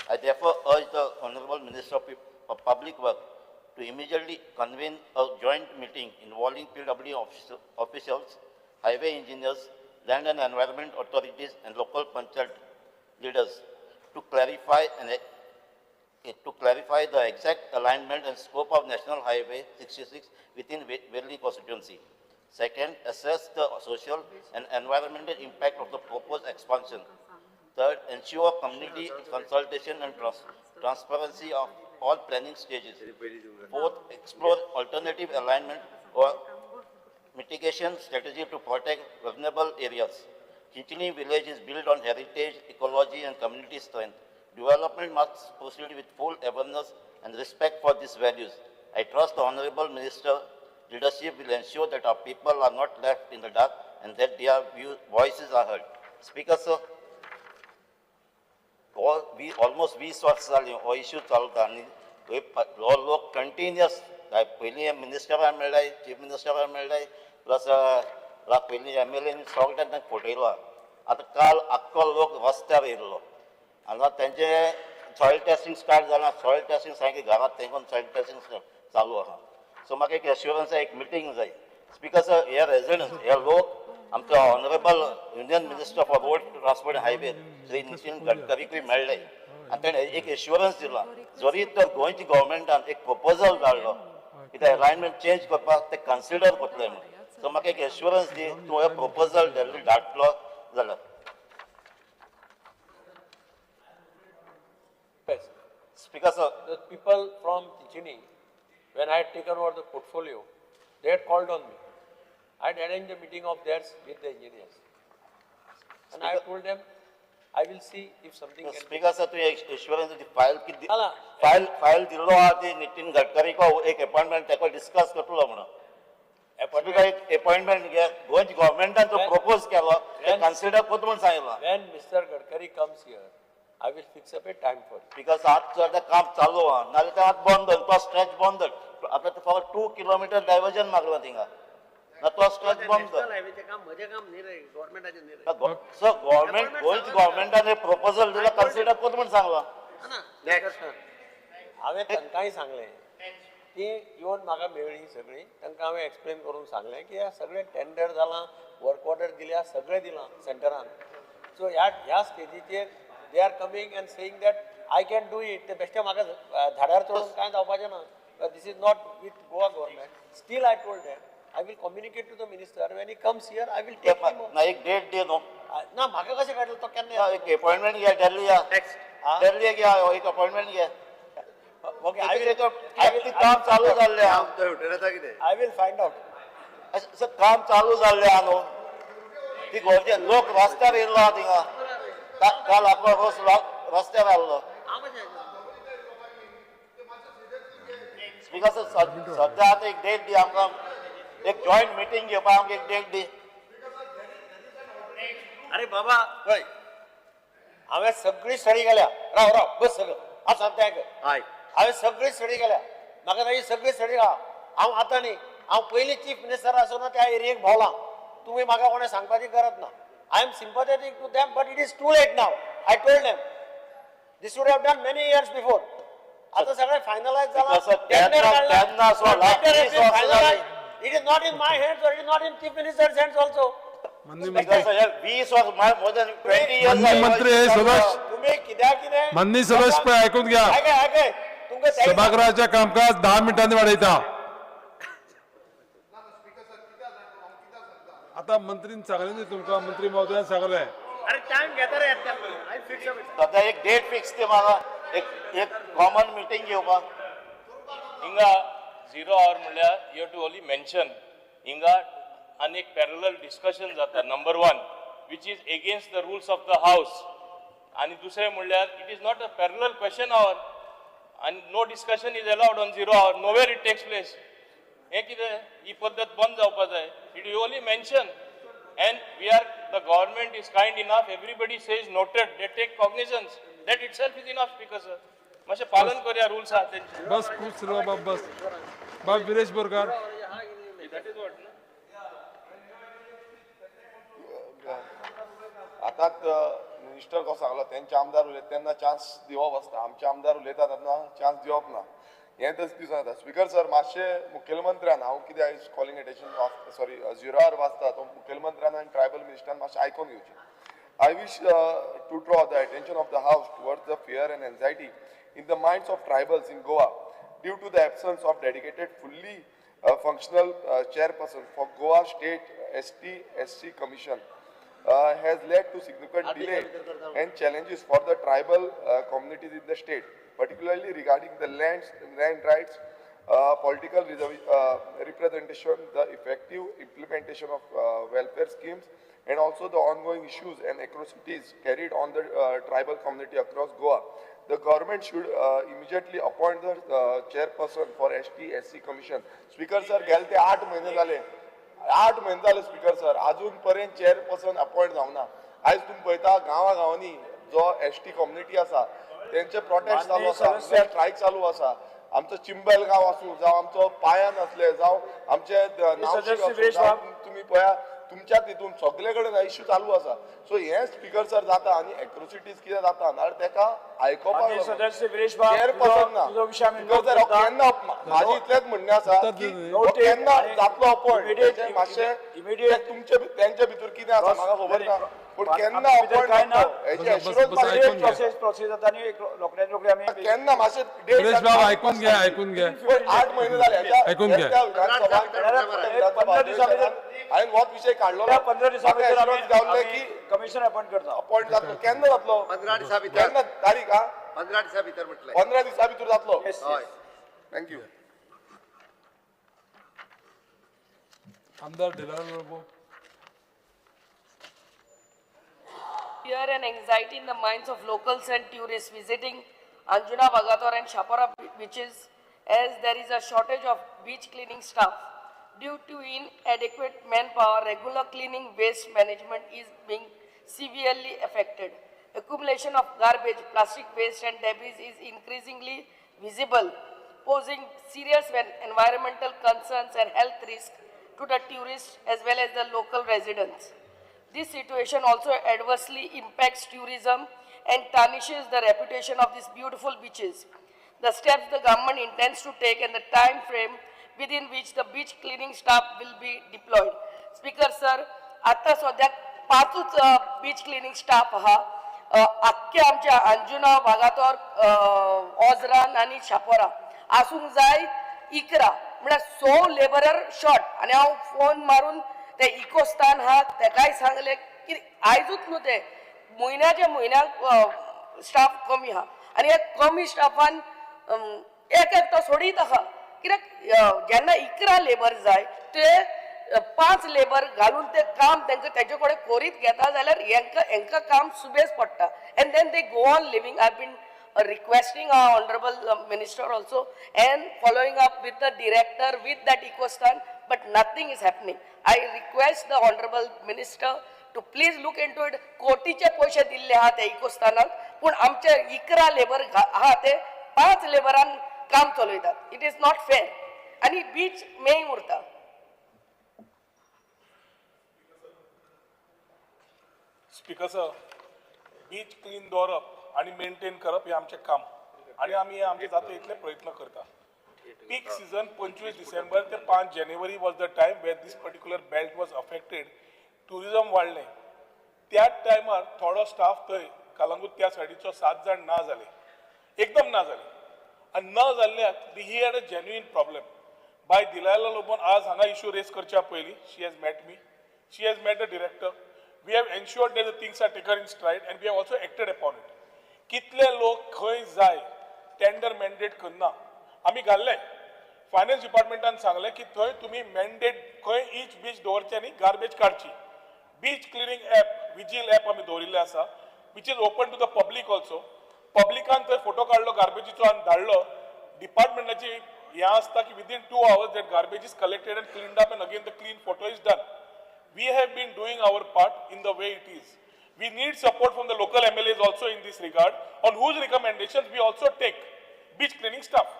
[SPEAKER 7] I therefore urge the Honorable Minister of Public Works to immediately convene a joint meeting involving PW officials, highway engineers, land and environment authorities, and local panchayat leaders to clarify the exact alignment and scope of National Highway 66 within Worli constituency. Second, assess the social and environmental impact of the proposed expansion. Third, ensure community consultation and transparency of all planning stages. Fourth, explore alternative alignment or mitigation strategy to protect vulnerable areas. Chinchini village is built on heritage, ecology, and community strength. Development must proceed with full awareness and respect for these values. I trust the Honorable Minister leadership will ensure that our people are not left in the dark and that their voices are heard. Speaker, sir, we almost 20 वर्ष झाली हो issue चालता आनी लोक continuous पयलीं मिनिस्टराक मेळ्ळाय chief मिनिस्टराक मेळ्ळाय plus पयलीं MLA सगळ्यांक तांकां फटयलो आतां काल आख्खो लोक रस्त्यार येयल्लो आनी तेंचे सॉयल टेस्टिंग स्टार्ट जालां सॉयल टेस्टिंग सारकें घरांत तेंकून सॉयल टेस्टिंग चालू आहा सो म्हाका एक एश्युरन्स एक मिटींग जाय स्पीकर सर हे रेजिडंट्स हे लोक आमचे honourable union minister for road transport and highway Shri Nitin गडकरीकूय मेळ्ळे आनी ताणें एक एश्युरन्स दिला जरी तर गोंयच्या गव्हर्मेंटान एक प्रपोजल धाडलो की ते अलायनमेंट चेंज करपाक ते कन्सिडर करतले म्हणून सो म्हाका एक एश्युरन्स दी तूं हे प्रपोजल धाडटलो जाल्यार
[SPEAKER 15] Speaker, sir, the people from Chinchini, when I had taken over the portfolio, they had called on me. I had arranged a meeting of theirs with the engineers. And I told them, I will see if something can
[SPEAKER 7] Speaker, sir, tu assurance di file dillo adi Nitin Gadkari ko ek appointment teko discuss करतलो म्हणून. Appointment ge Goa government an to propose केलो ते consider करतो म्हणून सांगितलं.
[SPEAKER 15] When Mr. Gadkari comes here, I will fix up a time for it.
[SPEAKER 7] Because आज सध्या काम चालू आहा नाल्यार ते आज बंद तो स्ट्रेच बंद आता ते फक्त 2 किलोमीटर डायव्हर्जन मागला थिंगा ना तो स्ट्रेच बंद
[SPEAKER 8] हायवेचे काम म्हजे काम न्ही रे गव्हर्नमेंटाचे न्ही रे
[SPEAKER 7] सो गव्हर्नमेंट गोंयच्या गव्हर्नमेंटाने प्रपोजल दिला कन्सिडर करतो म्हणून सांगला
[SPEAKER 15] हांवें तांकांय सांगलें ती येवन म्हाका मेळ्ळी सगळीं तांकां हांवें एक्सप्लेन करून सांगलें की सगळें टेंडर जालां वर्क ऑर्डर दिल्या सगळें दिलां सेंटरान सो ह्या स्टेजीचेर they are coming and saying that I can do it. The best म्हाका धाड्यार चडून कांय जावपाचें ना. This is not with Goa government. Still I told them I will communicate to the minister when he comes here. I will take him.
[SPEAKER 7] ना एक date they know
[SPEAKER 15] ना म्हाका कशें काडलो तो केन्ना
[SPEAKER 7] एक अपॉइंटमेंट घे दिल्ली या दिल्ली घे एक अपॉइंटमेंट घे
[SPEAKER 15] ओके I will
[SPEAKER 7] काम चालू जाल्लें
[SPEAKER 15] I will find out.
[SPEAKER 7] Sir काम चालू जाल्लें आहा न्हू ती गोंयचे लोक रस्त्यार येयल्लो आहा थिंगा काल आपलो रोस रस्त्यार आयल्लो स्पीकर सद्या आतां एक डेट दी आमकां एक जॉयंट मिटींग घेवपाक आमकां एक डेट दी
[SPEAKER 15] अरे बाबा पळय हांवें सगळी स्टडी केल्या राव बस सगळं हांव सांगता हांवें सगळी स्टडी केल्या म्हाका ताची सगळी स्टडी आहा हांव आतां न्ही हांव पयलीं चीफ मिनिस्टर आसतना त्या एरियेक भोंवलां तुमी म्हाका कोणें सांगपाची गरज ना I am sympathetic to them, but it is too late now. I told them. This would have done many years before. आता सगळं finalized झालं. It is not in my hands or it is not in chief minister's hands also.
[SPEAKER 1] मंत्री सदस्य ऐकून घ्या सभागृहाचे कामकाज 10 मिनिटांनी वाढयता आता मंत्रीन सांगले न्ही तुमकां मंत्री महोदयान सांगले
[SPEAKER 8] अरे टाइम घेता रे आय फिक्स
[SPEAKER 7] सद्या एक डेट फिक्स दी म्हाका एक कॉमन मिटींग घेवपाक
[SPEAKER 13] हिंगा 0 hour म्हणल्यार you have to only mention हिंगा आणि एक पॅरलल डिस्कशन जाता number 1 which is against the rules of the house आणि दुसरें म्हणल्यार it is not a parallel question hour आणि no discussion is allowed on 0 hour nowhere it takes place हे कितें ही पद्दत बंद जावपा जाय it you only mention and we are the government is kind enough everybody says noted they take cognizance that itself is enough speaker sir मातशें पालन करूया रुल्स आहा तेंचे
[SPEAKER 1] बस खुश रहो बाब बस बाब Viresh Borkar
[SPEAKER 13] that is what
[SPEAKER 6] आतांच मिनिस्टर कसो सांगलो तेंचे आमदार उलयता तेन्ना चान्स दिवप आसता आमचे आमदार उलयता तेन्ना चान्स दिवप ना हें तशें दिसून येता स्पिकर सर मातशें मुखेलमंत्र्यान हांव कितें आयज कॉलिंग एटेन्शन सॉरी 0 hour वाचता तो मुखेलमंत्र्यान आनी ट्रायबल मिनिस्टरान मातशें आयकून घेवचें I wish to draw the attention of the house towards the fear and anxiety in the minds of tribals in Goa due to the absence of dedicated fully functional chairperson for Goa State ST/SC Commission has led to significant delay and challenges for the tribal communities in the state, particularly regarding the land rights, political representation, the effective implementation of welfare schemes, and also the ongoing issues and atrocities carried on the tribal community across Goa. The government should immediately appoint the chairperson for ST/SC Commission. Speaker sir, गेले ते 8 महिने झाले 8 महिने झाले speaker sir अजून पर्यंत chairperson appoint जावना आयज तुम्ही पळयता गांवागांवांनी जो एसटी कम्युनिटी आसा तेंचे प्रोटेस्ट चालू आसा स्ट्रायक चालू आसा आमचो चिंबल गांव आसूं जावं आमचो पायान असले जावं आमचे तुम्ही पळया तुमच्या तितून सगळे कडेन इश्यू चालू आसा सो हे स्पीकर सर जाता आनी एट्रोसिटीज कितें जाता नाल्यार तेका आयकोपाक चेअरपर्सन ना स्पीकर सर केन्ना म्हाजी इतलेंच म्हणणें आसा की केन्ना जातलो अपॉइंट मातशें तुमचे तेंचे भितर कितें आसा म्हाका खबर ना पूण केन्ना अपॉइंट केन्ना मातशें
[SPEAKER 1] विरेश बाब ऐकून घ्या
[SPEAKER 6] 8 महिने जाले
[SPEAKER 1] ऐकून घ्या
[SPEAKER 6] हांवें होच विशय काडलो
[SPEAKER 15] 15 दिसां भितर
[SPEAKER 6] गावले की
[SPEAKER 15] कमिशन अपॉइंट करता
[SPEAKER 6] अपॉइंट जातलो केन्ना जातलो
[SPEAKER 5] 15 दिसां भितर
[SPEAKER 6] केन्ना तारीख
[SPEAKER 5] 15 दिसां भितर म्हटलें
[SPEAKER 6] 15 दिसां भितर जातलो
[SPEAKER 5] हय
[SPEAKER 6] थँक्यू
[SPEAKER 1] आमदार ढिलाल बाबू
[SPEAKER 16] Fear and anxiety in the minds of locals and tourists visiting Anjuna, Bagator and Chapora beaches as there is a shortage of beach cleaning staff. Due to inadequate manpower, regular cleaning waste management is being severely affected. Accumulation of garbage, plastic waste and debris is increasingly visible, posing serious environmental concerns and health risks to the tourists as well as the local residents. This situation also adversely impacts tourism and tarnishes the reputation of these beautiful beaches. The steps the government intends to take and the time frame within which the beach cleaning staff will be deployed. Speaker sir, आता सध्याक 5 beach cleaning staff आहा आख्ख्या आमच्या अंजुना वागातोर ओझरान आणि शापोरा आसूंक जाय 11 म्हळ्यार 100 labourer short आणि हांव फोन मारून ते इकोस्तान हा तेकाय सांगले की आयजूच न्हू ते म्हयन्याच्या म्हयन्याक स्टाफ कमी आहा आणि ह्या कमी स्टाफान एक तो सोडीत आहा कित्याक जेन्ना 11 लेबर जाय ते 5 लेबर घालून ते काम तेंका तेजे कडेन करीत घेता जाल्यार हेंका काम सुबेज पडटा and then they go on living I been requesting our honorable minister also and following up with the director with that ecostan but nothing is happening. I request the honorable minister to please look into it. कोटीचे पैसे दिल्ले आहा त्या इकोस्तानाक पूण आमचे 11 labour आहा ते 5 लेबरान काम चलयतात. इट इज नॉट फेअर आणि बीच मेय उरता.
[SPEAKER 17] स्पीकर सर बीच क्लीन दवरप आणि मेंटेन करप हे आमचे काम आणि आम्ही आमचे जाता इतले प्रयत्न करता. पीक सीजन 25 डिसेंबर ते 5 जानेवारी was the time where this particular belt was affected. Tourism वाडलें त्या टायमार थोडो स्टाफ थंय कालांगूट त्या सायडीचो 7 जाण ना जाले एकदम ना जाले आनी ना जाल्ल्याक he had a genuine problem. बाय दिलायला लोबोन आज हांगा इश्यू रेस करच्या पयलीं she has met me, she has met the director. We have ensured that the things are taken in stride and we have also acted upon it. कितले लोक खंय जाय टेंडर मॅन्डेट करना आमी घाल्ले फायनान्स डिपार्टमेंटान सांगले की थंय तुम्ही मॅन्डेट खंय ईच बीच दवरचे आनी गार्बेज काडची. Beach cleaning app vigil app आमी दवरिल्ले आसा which is open to the public also. पब्लिकान थंय फोटो काडलो गार्बेजीचो आनी धाडलो. डिपार्टमेंटाची हें आसता की within 2 hours that garbage is collected and cleaned up and again the clean photo is done. We have been doing our part in the way it is. We need support from the local MLAs also in this regard, on whose recommendations we also take beach cleaning staff.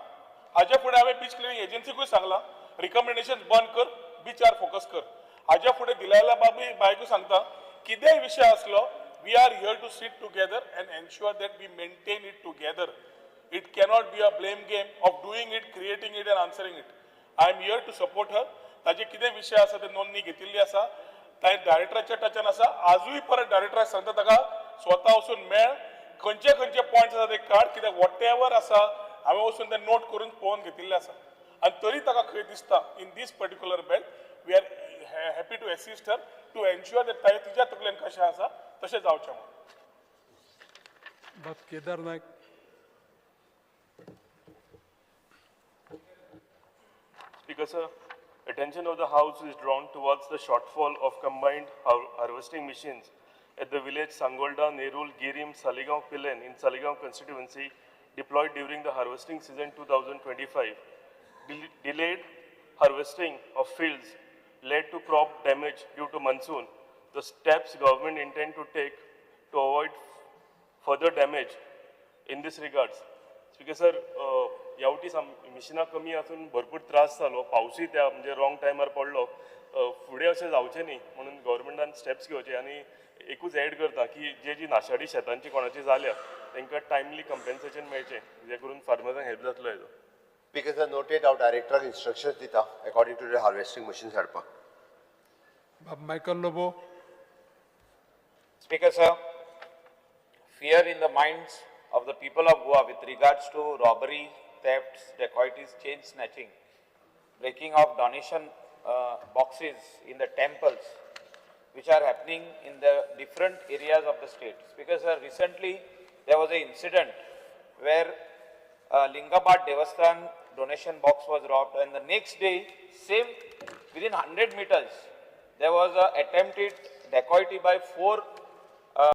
[SPEAKER 17] हाज्या फुडें हांवें beach cleaning एजन्सीकूय सांगलां recommendations बंद कर, बीचार focus कर. हाज्या फुडें दिलायला बायकूय सांगता कितेंय विशय आसलो, we are here to sit together and ensure that we maintain it together. It cannot be a blame game of doing it, creating it and answering it. I am here to support her. ताजे कितें विशय आसा ते नोंदणी घेतिल्ली आसा. ताणें डायरेक्टराच्या टचान आसा. आजूय परत डायरेक्टराक सांगता ताका स्वता वचून मेळ, खंयचे खंयचे पॉयंट्स आसा ते काड, कित्याक वॉटेवर आसा हांवें वचून ते नोट करून पळोवन घेतिल्ले आसा. आनी तरी ताका खंय दिसता in this particular belt we are happy to assist her to ensure that ताणें तिच्या तकलेन कशें आसा तशें जावचें म्हणून.
[SPEAKER 1] Kedar Naik.
[SPEAKER 18] Speaker, sir, attention of the House is drawn towards the shortfall of combined harvesting machines at the village Sangolda, Nerul, Girim, Saligaon, Pilen in Saligaon constituency deployed during the harvesting season 2025. Delayed harvesting of fields led to crop damage due to monsoon. The steps government intend to take to avoid further damage in this regards. Speaker, sir, यावटी मिशिनां कमी आसून भरपूर त्रास जालो, पावसूय त्या म्हणजे wrong टायमार पडलो. फुडें अशें जावचें न्ही म्हणून गव्हर्मेंटान स्टेप्स घेवचे आनी एकूच एड करता की जी नाशाडी शेतांची कोणाची जाल्या तांकां टायमली कम्पेन्सेशन मेळचें, जे करून फार्मर्सांक हेल्प जातलो हेजो.
[SPEAKER 5] Because I noted out director instructions dita according to the harvesting machines hadpa.
[SPEAKER 1] Michael Lobo.
[SPEAKER 19] Speaker, sir, fear in the minds of the people of Goa with regards to robbery, thefts, dacoities, chain snatching, breaking of donation boxes in the temples, which are happening in the different areas of the state. Speaker, sir, recently there was an incident where Lingabad Devasthan donation box was robbed, and the next day, within 100 meters, there was an attempted dacoity by 4